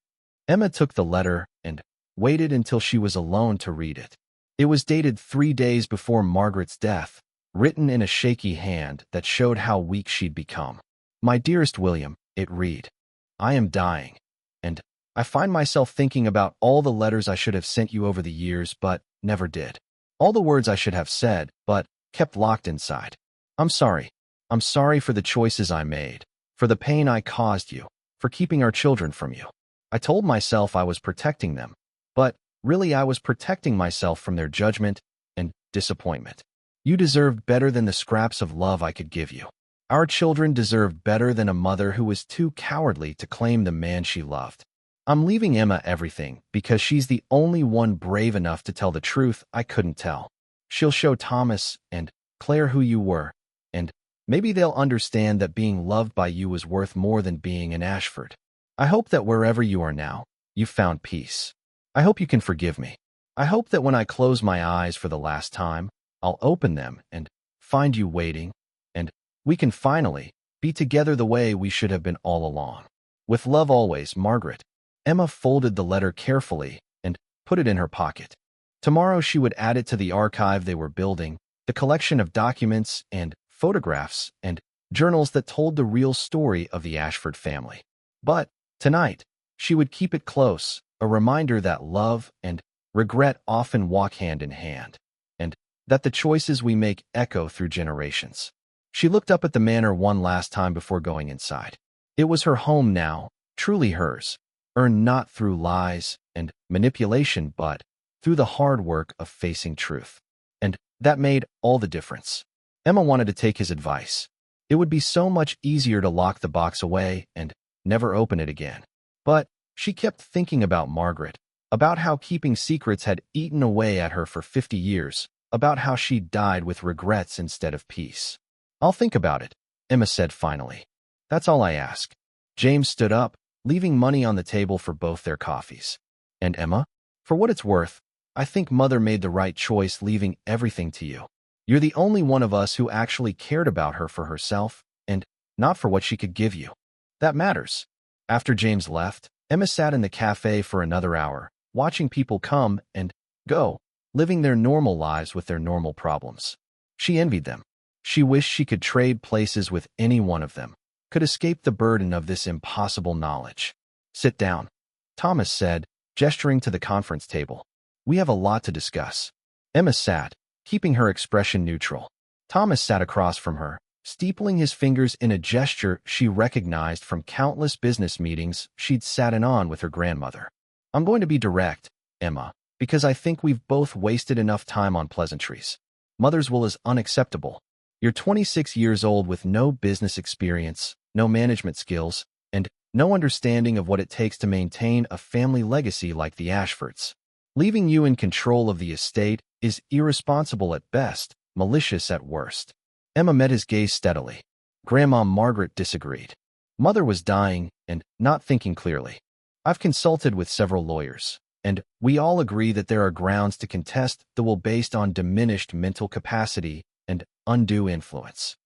Speaker 1: Emma took the letter and waited until she was alone to read it. It was dated 3 days before Margaret's death, written in a shaky hand that showed how weak she'd become. "My dearest William," it read, "I am dying, and I find myself thinking about all the letters I should have sent you over the years but never did. All the words I should have said but kept locked inside. I'm sorry. I'm sorry for the choices I made, for the pain I caused you, for keeping our children from you. I told myself I was protecting them, but really I was protecting myself from their judgment and disappointment. You deserved better than the scraps of love I could give you. Our children deserved better than a mother who was too cowardly to claim the man she loved. I'm leaving Emma everything because she's the only one brave enough to tell the truth I couldn't tell. She'll show Thomas and Claire who you were, and maybe they'll understand that being loved by you was worth more than being in Ashford. I hope that wherever you are now, you've found peace. I hope you can forgive me. I hope that when I close my eyes for the last time, I'll open them and find you waiting, and we can finally be together the way we should have been all along. With love always, Margaret." Emma folded the letter carefully and put it in her pocket. Tomorrow she would add it to the archive they were building, the collection of documents and photographs and journals that told the real story of the Ashford family. But tonight, she would keep it close, a reminder that love and regret often walk hand in hand, and that the choices we make echo through generations. She looked up at the manor one last time before going inside. It was her home now, truly hers, earned not through lies and manipulation but through the hard work of facing truth. And that made all the difference. Emma wanted to take his advice. It would be so much easier to lock the box away and never open it again. But she kept thinking about Margaret, about how keeping secrets had eaten away at her for 50 years, about how she died with regrets instead of peace. "I'll think about it," Emma said finally. "That's all I ask." James stood up, leaving money on the table for both their coffees. "And Emma, for what it's worth, I think Mother made the right choice leaving everything to you. You're the only one of us who actually cared about her for herself, and not for what she could give you. That matters." After James left, Emma sat in the cafe for another hour, watching people come and go, living their normal lives with their normal problems. She envied them. She wished she could trade places with any one of them, could escape the burden of this impossible knowledge. "Sit down," Thomas said, gesturing to the conference table. "We have a lot to discuss." Emma sat, keeping her expression neutral. Thomas sat across from her, steepling his fingers in a gesture she recognized from countless business meetings she'd sat in on with her grandmother. "I'm going to be direct, Emma, because I think we've both wasted enough time on pleasantries. Mother's will is unacceptable. You're 26 years old with no business experience, no management skills, and no understanding of what it takes to maintain a family legacy like the Ashfords. Leaving you in control of the estate is irresponsible at best, malicious at worst." Emma met his gaze steadily. Grandma Margaret disagreed. "Mother was dying and not thinking clearly. I've consulted with several lawyers, and we all agree that there are grounds to contest the will based on diminished mental capacity and undue influence."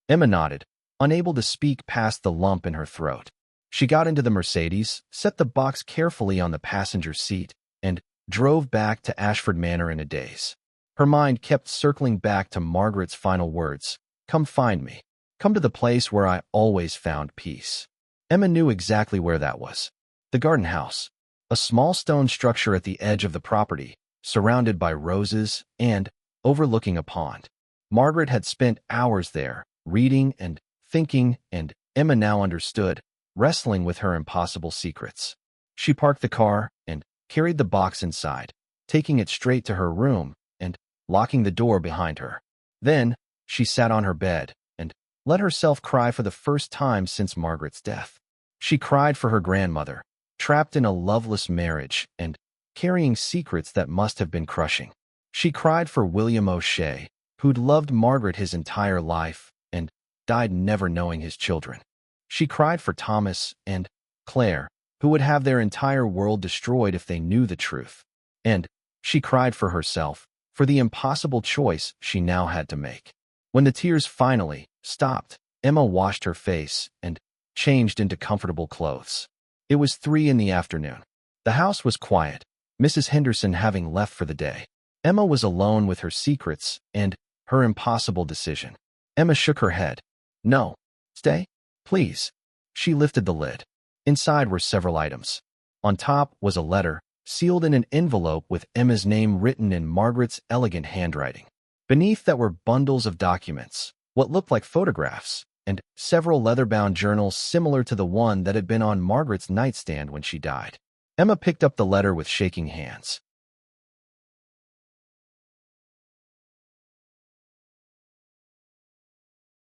Speaker 1: Emma nodded, unable to speak past the lump in her throat. She got into the Mercedes, set the box carefully on the passenger seat, and drove back to Ashford Manor in a daze. Her mind kept circling back to Margaret's final words, "Come find me. Come to the place where I always found peace." Emma knew exactly where that was. The garden house, a small stone structure at the edge of the property, surrounded by roses and overlooking a pond. Margaret had spent hours there, reading and thinking, and Emma now understood, wrestling with her impossible secrets. She parked the car and carried the box inside, taking it straight to her room and locking the door behind her. Then she sat on her bed and let herself cry for the first time since Margaret's death. She cried for her grandmother, trapped in a loveless marriage and carrying secrets that must have been crushing. She cried for William O'Shea, who'd loved Margaret his entire life and died never knowing his children. She cried for Thomas and Claire, who would have their entire world destroyed if they knew the truth. And she cried for herself, for the impossible choice she now had to make. When the tears finally stopped, Emma washed her face and changed into comfortable clothes. It was 3 in the afternoon. The house was quiet, Mrs. Henderson having left for the day. Emma was alone with her secrets and her impossible decision. Emma shook her head. No. Stay, please. She lifted the lid. Inside were several items. On top was a letter, sealed in an envelope with Emma's name written in Margaret's elegant handwriting. Beneath that were bundles of documents, what looked like photographs, and several leather-bound journals similar to the one that had been on Margaret's nightstand when she died. Emma picked up the letter with shaking hands.